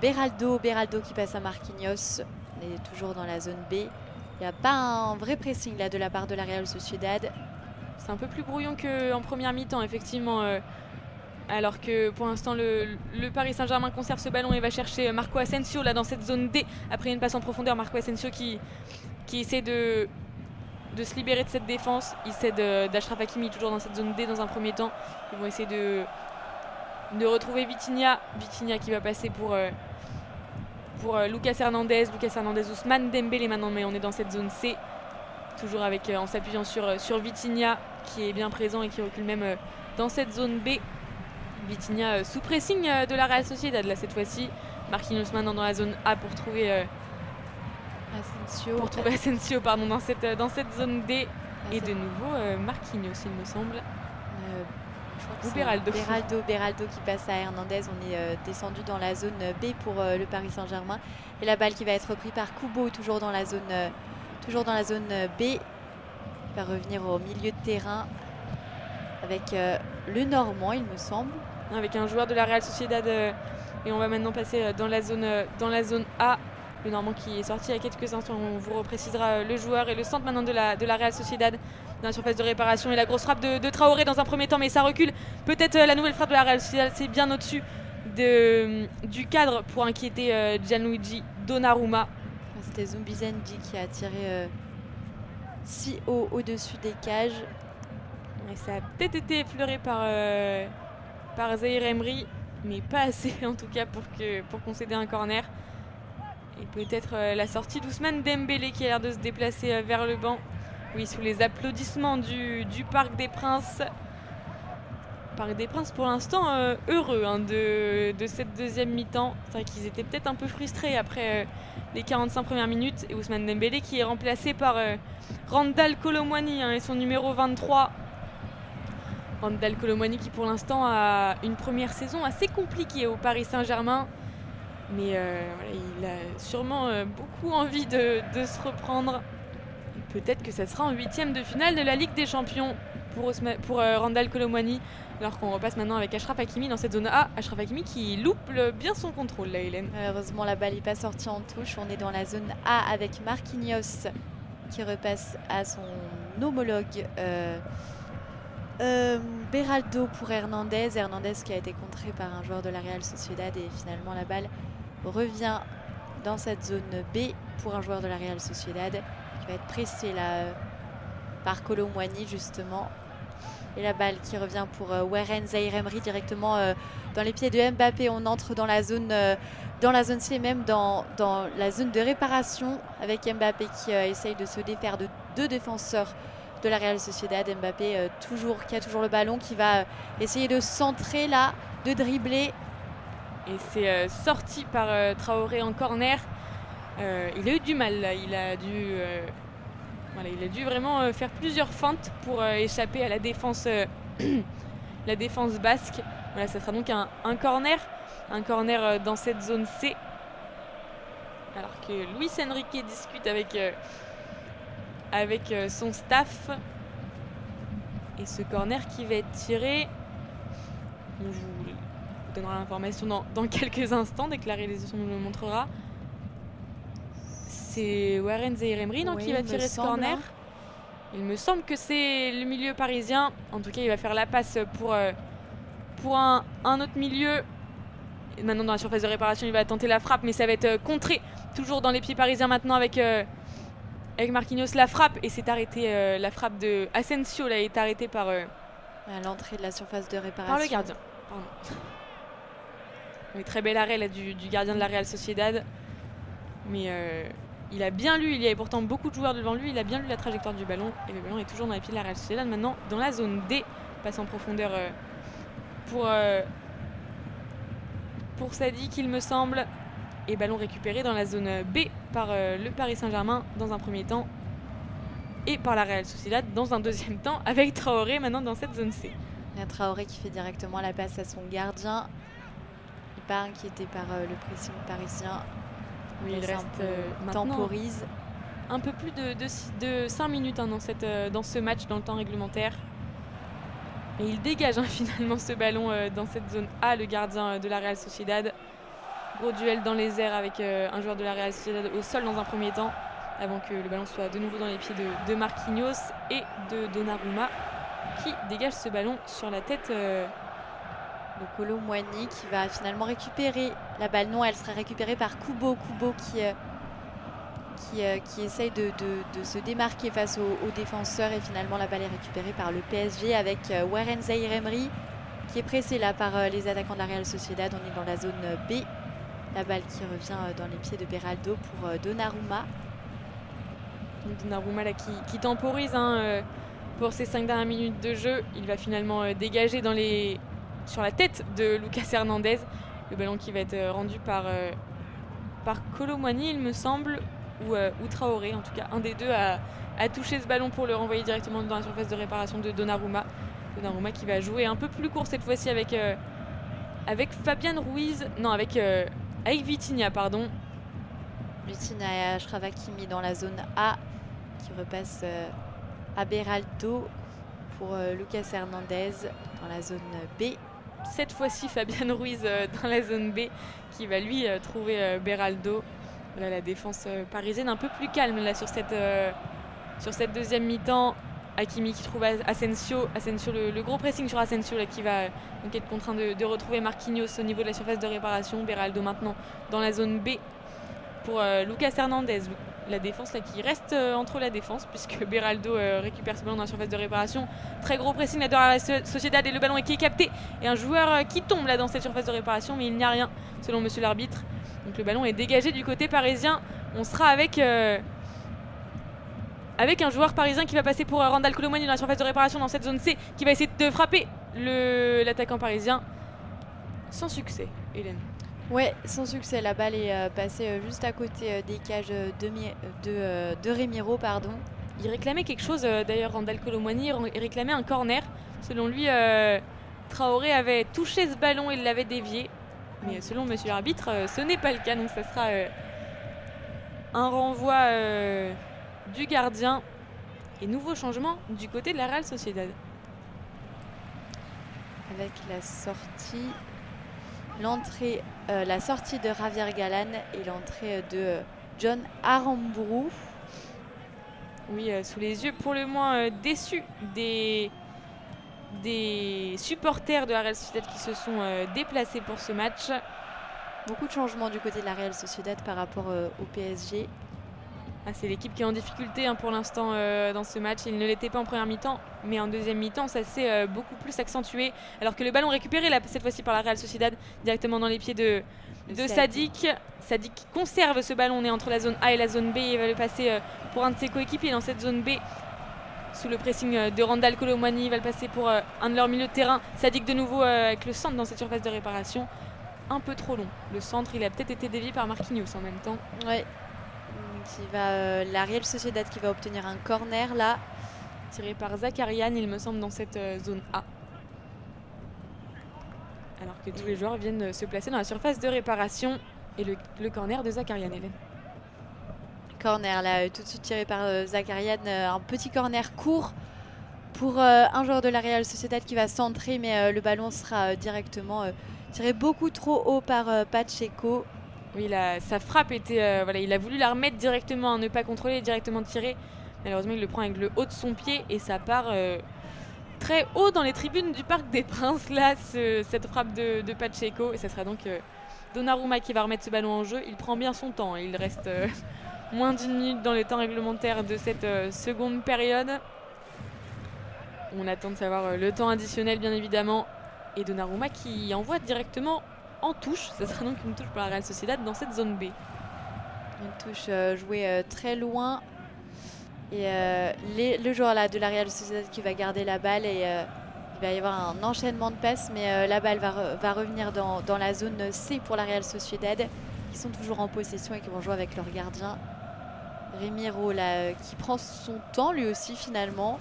Speaker 2: Beraldo qui passe à Marquinhos. On est toujours dans la zone B. Il n'y a pas un vrai pressing là de la part de la Real Sociedad.
Speaker 1: C'est un peu plus brouillon qu'en première mi-temps, effectivement. Alors que pour l'instant, le Paris Saint-Germain conserve ce ballon et va chercher Marco Asensio là dans cette zone D. Après une passe en profondeur, Marco Asensio qui essaie de se libérer de cette défense. Il cède d'Achraf Hakimi toujours dans cette zone D dans un premier temps. Ils vont essayer de retrouver Vitinha. Vitinha qui va passer pour Lucas Hernandez. Lucas Hernandez, Ousmane Dembélé maintenant, mais on est dans cette zone C. Toujours en s'appuyant sur Vitinha qui est bien présent et qui recule même dans cette zone B. Vitinha sous pressing de la Real Sociedad là cette fois-ci. Marquinhos maintenant dans la zone A pour trouver Asensio pardon, dans cette zone D. Et de nouveau Marquinhos il me semble.
Speaker 2: Ou Beraldo qui passe à Hernandez. On est descendu dans la zone B pour le Paris Saint-Germain. Et la balle qui va être reprise par Kubo toujours dans la zone B. Il va revenir au milieu de terrain avec le Normand il me semble.
Speaker 1: Avec un joueur de la Real Sociedad et on va maintenant passer dans la zone A. Le Normand qui est sorti il y a quelques instants, on vous reprécisera le joueur et le centre maintenant de la Real Sociedad dans la surface de réparation et la grosse frappe de Traoré dans un premier temps, mais ça recule. Peut-être la nouvelle frappe de la Real Sociedad, c'est bien au-dessus du cadre pour inquiéter Gianluigi Donnarumma.
Speaker 2: C'était Zumbizendi qui a tiré si haut au-dessus des cages.
Speaker 1: Et ça a peut-être été effleuré par Zaïre Emery, mais pas assez en tout cas pour concéder un corner. Et peut-être la sortie d'Ousmane Dembélé qui a l'air de se déplacer vers le banc. Oui, sous les applaudissements du Parc des Princes. Parc des Princes pour l'instant heureux de cette deuxième mi-temps. C'est vrai qu'ils étaient peut-être un peu frustrés après les 45 premières minutes. Et Ousmane Dembélé qui est remplacé par Randal Kolo Muani et son numéro 23. Randal Kolo Muani qui pour l'instant a une première saison assez compliquée au Paris Saint-Germain. Mais il a sûrement beaucoup envie de se reprendre. Peut-être que ça sera en huitième de finale de la Ligue des Champions pour Randal Kolo Muani. Alors qu'on repasse maintenant avec Achraf Hakimi dans cette zone A. Achraf Hakimi qui loupe bien son contrôle là, Hélène.
Speaker 2: Malheureusement la balle n'est pas sortie en touche. On est dans la zone A avec Marquinhos qui repasse à son homologue Beraldo pour Hernandez. Hernandez qui a été contré par un joueur de la Real Sociedad et finalement la balle revient dans cette zone B pour un joueur de la Real Sociedad qui va être pressé là par Kolo Muani justement. Et la balle qui revient pour Warren Zaïre Emery directement dans les pieds de Mbappé. On entre dans la zone C, même dans la zone de réparation avec Mbappé qui essaye de se défaire de deux défenseurs de la Real Sociedad. Mbappé qui a toujours le ballon, qui va essayer de centrer là, de dribbler.
Speaker 1: Et c'est sorti par Traoré en corner. Il a eu du mal là, il a dû vraiment faire plusieurs feintes pour échapper à la défense basque. Voilà, ça sera donc un corner dans cette zone C. Alors que Luis Enrique discute avec son staff. Et ce corner qui va être tiré, on vous donnera l'information dans quelques instants dès que la réalisation nous le montrera. C'est Warren Zaïre Emery qui va tirer ce corner. Il me semble que c'est le milieu parisien. En tout cas, il va faire la passe pour un autre milieu. Et maintenant, dans la surface de réparation, il va tenter la frappe, mais ça va être contré. Toujours dans les pieds parisiens maintenant avec Marquinhos. La frappe, et c'est arrêté. La frappe de Asensio là, est arrêtée par...
Speaker 2: à l'entrée de la surface de réparation.
Speaker 1: Par le gardien. Pardon. Oui, très bel arrêt là, du gardien de la Real Sociedad. Mais... il a bien lu, il y avait pourtant beaucoup de joueurs devant lui, il a bien lu la trajectoire du ballon et le ballon est toujours dans les pieds de la Real Sociedad. Maintenant dans la zone D, passe en profondeur pour Sadik il me semble, et ballon récupéré dans la zone B par le Paris Saint-Germain dans un premier temps et par la Real Sociedad dans un deuxième temps avec Traoré maintenant dans cette zone C.
Speaker 2: Il y a Traoré qui fait directement la passe à son gardien, il part inquiété par le pressing parisien.
Speaker 1: Oui, il reste
Speaker 2: temporise.
Speaker 1: Un peu plus de 5 minutes dans ce match, dans le temps réglementaire. Et il dégage finalement ce ballon dans cette zone A, le gardien de la Real Sociedad. Gros duel dans les airs avec un joueur de la Real Sociedad au sol dans un premier temps, avant que le ballon soit de nouveau dans les pieds de Marquinhos et de Donnarumma, qui dégage ce ballon sur la tête
Speaker 2: de Kolo Muani, qui va finalement récupérer la balle. Non, elle sera récupérée par Kubo. Kubo qui essaye de se démarquer face aux défenseurs, et finalement la balle est récupérée par le PSG avec Warren Zaïre-Emery qui est pressé là par les attaquants de la Real Sociedad. On est dans la zone B. La balle qui revient dans les pieds de Beraldo pour Donnarumma.
Speaker 1: Donnarumma là, qui temporise pour ses 5 dernières minutes de jeu. Il va finalement dégager sur la tête de Lucas Hernandez. Le ballon qui va être rendu par Kolo Muani, il me semble, ou Traoré. En tout cas, un des deux a touché ce ballon pour le renvoyer directement dans la surface de réparation de Donnarumma. Donnarumma qui va jouer un peu plus court cette fois-ci avec Fabian Ruiz. Non, avec Vitinha, pardon.
Speaker 2: Vitinha et Achraf Hakimi dans la zone A, qui repasse à Beraldo pour Lucas Hernandez dans la zone B.
Speaker 1: Cette fois-ci, Fabian Ruiz dans la zone B, qui va lui trouver Beraldo. Voilà, la défense parisienne un peu plus calme là sur cette deuxième mi-temps. Hakimi qui trouve Asensio, le gros pressing sur Asensio là, qui va donc être contraint de retrouver Marquinhos au niveau de la surface de réparation. Beraldo maintenant dans la zone B pour Lucas Hernandez. La défense là, qui reste entre la défense, puisque Beraldo récupère ce ballon dans la surface de réparation. Très gros pressing là de la Sociedad, et le ballon qui est capté, et un joueur qui tombe là dans cette surface de réparation, mais il n'y a rien selon monsieur l'arbitre. Donc le ballon est dégagé du côté parisien. On sera avec un joueur parisien qui va passer pour Randal Kolo Muani dans la surface de réparation dans cette zone C, qui va essayer de frapper l'attaquant parisien. Sans succès, Hélène.
Speaker 2: Ouais, sans succès. La balle est passée juste à côté des cages de Remiro, pardon.
Speaker 1: Il réclamait quelque chose d'ailleurs, Randal Kolo Muani. Il réclamait un corner. Selon lui, Traoré avait touché ce ballon et l'avait dévié. Mais selon monsieur l'arbitre, ce n'est pas le cas. Donc ça sera un renvoi du gardien et nouveau changement du côté de la Real Sociedad.
Speaker 2: Avec la sortie de Javier Galán et l'entrée de John Aramburu.
Speaker 1: Oui, sous les yeux pour le moins déçus des supporters de la Real Sociedad qui se sont déplacés pour ce match.
Speaker 2: Beaucoup de changements du côté de la Real Sociedad par rapport au PSG.
Speaker 1: C'est l'équipe qui est en difficulté pour l'instant dans ce match. Il ne l'était pas en première mi-temps, mais en deuxième mi-temps, ça s'est beaucoup plus accentué. Alors que le ballon récupéré là, cette fois-ci par la Real Sociedad, directement dans les pieds de Sadik. Sadik conserve ce ballon. On est entre la zone A et la zone B. Il va le passer pour un de ses coéquipiers dans cette zone B. Sous le pressing de Randal Kolo Muani, il va le passer pour un de leurs milieux de terrain. Sadik de nouveau avec le centre dans cette surface de réparation. Un peu trop long. Le centre, il a peut-être été dévié par Marquinhos en même temps.
Speaker 2: Ouais. La Real Sociedad qui va obtenir un corner là.
Speaker 1: Tiré par Zakarian, il me semble, dans cette zone A. Alors que tous les joueurs viennent se placer dans la surface de réparation. Et le corner de Zakarian, Hélène.
Speaker 2: Corner là, tout de suite tiré par Zakarian. Un petit corner court pour un joueur de la Real Sociedad qui va centrer, mais le ballon sera directement tiré beaucoup trop haut par Pacheco.
Speaker 1: Oui, sa frappe était... il a voulu la remettre directement, ne pas contrôler, directement tirer. Malheureusement, il le prend avec le haut de son pied et ça part très haut dans les tribunes du Parc des Princes. Là, cette frappe de Pacheco. Et ça sera donc Donnarumma qui va remettre ce ballon en jeu. Il prend bien son temps. Il reste moins d'une minute dans le temps réglementaire de cette seconde période. On attend de savoir le temps additionnel, bien évidemment. Et Donnarumma qui envoie directement en touche. Ça sera donc une touche pour la Real Sociedad dans cette zone B.
Speaker 2: Une touche jouée très loin. Et le joueur là de la Real Sociedad qui va garder la balle, et il va y avoir un enchaînement de passes, mais la balle va revenir dans la zone C pour la Real Sociedad, qui sont toujours en possession et qui vont jouer avec leur gardien Remiro là, qui prend son temps lui aussi finalement.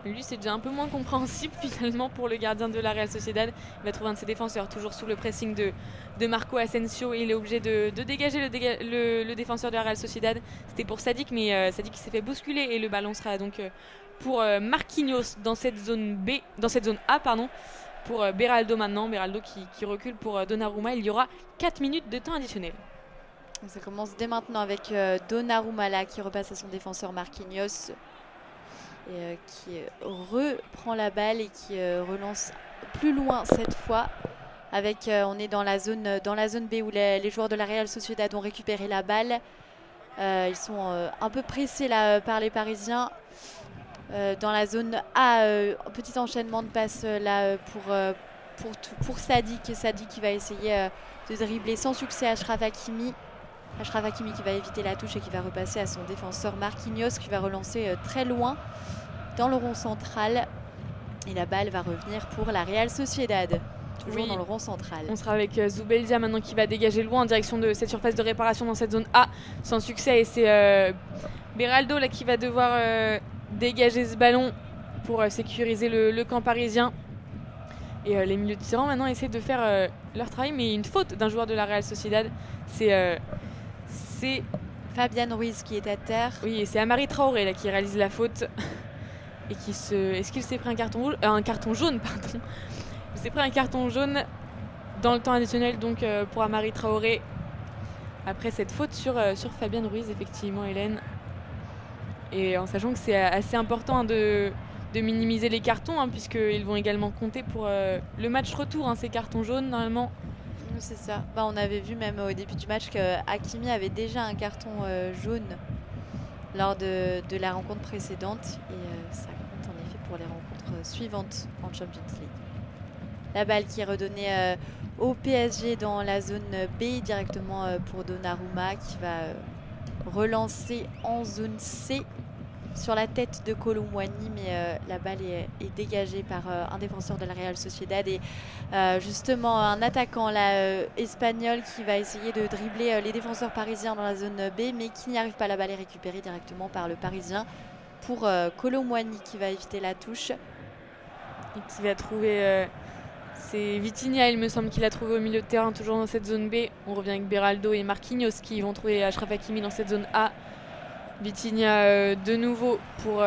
Speaker 1: Lui, c'est déjà un peu moins compréhensible finalement pour le gardien de la Real Sociedad. Il va trouver un de ses défenseurs, toujours sous le pressing de Marco Asensio. Et il est obligé de dégager le défenseur de la Real Sociedad. C'était pour Sadik, mais Sadik s'est fait bousculer. Et le ballon sera donc pour Marquinhos dans cette zone A. pour Beraldo maintenant. Beraldo qui recule pour Donnarumma. Il y aura 4 minutes de temps additionnel.
Speaker 2: Ça commence dès maintenant avec Donnarumma là, qui repasse à son défenseur Marquinhos et qui reprend la balle et qui relance plus loin cette fois. On est dans la zone B où les joueurs de la Real Sociedad ont récupéré la balle. Ils sont un peu pressés là par les Parisiens. Dans la zone A, petit enchaînement de passes là pour Sadik. Sadik qui va essayer de dribbler sans succès Achraf Hakimi. Achraf Hakimi qui va éviter la touche et qui va repasser à son défenseur Marquinhos qui va relancer très loin dans le rond central. Et la balle va revenir pour la Real Sociedad. Toujours dans le rond central.
Speaker 1: On sera avec Zubeldia maintenant qui va dégager loin en direction de cette surface de réparation dans cette zone A sans succès. Et c'est Beraldo là, qui va devoir dégager ce ballon pour sécuriser le camp parisien. Et les milieux de terrain maintenant essaient de faire leur travail, mais une faute d'un joueur de la Real Sociedad. C'est
Speaker 2: Fabian Ruiz qui est à terre.
Speaker 1: Oui, et c'est Amari Traoré là, qui réalise la faute. Et est-ce qu'il s'est pris un carton jaune pardon. Il s'est pris un carton jaune dans le temps additionnel donc pour Amari Traoré. Après cette faute sur Fabian Ruiz, effectivement, Hélène. Et en sachant que c'est assez important de minimiser les cartons, puisqu'ils vont également compter pour le match retour, ces cartons jaunes normalement.
Speaker 2: C'est ça. On avait vu même au début du match que Hakimi avait déjà un carton jaune lors de la rencontre précédente. Et ça compte en effet pour les rencontres suivantes en Champions League. La balle qui est redonnée au PSG dans la zone B directement pour Donnarumma qui va relancer en zone C sur la tête de Kolo Muani, mais la balle est dégagée par un défenseur de la Real Sociedad et justement un attaquant là, espagnol qui va essayer de dribbler les défenseurs parisiens dans la zone B, mais qui n'y arrive pas. La balle est récupérée directement par le Parisien pour Kolo Muani qui va éviter la touche.
Speaker 1: Et qui va trouver... c'est Vitinha, il me semble qu'il a trouvé au milieu de terrain, toujours dans cette zone B. On revient avec Beraldo et Marquinhos qui vont trouver Achraf Hakimi dans cette zone A. Vitinha de nouveau pour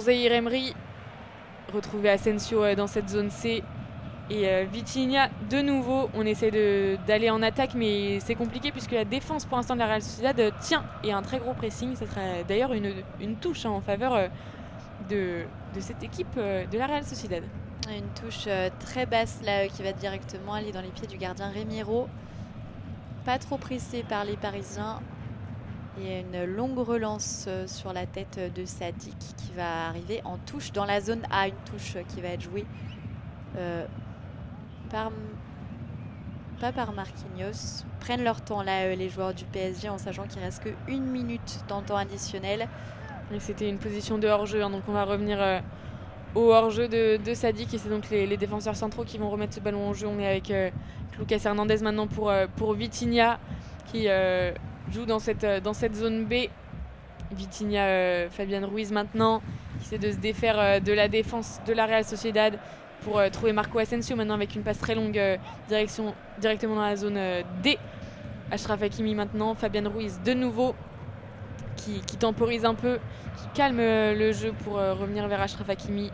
Speaker 1: Zahir Emery. Retrouver Asensio dans cette zone C. Et Vitinha de nouveau. On essaie d'aller en attaque, mais c'est compliqué puisque la défense pour l'instant de la Real Sociedad tient et un très gros pressing. Ce sera d'ailleurs une touche en faveur de cette équipe de la Real Sociedad.
Speaker 2: Une touche très basse là qui va directement aller dans les pieds du gardien Remiro. Pas trop pressé par les Parisiens. Et une longue relance sur la tête de Sadik qui va arriver en touche dans la zone A. Une touche qui va être jouée pas par Marquinhos. Prennent leur temps là les joueurs du PSG en sachant qu'il reste que 1 minute dans le temps additionnel.
Speaker 1: Et c'était une position de hors-jeu, donc on va revenir au hors-jeu de Sadik. Et c'est donc les défenseurs centraux qui vont remettre ce ballon en jeu. On est avec Lucas Hernandez maintenant pour Vitinha qui joue dans cette zone B. Vitinha, Fabian Ruiz maintenant qui essaie de se défaire de la défense de la Real Sociedad pour trouver Marco Asensio maintenant avec une passe très longue directement dans la zone D. Achraf Hakimi maintenant, Fabian Ruiz de nouveau qui temporise un peu, qui calme le jeu pour revenir vers Achraf Hakimi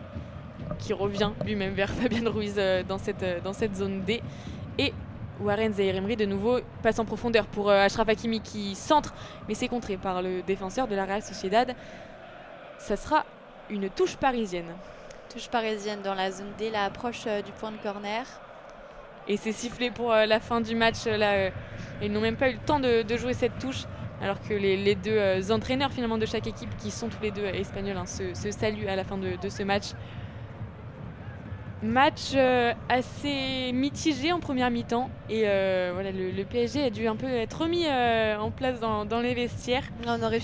Speaker 1: qui revient lui-même vers Fabian Ruiz dans cette zone D. Et Warren Zahir Emery de nouveau passe en profondeur pour Achraf Hakimi qui centre, mais c'est contré par le défenseur de la Real Sociedad. Ça sera une touche parisienne.
Speaker 2: Touche parisienne dans la zone D, la approche du point de corner.
Speaker 1: Et c'est sifflé pour la fin du match. Là, ils n'ont même pas eu le temps de jouer cette touche, alors que les deux entraîneurs finalement de chaque équipe, qui sont tous les deux espagnols, se saluent à la fin de ce match. Match assez mitigé en première mi-temps et voilà, le PSG a dû un peu être remis en place dans les vestiaires.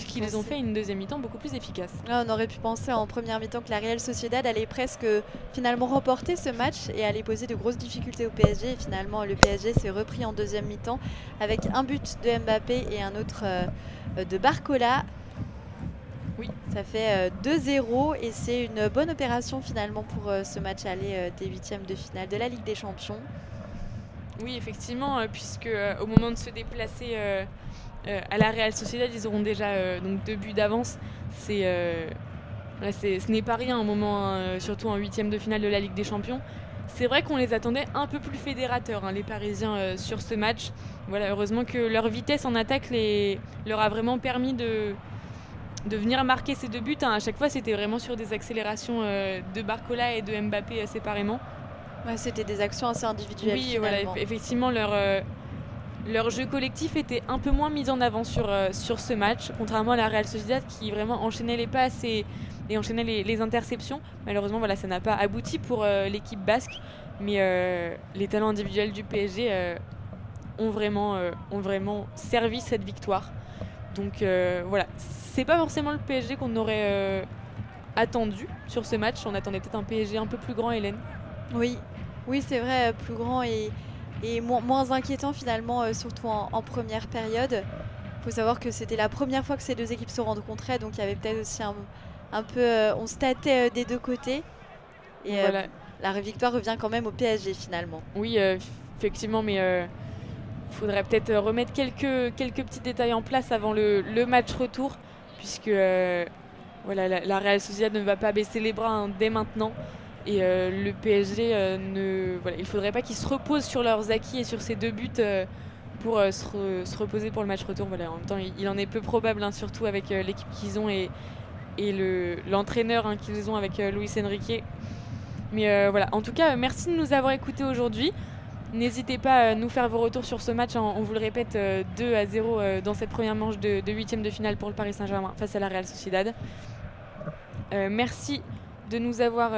Speaker 1: Qu'ils ont fait une deuxième mi-temps beaucoup plus efficace.
Speaker 2: Là, on aurait pu penser en première mi-temps que la Real Sociedad allait presque finalement remporter ce match et allait poser de grosses difficultés au PSG. Et finalement, le PSG s'est repris en deuxième mi-temps avec un but de Mbappé et un autre de Barcola. Oui, ça fait 2-0 et c'est une bonne opération finalement pour ce match aller des huitièmes de finale de la Ligue des Champions.
Speaker 1: Oui, effectivement, puisque au moment de se déplacer à la Real Sociedad, ils auront déjà donc 2 buts d'avance. C'est Voilà, ce n'est pas rien un moment, surtout en 8e de finale de la Ligue des Champions. C'est vrai qu'on les attendait un peu plus fédérateurs, hein, les Parisiens, sur ce match. Voilà, heureusement que leur vitesse en attaque leur a vraiment permis de venir marquer ces 2 buts. Hein. À chaque fois, c'était vraiment sur des accélérations de Barcola et de Mbappé séparément.
Speaker 2: Ouais, c'était des actions assez individuelles.
Speaker 1: Oui, voilà, effectivement, leur jeu collectif était un peu moins mis en avant sur ce match, contrairement à la Real Sociedad qui vraiment enchaînait les passes et enchaînait les interceptions. Malheureusement, voilà, ça n'a pas abouti pour l'équipe basque, mais les talents individuels du PSG ont vraiment servi cette victoire. Donc voilà, c'est pas forcément le PSG qu'on aurait attendu sur ce match. On attendait peut-être un PSG un peu plus grand, Hélène.
Speaker 2: Oui, c'est vrai, plus grand et moins inquiétant finalement, surtout en première période. Il faut savoir que c'était la première fois que ces 2 équipes se rencontraient, donc il y avait peut-être aussi un peu, on se tâtait des 2 côtés. Et
Speaker 1: voilà.
Speaker 2: La victoire revient quand même au PSG finalement.
Speaker 1: Oui, effectivement, mais faudrait peut-être remettre quelques petits détails en place avant le match retour, puisque voilà, la Real Sociedad ne va pas baisser les bras, hein, dès maintenant. Et le PSG, voilà, il ne faudrait pas qu'ils se reposent sur leurs acquis et sur ces 2 buts pour se reposer pour le match retour. Voilà, en même temps, il en est peu probable, hein, surtout avec l'équipe qu'ils ont et l'entraîneur, hein, qu'ils ont avec Luis Enrique. Mais voilà, en tout cas, merci de nous avoir écoutés aujourd'hui. N'hésitez pas à nous faire vos retours sur ce match. Hein, on vous le répète, 2-0 dans cette première manche de 8e de finale pour le Paris Saint-Germain face à la Real Sociedad. Merci de nous avoir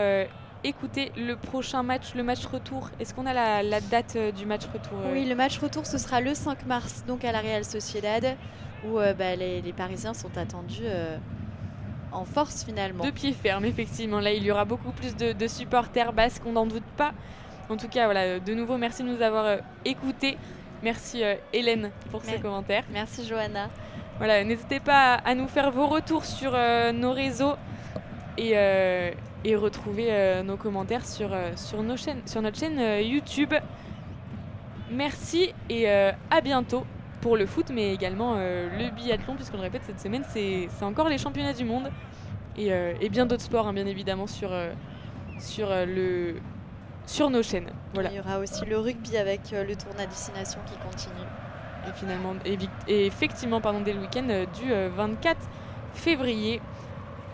Speaker 1: écouté. Le prochain match, le match retour, est-ce qu'on a la date du match retour
Speaker 2: Oui, le match retour, ce sera le 5 mars, donc à la Real Sociedad, où les Parisiens sont attendus en force finalement.
Speaker 1: De pied ferme, effectivement. Là, il y aura beaucoup plus de supporters basques, on n'en doute pas. En tout cas, voilà, de nouveau, merci de nous avoir écoutés. Merci Hélène pour ces commentaires.
Speaker 2: Merci Johanna.
Speaker 1: Voilà, n'hésitez pas à nous faire vos retours sur nos réseaux et retrouver nos commentaires sur notre chaîne YouTube. Merci et à bientôt pour le foot, mais également le biathlon, puisqu'on le répète, cette semaine, c'est encore les championnats du monde et bien d'autres sports, hein, bien évidemment, sur nos chaînes. Voilà.
Speaker 2: Il y aura aussi le rugby avec le tournoi destination qui continue.
Speaker 1: Et finalement, effectivement, dès le week-end du 24 février.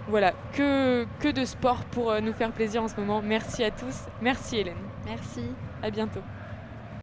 Speaker 1: Voilà, que de sport pour nous faire plaisir en ce moment. Merci à tous. Merci Hélène.
Speaker 2: Merci.
Speaker 1: À bientôt.